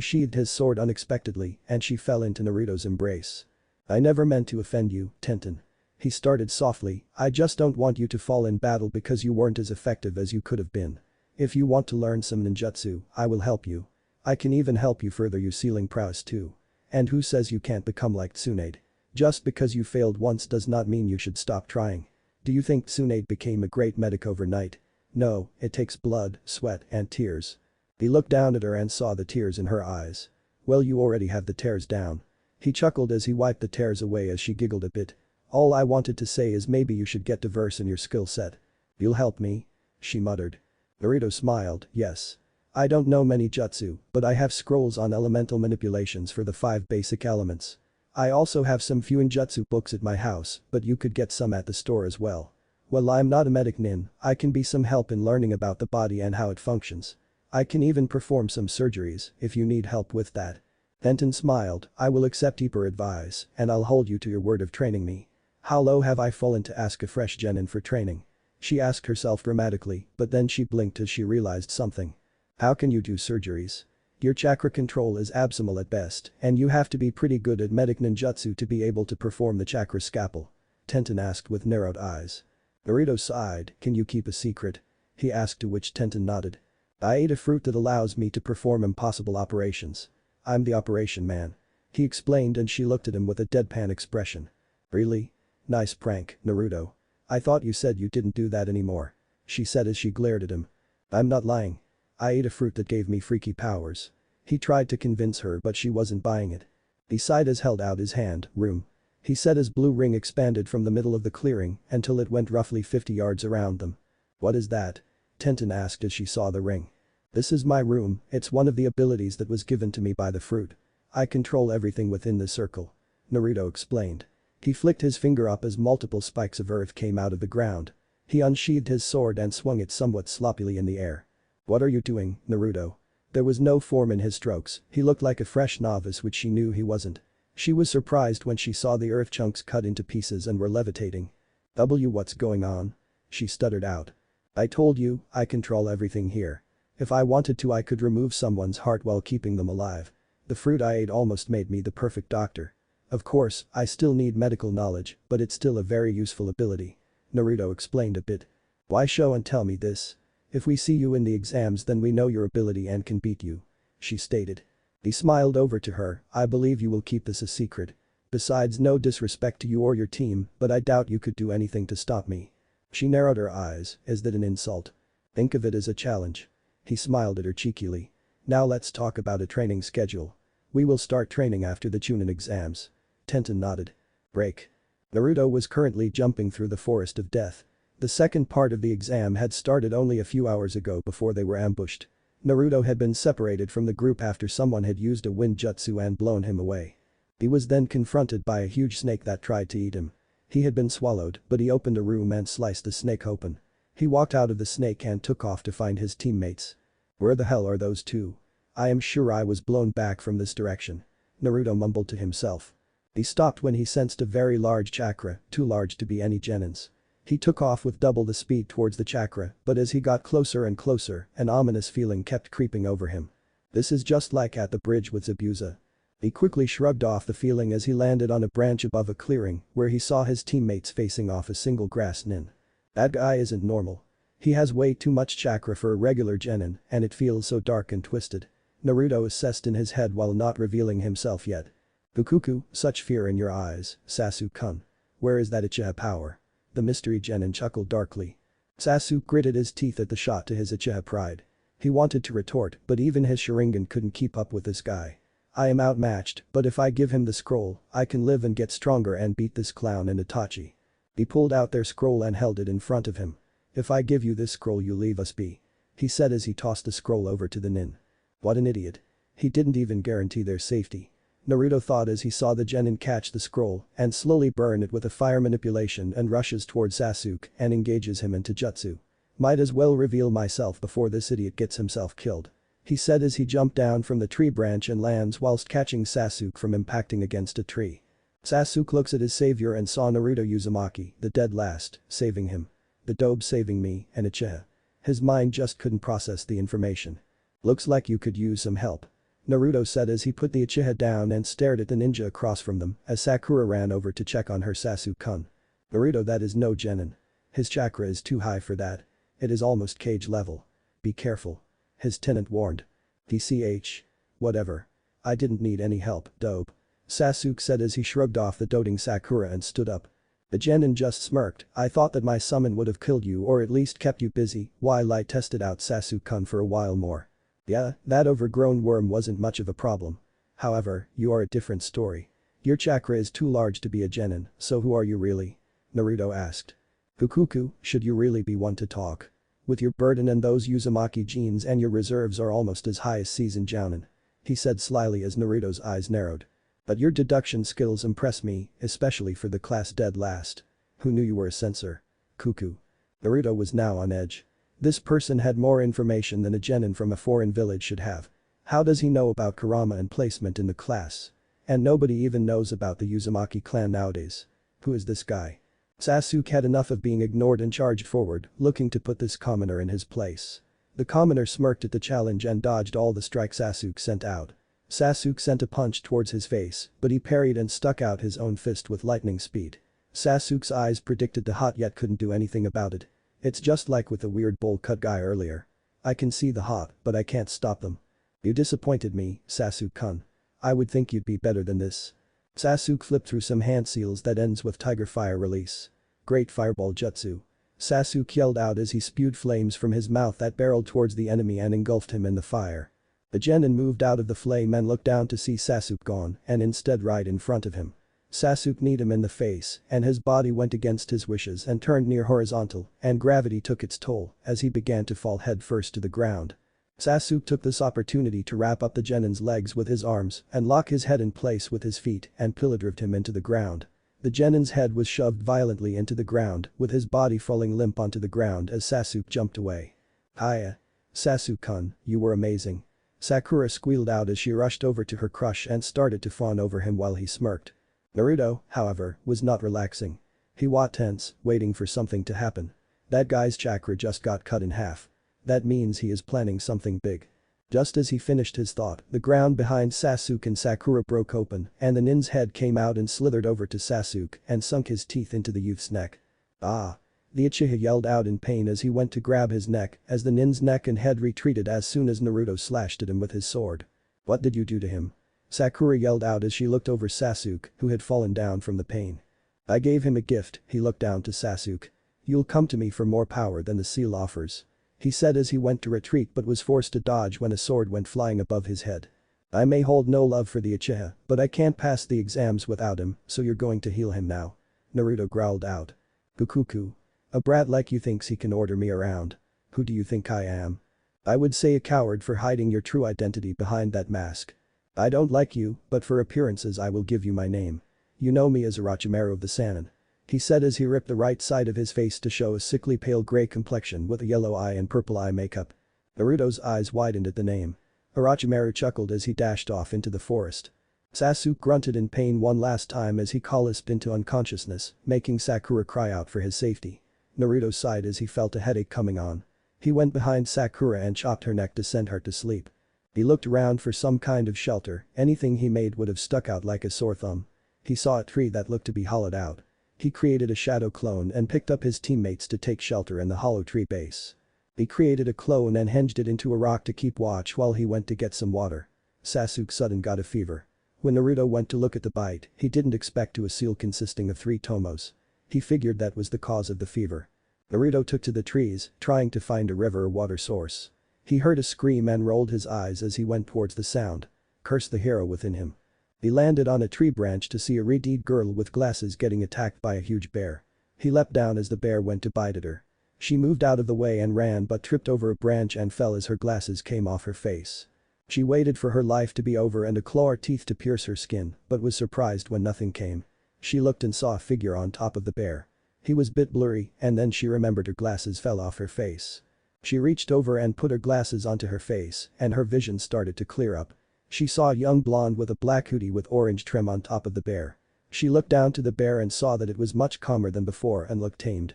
sheathed his sword unexpectedly, and she fell into Naruto's embrace. "I never meant to offend you, Tenten." He started softly. "I just don't want you to fall in battle because you weren't as effective as you could have been. If you want to learn some ninjutsu, I will help you. I can even help you further your ceiling prowess too. And who says you can't become like Tsunade? Just because you failed once does not mean you should stop trying. Do you think Tsunade became a great medic overnight? No, it takes blood, sweat, and tears." He looked down at her and saw the tears in her eyes. "Well, you already have the tears down." He chuckled as he wiped the tears away as she giggled a bit. "All I wanted to say is maybe you should get diverse in your skill set." "You'll help me?" she muttered. Naruto smiled. "Yes. I don't know many jutsu, but I have scrolls on elemental manipulations for the 5 basic elements. I also have some fuinjutsu books at my house, but you could get some at the store as well. Well, I'm not a medic nin, I can be some help in learning about the body and how it functions. I can even perform some surgeries if you need help with that." Tenten smiled. "I will accept your advice, and I'll hold you to your word of training me. How low have I fallen to ask a fresh genin for training?" she asked herself dramatically, but then she blinked as she realized something. "How can you do surgeries? Your chakra control is abysmal at best, and you have to be pretty good at medic ninjutsu to be able to perform the chakra scalpel," Tenten asked with narrowed eyes. Naruto sighed. "Can you keep a secret?" he asked, to which Tenten nodded. "I ate a fruit that allows me to perform impossible operations. I'm the operation man," he explained, and she looked at him with a deadpan expression. "Really? Nice prank, Naruto. I thought you said you didn't do that anymore," she said as she glared at him. "I'm not lying. I ate a fruit that gave me freaky powers." He tried to convince her but she wasn't buying it. He sighed as held out his hand. "Room," he said as blue ring expanded from the middle of the clearing until it went roughly 50 yards around them. "What is that?" Tenten asked as she saw the ring. "This is my room, it's one of the abilities that was given to me by the fruit. I control everything within the circle," Naruto explained. He flicked his finger up as multiple spikes of earth came out of the ground. He unsheathed his sword and swung it somewhat sloppily in the air. "What are you doing, Naruto?" There was no form in his strokes, he looked like a fresh novice, which she knew he wasn't. She was surprised when she saw the earth chunks cut into pieces and were levitating. What's going on?" she stuttered out. "I told you, I control everything here. If I wanted to I could remove someone's heart while keeping them alive. The fruit I ate almost made me the perfect doctor. Of course, I still need medical knowledge, but it's still a very useful ability," Naruto explained a bit. "Why show and tell me this? If we see you in the exams then we know your ability and can beat you," she stated. He smiled over to her. "I believe you will keep this a secret. Besides, no disrespect to you or your team, but I doubt you could do anything to stop me." She narrowed her eyes. "Is that an insult?" "Think of it as a challenge." He smiled at her cheekily. "Now let's talk about a training schedule. We will start training after the chunin exams." Tenten nodded. Break. Naruto was currently jumping through the forest of death. The second part of the exam had started only a few hours ago before they were ambushed. Naruto had been separated from the group after someone had used a wind jutsu and blown him away. He was then confronted by a huge snake that tried to eat him. He had been swallowed, but he opened a room and sliced the snake open. He walked out of the snake and took off to find his teammates. Where the hell are those two? I am sure I was blown back from this direction. Naruto mumbled to himself. He stopped when he sensed a very large chakra, too large to be any genin's. He took off with double the speed towards the chakra, but as he got closer and closer, an ominous feeling kept creeping over him. This is just like at the bridge with Zabuza. He quickly shrugged off the feeling as he landed on a branch above a clearing where he saw his teammates facing off a single grass nin. That guy isn't normal. He has way too much chakra for a regular genin and it feels so dark and twisted. Naruto assessed in his head while not revealing himself yet. Fukuku, such fear in your eyes, Sasuke-kun. Where is that Uchiha power? The mystery genin chuckled darkly. Sasuke gritted his teeth at the shot to his Uchiha pride. He wanted to retort, but even his Sharingan couldn't keep up with this guy. I am outmatched, but if I give him the scroll, I can live and get stronger and beat this clown and Itachi. He pulled out their scroll and held it in front of him. If I give you this scroll you leave us be. He said as he tossed the scroll over to the nin. What an idiot. He didn't even guarantee their safety. Naruto thought as he saw the genin catch the scroll and slowly burn it with a fire manipulation and rushes towards Sasuke and engages him into jutsu. Might as well reveal myself before this idiot gets himself killed. He said as he jumped down from the tree branch and lands whilst catching Sasuke from impacting against a tree. Sasuke looks at his savior and saw Naruto Uzumaki, the dead last, saving him. The dobe saving me and Uchiha. His mind just couldn't process the information. Looks like you could use some help. Naruto said as he put the Uchiha down and stared at the ninja across from them as Sakura ran over to check on her Sasuke-kun. Naruto, that is no genin. His chakra is too high for that. It is almost cage level. Be careful. His tenant warned. DCH. Whatever. I didn't need any help, dope. Sasuke said as he shrugged off the doting Sakura and stood up. The genin just smirked. I thought that my summon would have killed you or at least kept you busy while I tested out Sasuke-kun for a while more. Yeah, that overgrown worm wasn't much of a problem. However, you are a different story. Your chakra is too large to be a genin, so who are you really? Naruto asked. Fukuku, should you really be one to talk? With your burden and those Uzumaki genes and your reserves are almost as high as seasoned jounin. He said slyly as Naruto's eyes narrowed. But your deduction skills impress me, especially for the class dead last. Who knew you were a censor? Cuckoo. Naruto was now on edge. This person had more information than a genin from a foreign village should have. How does he know about Kurama and placement in the class? And nobody even knows about the Uzumaki clan nowadays. Who is this guy? Sasuke had enough of being ignored and charged forward, looking to put this commoner in his place. The commoner smirked at the challenge and dodged all the strikes Sasuke sent out. Sasuke sent a punch towards his face, but he parried and stuck out his own fist with lightning speed. Sasuke's eyes predicted the hot yet couldn't do anything about it. It's just like with the weird bowl cut guy earlier. I can see the hot, but I can't stop them. You disappointed me, Sasuke-kun. I would think you'd be better than this. Sasuke flipped through some hand seals that ends with Tiger Fire release. Great Fireball Jutsu. Sasuke yelled out as he spewed flames from his mouth that barreled towards the enemy and engulfed him in the fire. The genin moved out of the flame and looked down to see Sasuke gone and instead right in front of him. Sasuke kneed him in the face and his body went against his wishes and turned near horizontal and gravity took its toll as he began to fall head first to the ground. Sasuke took this opportunity to wrap up the genin's legs with his arms and lock his head in place with his feet and pillar-drive him into the ground. The genin's head was shoved violently into the ground with his body falling limp onto the ground as Sasuke jumped away. Hiya. Sasuke-kun, you were amazing. Sakura squealed out as she rushed over to her crush and started to fawn over him while he smirked. Naruto, however, was not relaxing. He was tense, waiting for something to happen. That guy's chakra just got cut in half. That means he is planning something big. Just as he finished his thought, the ground behind Sasuke and Sakura broke open and the nin's head came out and slithered over to Sasuke and sunk his teeth into the youth's neck. Ah! The Uchiha yelled out in pain as he went to grab his neck as the nin's neck and head retreated as soon as Naruto slashed at him with his sword. What did you do to him? Sakura yelled out as she looked over Sasuke, who had fallen down from the pain. I gave him a gift, he looked down to Sasuke. You'll come to me for more power than the seal offers. He said as he went to retreat but was forced to dodge when a sword went flying above his head. I may hold no love for the Uchiha, but I can't pass the exams without him, so you're going to heal him now. Naruto growled out. Kukuku. A brat like you thinks he can order me around. Who do you think I am? I would say a coward for hiding your true identity behind that mask. I don't like you, but for appearances I will give you my name. You know me as Orochimaru of the Sannin. he said as he ripped the right side of his face to show a sickly pale gray complexion with a yellow eye and purple eye makeup. Naruto's eyes widened at the name. Orochimaru chuckled as he dashed off into the forest. Sasuke grunted in pain one last time as he collapsed into unconsciousness, making Sakura cry out for his safety. Naruto sighed as he felt a headache coming on. He went behind Sakura and chopped her neck to send her to sleep. He looked around for some kind of shelter, anything he made would have stuck out like a sore thumb. He saw a tree that looked to be hollowed out. He created a shadow clone and picked up his teammates to take shelter in the hollow tree base. He created a clone and hinged it into a rock to keep watch while he went to get some water. Sasuke suddenly got a fever. When Naruto went to look at the bite, he didn't expect to a seal consisting of 3 tomos. He figured that was the cause of the fever. Naruto took to the trees, trying to find a river or water source. He heard a scream and rolled his eyes as he went towards the sound. Curse the hero within him. He landed on a tree branch to see a red-eyed girl with glasses getting attacked by a huge bear. He leapt down as the bear went to bite at her. She moved out of the way and ran but tripped over a branch and fell as her glasses came off her face. She waited for her life to be over and to claw her teeth to pierce her skin, but was surprised when nothing came. She looked and saw a figure on top of the bear. He was bit blurry and then she remembered her glasses fell off her face. She reached over and put her glasses onto her face and her vision started to clear up. She saw a young blonde with a black hoodie with orange trim on top of the bear. She looked down to the bear and saw that it was much calmer than before and looked tamed.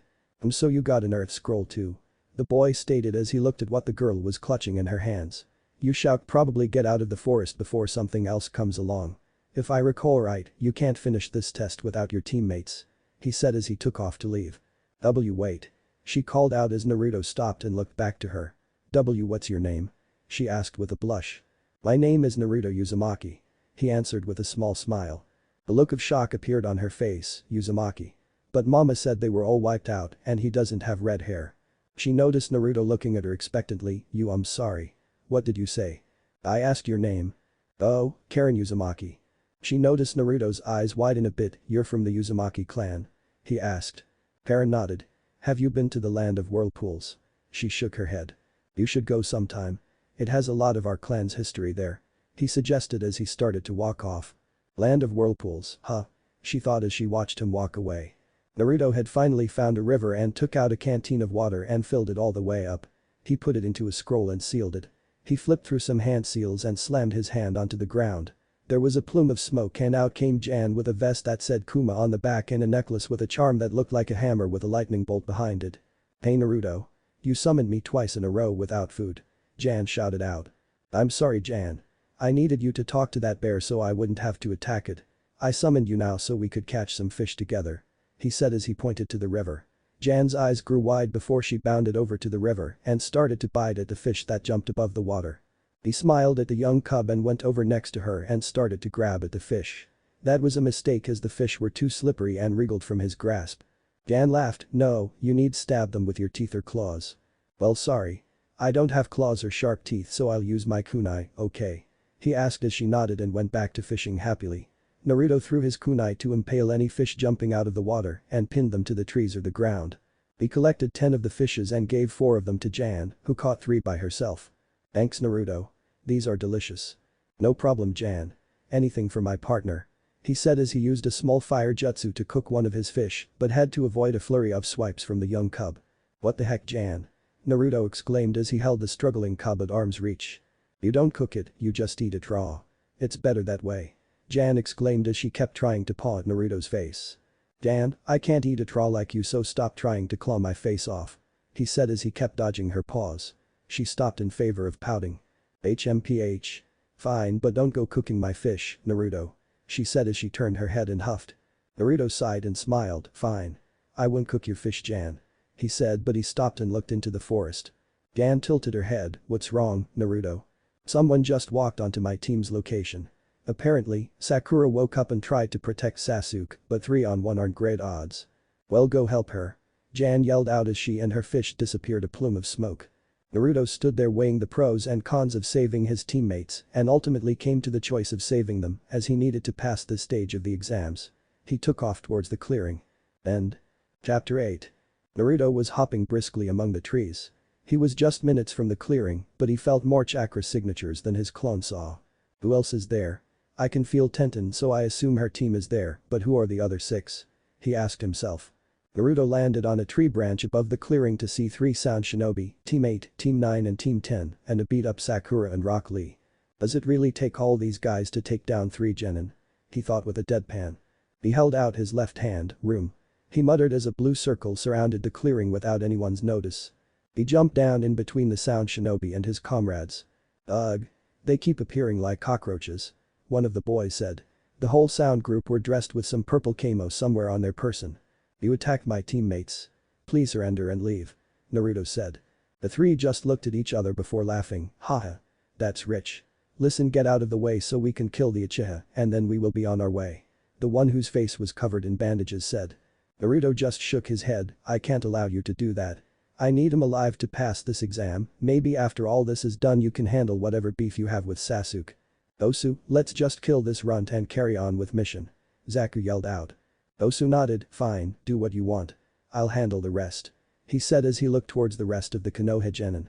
So you got an earth scroll too. The boy stated as he looked at what the girl was clutching in her hands. You should probably get out of the forest before something else comes along. If I recall right, you can't finish this test without your teammates. He said as he took off to leave. Wait. She called out as Naruto stopped and looked back to her. What's your name? She asked with a blush. My name is Naruto Uzumaki. He answered with a small smile. A look of shock appeared on her face, Uzumaki. But mama said they were all wiped out and he doesn't have red hair. She noticed Naruto looking at her expectantly. I'm sorry. What did you say? I asked your name. Oh, Karen Uzumaki. She noticed Naruto's eyes widen a bit. You're from the Uzumaki clan? He asked. Karen nodded. Have you been to the land of whirlpools? She shook her head. You should go sometime. It has a lot of our clan's history there. He suggested as he started to walk off. Land of whirlpools, huh? She thought as she watched him walk away. Naruto had finally found a river and took out a canteen of water and filled it all the way up. He put it into a scroll and sealed it. He flipped through some hand seals and slammed his hand onto the ground. There was a plume of smoke and out came Jan with a vest that said Kuma on the back and a necklace with a charm that looked like a hammer with a lightning bolt behind it. Hey Naruto. You summoned me twice in a row without food. Jan shouted out. I'm sorry Jan. I needed you to talk to that bear so I wouldn't have to attack it. I summoned you now so we could catch some fish together. He said as he pointed to the river. Jan's eyes grew wide before she bounded over to the river and started to bite at the fish that jumped above the water. He smiled at the young cub and went over next to her and started to grab at the fish. That was a mistake as the fish were too slippery and wriggled from his grasp. Jan laughed. No, you need stab them with your teeth or claws. Well sorry. I don't have claws or sharp teeth so I'll use my kunai, okay? He asked as she nodded and went back to fishing happily. Naruto threw his kunai to impale any fish jumping out of the water and pinned them to the trees or the ground. He collected 10 of the fishes and gave 4 of them to Jan, who caught 3 by herself. Thanks Naruto. These are delicious. No problem Jan. Anything for my partner. He said as he used a small fire jutsu to cook one of his fish but had to avoid a flurry of swipes from the young cub. What the heck Jan? Naruto exclaimed as he held the struggling cub at arm's reach. You don't cook it, you just eat it raw. It's better that way. Jan exclaimed as she kept trying to paw at Naruto's face. Dan, I can't eat it raw like you so stop trying to claw my face off. He said as he kept dodging her paws. She stopped in favor of pouting. HMPH. Fine but don't go cooking my fish, Naruto. She said as she turned her head and huffed. Naruto sighed and smiled. Fine. I won't cook your fish Jan. He said but he stopped and looked into the forest. Jan tilted her head. What's wrong, Naruto? Someone just walked onto my team's location. Apparently, Sakura woke up and tried to protect Sasuke, but 3 on 1 aren't great odds. Well go help her. Jan yelled out as she and her fish disappeared a plume of smoke. Naruto stood there weighing the pros and cons of saving his teammates and ultimately came to the choice of saving them as he needed to pass this stage of the exams. He took off towards the clearing. End. Chapter 8. Naruto was hopping briskly among the trees. He was just minutes from the clearing, but he felt more chakra signatures than his clone saw. Who else is there? I can feel Tenten so I assume her team is there, but who are the other 6? he asked himself. Naruto landed on a tree branch above the clearing to see 3 sound shinobi, Team 8, Team 9 and Team 10, and a beat-up Sakura and Rock Lee. Does it really take all these guys to take down 3 genin? He thought with a deadpan. He held out his left hand, room. He muttered as a blue circle surrounded the clearing without anyone's notice. He jumped down in between the sound shinobi and his comrades. Ugh. They keep appearing like cockroaches. One of the boys said. The whole sound group were dressed with some purple camo somewhere on their person. You attacked my teammates. Please surrender and leave. Naruto said. The 3 just looked at each other before laughing, haha. That's rich. Listen, get out of the way so we can kill the Uchiha and then we will be on our way. The one whose face was covered in bandages said. Naruto just shook his head, I can't allow you to do that. I need him alive to pass this exam, maybe after all this is done you can handle whatever beef you have with Sasuke. Osu, let's just kill this runt and carry on with mission. Zaku yelled out. Osu nodded, fine, do what you want. I'll handle the rest. He said as he looked towards the rest of the Konoha genin.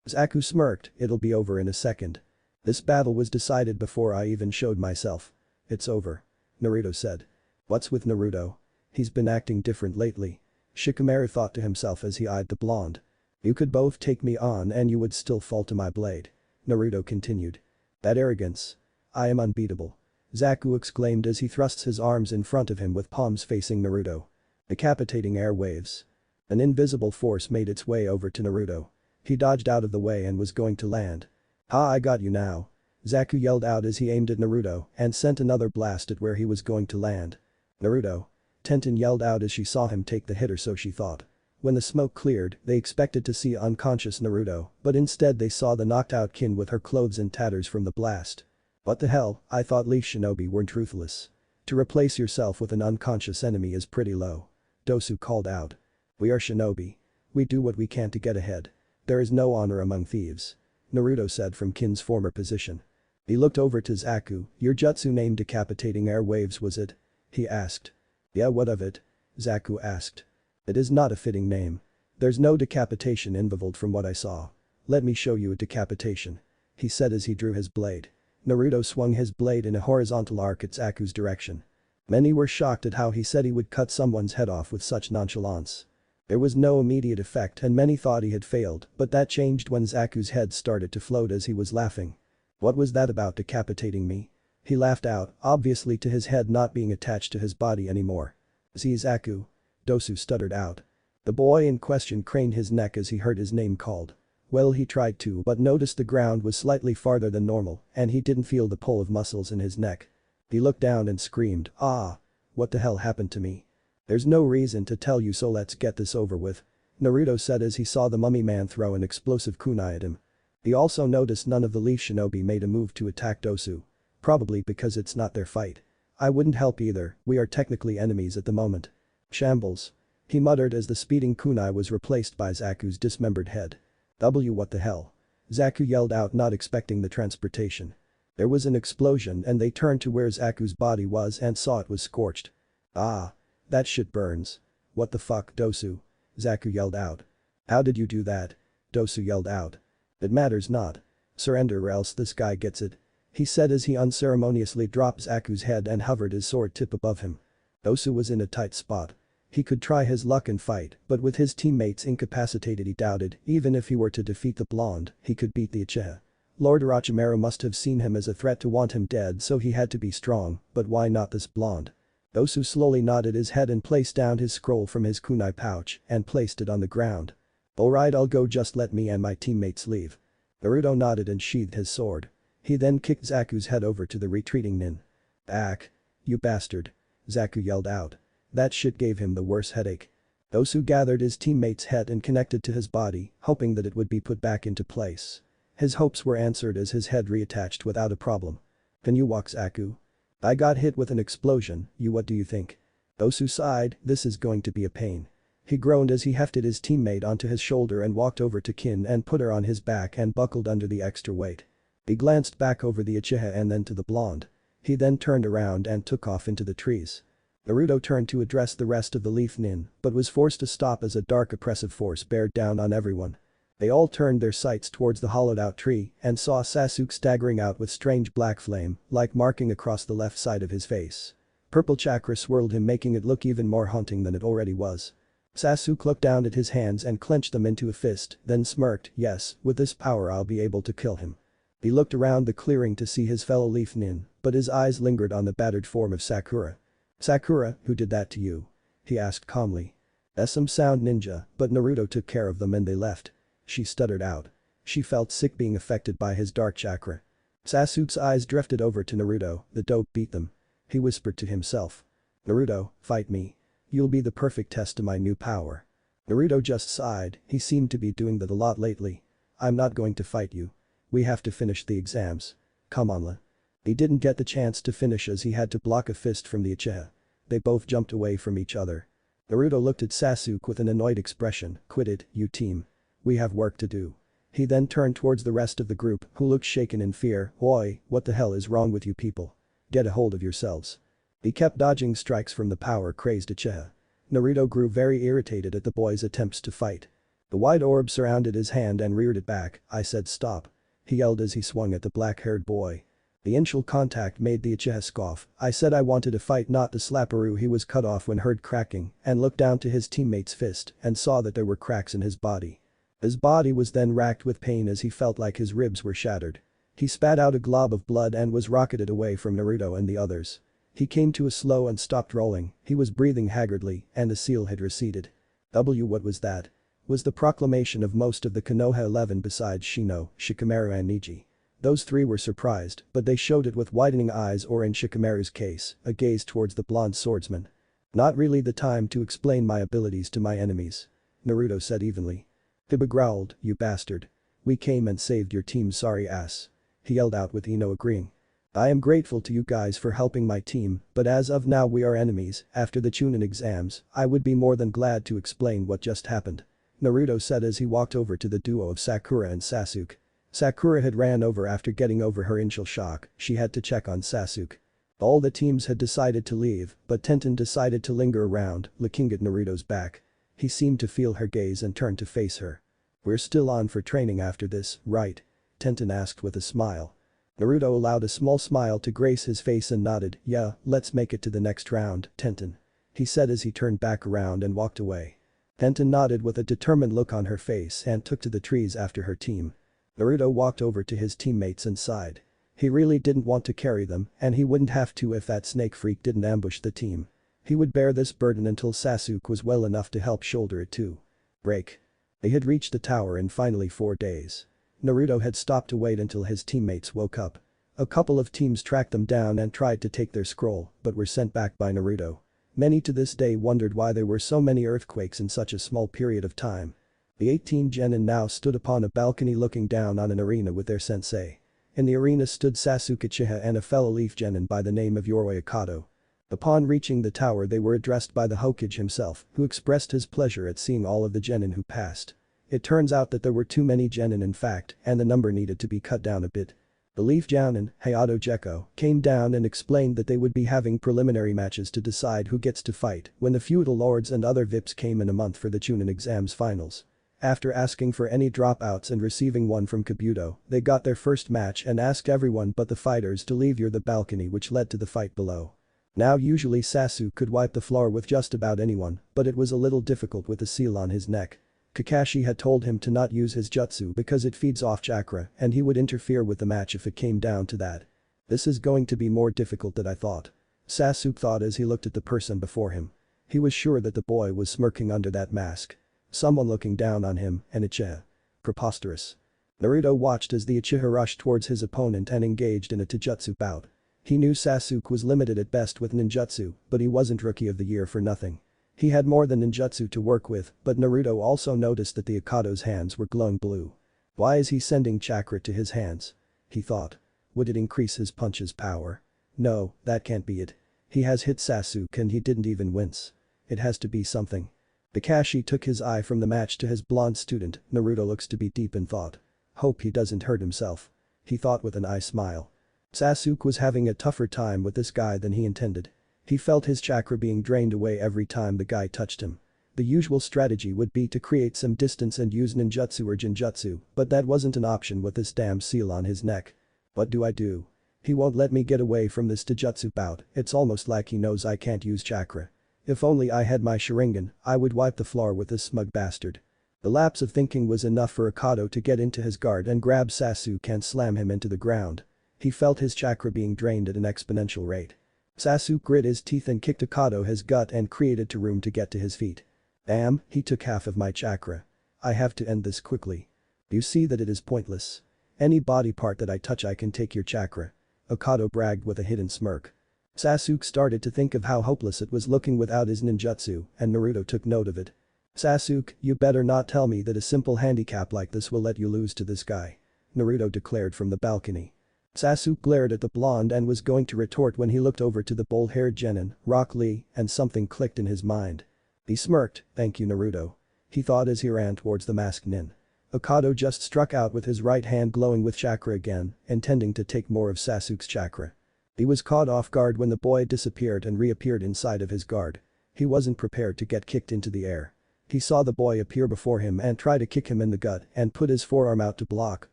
Zaku smirked, it'll be over in a second. This battle was decided before I even showed myself. It's over. Naruto said. What's with Naruto? He's been acting different lately. Shikamaru thought to himself as he eyed the blonde. You could both take me on and you would still fall to my blade. Naruto continued. That arrogance. I am unbeatable. Zaku exclaimed as he thrusts his arms in front of him with palms facing Naruto. Decapitating airwaves. An invisible force made its way over to Naruto. He dodged out of the way and was going to land. Ha, I got you now. Zaku yelled out as he aimed at Naruto and sent another blast at where he was going to land. Naruto. Tenten yelled out as she saw him take the hit, or so she thought. When the smoke cleared, they expected to see unconscious Naruto, but instead they saw the knocked out Kin with her clothes in tatters from the blast. What the hell, I thought leaf shinobi weren't ruthless. To replace yourself with an unconscious enemy is pretty low. Dosu called out. We are shinobi. We do what we can to get ahead. There is no honor among thieves. Naruto said from Kin's former position. He looked over to Zaku, your jutsu named decapitating airwaves was it? He asked. Yeah, what of it? Zaku asked. It is not a fitting name. There's no decapitation involved from what I saw. Let me show you a decapitation. He said as he drew his blade. Naruto swung his blade in a horizontal arc at Zaku's direction. Many were shocked at how he said he would cut someone's head off with such nonchalance. There was no immediate effect and many thought he had failed, but that changed when Zaku's head started to float as he was laughing. What was that about decapitating me? He laughed out, obviously to his head not being attached to his body anymore. See Zaku? Dosu stuttered out. The boy in question craned his neck as he heard his name called. Well, he tried to but noticed the ground was slightly farther than normal and he didn't feel the pull of muscles in his neck. He looked down and screamed, ah! What the hell happened to me? There's no reason to tell you so let's get this over with. Naruto said as he saw the mummy man throw an explosive kunai at him. He also noticed none of the leaf shinobi made a move to attack Dosu. Probably because it's not their fight. I wouldn't help either, we are technically enemies at the moment. Shambles. He muttered as the speeding kunai was replaced by Zaku's dismembered head. What the hell? Zaku yelled out, not expecting the transportation. There was an explosion and they turned to where Zaku's body was and saw it was scorched. Ah. That shit burns. What the fuck, Dosu? Zaku yelled out. How did you do that? Dosu yelled out. It matters not. Surrender or else this guy gets it. He said as he unceremoniously dropped Zaku's head and hovered his sword tip above him. Dosu was in a tight spot. He could try his luck and fight, but with his teammates incapacitated he doubted, even if he were to defeat the blonde, he could beat the Uchiha. Lord Orochimaru must have seen him as a threat to want him dead so he had to be strong, but why not this blonde? Dosu slowly nodded his head and placed down his scroll from his kunai pouch and placed it on the ground. Alright, I'll go, just let me and my teammates leave. Naruto nodded and sheathed his sword. He then kicked Zaku's head over to the retreating nin. Back. You bastard. Zaku yelled out. That shit gave him the worst headache. Dosu gathered his teammate's head and connected to his body, hoping that it would be put back into place. His hopes were answered as his head reattached without a problem. Can you walk, Zaku? I got hit with an explosion, what do you think? Dosu sighed, this is going to be a pain. He groaned as he hefted his teammate onto his shoulder and walked over to Kin and put her on his back and buckled under the extra weight. He glanced back over the Uchiha and then to the blonde. He then turned around and took off into the trees. Naruto turned to address the rest of the leaf nin, but was forced to stop as a dark oppressive force bared down on everyone. They all turned their sights towards the hollowed-out tree and saw Sasuke staggering out with strange black flame, like marking across the left side of his face. Purple chakra swirled him, making it look even more haunting than it already was. Sasuke looked down at his hands and clenched them into a fist, then smirked, yes, with this power I'll be able to kill him. He looked around the clearing to see his fellow leaf nin, but his eyes lingered on the battered form of Sakura. "Sakura, who did that to you?" he asked calmly. "Some sound ninja, but Naruto took care of them and they left," she stuttered out. She felt sick being affected by his dark chakra. Sasuke's eyes drifted over to Naruto, "The dope beat them." He whispered to himself. "Naruto, fight me. You'll be the perfect test to my new power." Naruto just sighed, he seemed to be doing that a lot lately. "I'm not going to fight you. We have to finish the exams. Come on, La." He didn't get the chance to finish as he had to block a fist from the Uchiha. They both jumped away from each other. Naruto looked at Sasuke with an annoyed expression, "Quit it, you team. We have work to do." He then turned towards the rest of the group, who looked shaken in fear. "Oi, what the hell is wrong with you people? Get a hold of yourselves." He kept dodging strikes from the power-crazed Uchiha. Naruto grew very irritated at the boy's attempts to fight. The white orb surrounded his hand and reared it back. "I said stop," he yelled as he swung at the black-haired boy. The initial contact made the Uchiha scoff. "I said I wanted to fight, not to slapperoo." He was cut off when heard cracking and looked down to his teammate's fist and saw that there were cracks in his body. His body was then racked with pain as he felt like his ribs were shattered. He spat out a glob of blood and was rocketed away from Naruto and the others. He came to a slow and stopped rolling, he was breathing haggardly and the seal had receded. What was that? Was the proclamation of most of the Konoha 11 besides Shino, Shikamaru and Neji. Those three were surprised, but they showed it with widening eyes, or in Shikamaru's case, a gaze towards the blonde swordsman. "Not really the time to explain my abilities to my enemies," Naruto said evenly. Hiba growled, "You bastard. We came and saved your team, sorry ass," he yelled out with Ino agreeing. "I am grateful to you guys for helping my team, but as of now we are enemies. After the chunin exams, I would be more than glad to explain what just happened," Naruto said as he walked over to the duo of Sakura and Sasuke. Sakura had ran over after getting over her initial shock, she had to check on Sasuke. All the teams had decided to leave, but Tenten decided to linger around, looking at Naruto's back. He seemed to feel her gaze and turned to face her. "We're still on for training after this, right?" Tenten asked with a smile. Naruto allowed a small smile to grace his face and nodded. "Yeah, let's make it to the next round, Tenten," he said as he turned back around and walked away. Tenten nodded with a determined look on her face and took to the trees after her team. Naruto walked over to his teammates and sighed. He really didn't want to carry them, and he wouldn't have to if that snake freak didn't ambush the team. He would bear this burden until Sasuke was well enough to help shoulder it too. Break. They had reached the tower in finally 4 days. Naruto had stopped to wait until his teammates woke up. A couple of teams tracked them down and tried to take their scroll, but were sent back by Naruto. Many to this day wondered why there were so many earthquakes in such a small period of time. The 18 genin now stood upon a balcony looking down on an arena with their sensei. In the arena stood Sasuke Uchiha and a fellow leaf genin by the name of Yoroi Akado. Upon reaching the tower they were addressed by the Hokage himself, who expressed his pleasure at seeing all of the genin who passed. It turns out that there were too many genin in fact, and the number needed to be cut down a bit. The leaf jounin, Hayato Gecko, came down and explained that they would be having preliminary matches to decide who gets to fight when the feudal lords and other VIPs came in a month for the chunin exams finals. After asking for any dropouts and receiving one from Kabuto, they got their first match and asked everyone but the fighters to leave the balcony, which led to the fight below. Now usually Sasuke could wipe the floor with just about anyone, but it was a little difficult with the seal on his neck. Kakashi had told him to not use his jutsu because it feeds off chakra and he would interfere with the match if it came down to that. "This is going to be more difficult than I thought," Sasuke thought as he looked at the person before him. He was sure that the boy was smirking under that mask. Someone looking down on him, an Uchiha. Preposterous. Naruto watched as the Uchiha rushed towards his opponent and engaged in a taijutsu bout. He knew Sasuke was limited at best with ninjutsu, but he wasn't Rookie of the Year for nothing. He had more than ninjutsu to work with, but Naruto also noticed that the Akado's hands were glowing blue. Why is he sending chakra to his hands? He thought. Would it increase his punch's power? No, that can't be it. He has hit Sasuke and he didn't even wince. It has to be something. Kakashi took his eye from the match to his blonde student. Naruto looks to be deep in thought. Hope he doesn't hurt himself, he thought with an eye smile. Sasuke was having a tougher time with this guy than he intended. He felt his chakra being drained away every time the guy touched him. The usual strategy would be to create some distance and use ninjutsu or genjutsu, but that wasn't an option with this damn seal on his neck. What do I do? He won't let me get away from this taijutsu bout, it's almost like he knows I can't use chakra. If only I had my Sharingan, I would wipe the floor with this smug bastard. The lapse of thinking was enough for Okado to get into his guard and grab Sasuke and slam him into the ground. He felt his chakra being drained at an exponential rate. Sasuke grit his teeth and kicked Okado his gut and created room to get to his feet. Damn, he took half of my chakra. I have to end this quickly. You see that it is pointless. Any body part that I touch I can take your chakra. Okado bragged with a hidden smirk. Sasuke started to think of how hopeless it was looking without his ninjutsu, and Naruto took note of it. Sasuke, you better not tell me that a simple handicap like this will let you lose to this guy. Naruto declared from the balcony. Sasuke glared at the blonde and was going to retort when he looked over to the bold-haired genin, Rock Lee, and something clicked in his mind. He smirked, thank you Naruto. He thought as he ran towards the masked nin. Okado just struck out with his right hand glowing with chakra again, intending to take more of Sasuke's chakra. He was caught off guard when the boy disappeared and reappeared inside of his guard. He wasn't prepared to get kicked into the air. He saw the boy appear before him and try to kick him in the gut and put his forearm out to block,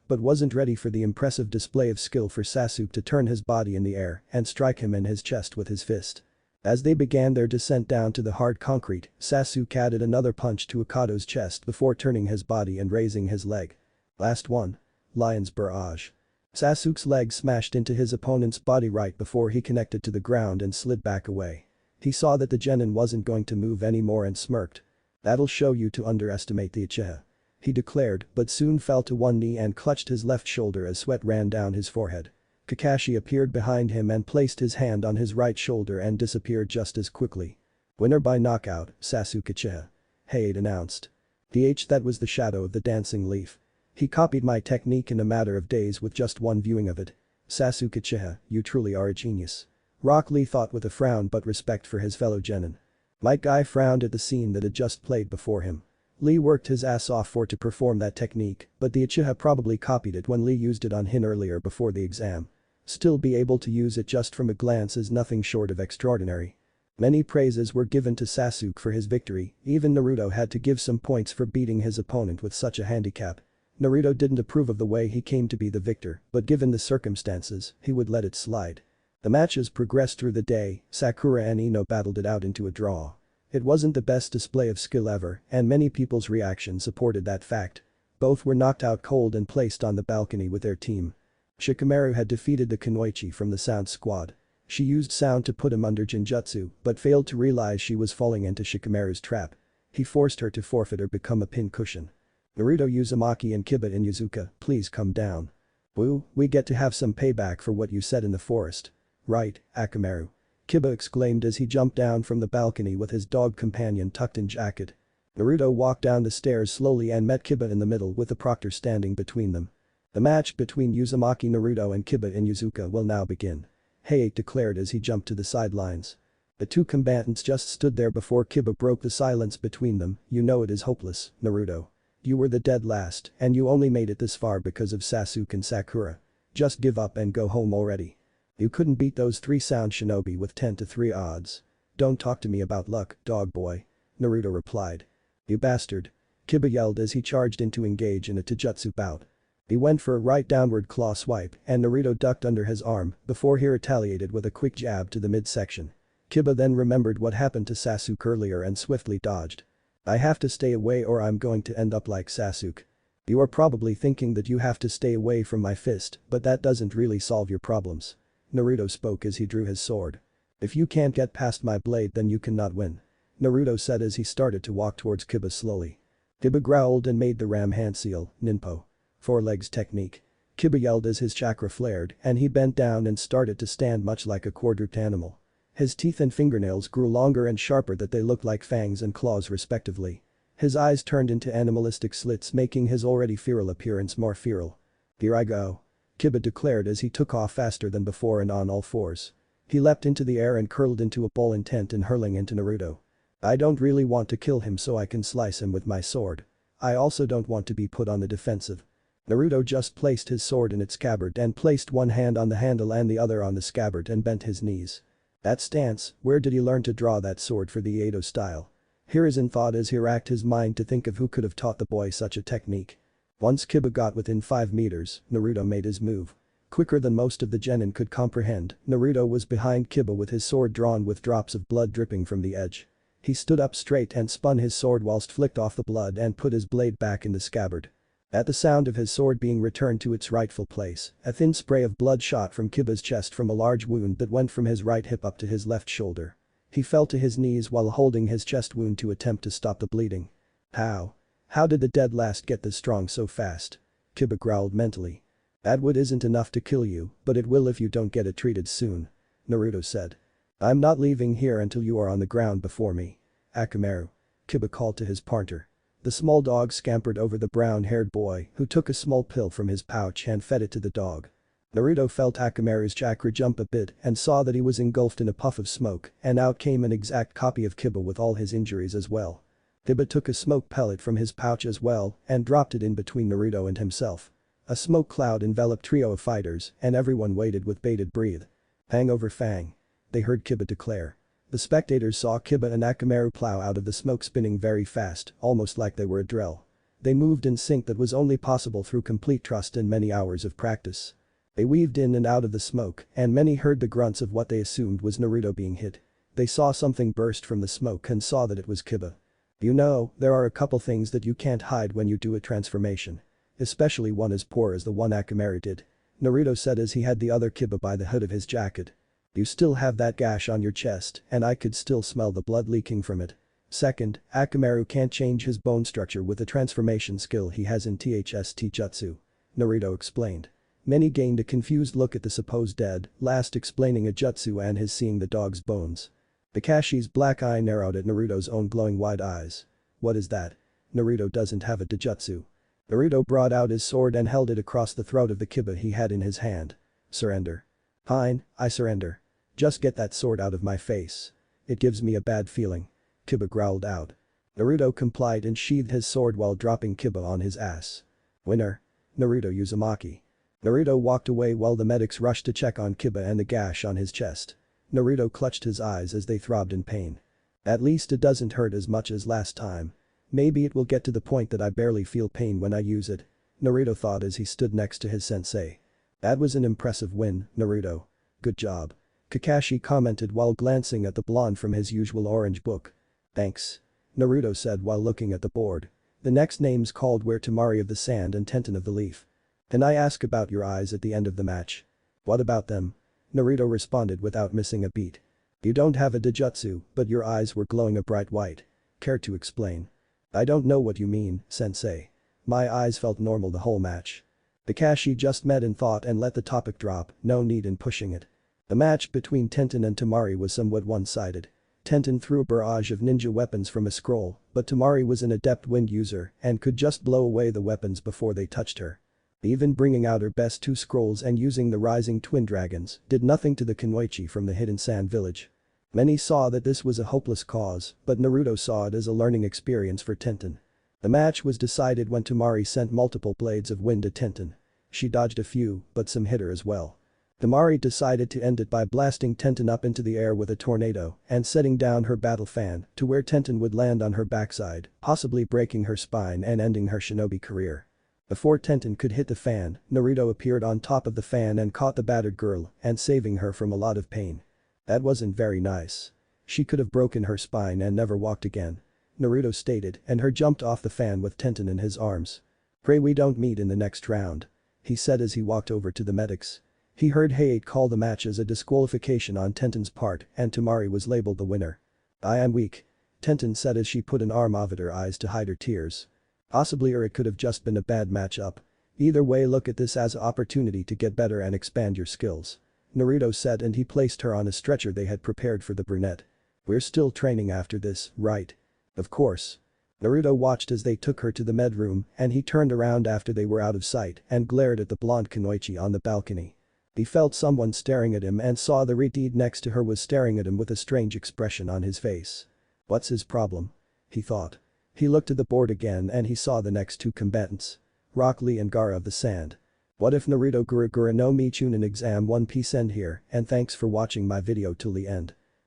but wasn't ready for the impressive display of skill for Sasuke to turn his body in the air and strike him in his chest with his fist. As they began their descent down to the hard concrete, Sasuke added another punch to Okado's chest before turning his body and raising his leg. Last one. Lion's Barrage. Sasuke's leg smashed into his opponent's body right before he connected to the ground and slid back away. He saw that the genin wasn't going to move anymore and smirked. That'll show you to underestimate the Uchiha. He declared, but soon fell to one knee and clutched his left shoulder as sweat ran down his forehead. Kakashi appeared behind him and placed his hand on his right shoulder and disappeared just as quickly. Winner by knockout, Sasuke Uchiha. Hayate announced. That was the shadow of the dancing leaf. He copied my technique in a matter of days with just one viewing of it. Sasuke Uchiha, you truly are a genius. Rock Lee thought with a frown but respect for his fellow genin. Might Guy frowned at the scene that had just played before him. Lee worked his ass off to perform that technique, but the Uchiha probably copied it when Lee used it on Hin earlier before the exam. Still be able to use it just from a glance is nothing short of extraordinary. Many praises were given to Sasuke for his victory, even Naruto had to give some points for beating his opponent with such a handicap. Naruto didn't approve of the way he came to be the victor, but given the circumstances, he would let it slide. The matches progressed through the day, Sakura and Ino battled it out into a draw. It wasn't the best display of skill ever, and many people's reaction supported that fact. Both were knocked out cold and placed on the balcony with their team. Shikamaru had defeated the Kunoichi from the Sound Squad. She used Sound to put him under Jinjutsu, but failed to realize she was falling into Shikamaru's trap. He forced her to forfeit or become a pin cushion. Naruto, Uzumaki and Kiba and Yuzuka, please come down. Woo, we get to have some payback for what you said in the forest. Right, Akamaru. Kiba exclaimed as he jumped down from the balcony with his dog companion tucked in jacket. Naruto walked down the stairs slowly and met Kiba in the middle with the proctor standing between them. The match between Uzumaki Naruto and Kiba and Yuzuka will now begin. Hayate declared as he jumped to the sidelines. The two combatants just stood there before Kiba broke the silence between them. You know it is hopeless, Naruto. You were the dead last and you only made it this far because of Sasuke and Sakura. Just give up and go home already. You couldn't beat those three Sound Shinobi with 10-3 odds. Don't talk to me about luck, dog boy. Naruto replied. You bastard. Kiba yelled as he charged in to engage in a taijutsu bout. He went for a right downward claw swipe and Naruto ducked under his arm before he retaliated with a quick jab to the midsection. Kiba then remembered what happened to Sasuke earlier and swiftly dodged. I have to stay away or I'm going to end up like Sasuke. You are probably thinking that you have to stay away from my fist, but that doesn't really solve your problems. Naruto spoke as he drew his sword. If you can't get past my blade then you cannot win. Naruto said as he started to walk towards Kiba slowly. Kiba growled and made the ram hand seal, ninpo. Four legs technique. Kiba yelled as his chakra flared and he bent down and started to stand much like a quadruped animal. His teeth and fingernails grew longer and sharper that they looked like fangs and claws respectively. His eyes turned into animalistic slits making his already feral appearance more feral. Here I go. Kiba declared as he took off faster than before and on all fours. He leapt into the air and curled into a ball intent in hurling into Naruto. I don't really want to kill him so I can slice him with my sword. I also don't want to be put on the defensive. Naruto just placed his sword in its scabbard and placed one hand on the handle and the other on the scabbard and bent his knees. That stance, where did he learn to draw that sword for the Edo style? Hiruzen thought as he racked his mind to think of who could have taught the boy such a technique. Once Kiba got within 5 meters, Naruto made his move. Quicker than most of the genin could comprehend, Naruto was behind Kiba with his sword drawn with drops of blood dripping from the edge. He stood up straight and spun his sword whilst flicked off the blood and put his blade back in the scabbard. At the sound of his sword being returned to its rightful place, a thin spray of blood shot from Kiba's chest from a large wound that went from his right hip up to his left shoulder. He fell to his knees while holding his chest wound to attempt to stop the bleeding. How? How did the dead last get this strong so fast? Kiba growled mentally. That wood isn't enough to kill you, but it will if you don't get it treated soon. Naruto said. I'm not leaving here until you are on the ground before me. Akamaru. Kiba called to his partner. The small dog scampered over the brown-haired boy who took a small pill from his pouch and fed it to the dog. Naruto felt Akamaru's chakra jump a bit and saw that he was engulfed in a puff of smoke, and out came an exact copy of Kiba with all his injuries as well. Kiba took a smoke pellet from his pouch as well and dropped it in between Naruto and himself. A smoke cloud enveloped trio of fighters and everyone waited with bated breath. Hangover Fang. They heard Kiba declare. The spectators saw Kiba and Akamaru plow out of the smoke spinning very fast, almost like they were a drill. They moved in sync that was only possible through complete trust and many hours of practice. They weaved in and out of the smoke and many heard the grunts of what they assumed was Naruto being hit. They saw something burst from the smoke and saw that it was Kiba. You know, there are a couple things that you can't hide when you do a transformation. Especially one as poor as the one Akamaru did. Naruto said as he had the other Kiba by the hood of his jacket. You still have that gash on your chest and I could still smell the blood leaking from it. Second, Akamaru can't change his bone structure with the transformation skill he has in THST Jutsu. Naruto explained. Many gained a confused look at the supposed dead, last explaining a jutsu and his seeing the dog's bones. Kakashi's black eye narrowed at Naruto's own glowing wide eyes. What is that? Naruto doesn't have a Dojutsu. Naruto brought out his sword and held it across the throat of the Kiba he had in his hand. Surrender. Fine, I surrender. Just get that sword out of my face. It gives me a bad feeling. Kiba growled out. Naruto complied and sheathed his sword while dropping Kiba on his ass. Winner. Naruto Uzumaki. Naruto walked away while the medics rushed to check on Kiba and the gash on his chest. Naruto clutched his eyes as they throbbed in pain. At least it doesn't hurt as much as last time. Maybe it will get to the point that I barely feel pain when I use it. Naruto thought as he stood next to his sensei. That was an impressive win, Naruto. Good job. Kakashi commented while glancing at the blonde from his usual orange book. Thanks. Naruto said while looking at the board. The next names called were Temari of the Sand and Tenten of the Leaf. Can I ask about your eyes at the end of the match? What about them? Naruto responded without missing a beat. You don't have a Dojutsu, but your eyes were glowing a bright white. Care to explain? I don't know what you mean, sensei. My eyes felt normal the whole match. Kakashi just met in thought and let the topic drop, no need in pushing it. The match between Tenten and Temari was somewhat one-sided. Tenten threw a barrage of ninja weapons from a scroll, but Temari was an adept wind user and could just blow away the weapons before they touched her. Even bringing out her best two scrolls and using the rising twin dragons did nothing to the Kunoichi from the hidden sand village. Many saw that this was a hopeless cause, but Naruto saw it as a learning experience for Tenten. The match was decided when Temari sent multiple blades of wind at Tenten. She dodged a few, but some hit her as well. Temari decided to end it by blasting Tenten up into the air with a tornado and setting down her battle fan to where Tenten would land on her backside, possibly breaking her spine and ending her shinobi career. Before Tenten could hit the fan, Naruto appeared on top of the fan and caught the battered girl and saving her from a lot of pain. That wasn't very nice. She could have broken her spine and never walked again. Naruto stated and her jumped off the fan with Tenten in his arms. Pray we don't meet in the next round. He said as he walked over to the medics. He heard Hayate call the match as a disqualification on Tenten's part and Temari was labeled the winner. I am weak. Tenten said as she put an arm over her eyes to hide her tears. Possibly or it could have just been a bad matchup. Either way look at this as an opportunity to get better and expand your skills. Naruto said and he placed her on a stretcher they had prepared for the brunette. We're still training after this, right? Of course. Naruto watched as they took her to the med room and he turned around after they were out of sight and glared at the blonde Kunoichi on the balcony. He felt someone staring at him and saw the retard next to her was staring at him with a strange expression on his face. What's his problem? He thought. He looked at the board again and he saw the next two combatants. Rock Lee and Gaara of the Sand. What if Naruto Gura Gura no Mi Chunin exam One Piece end here and thanks for watching my video till the end.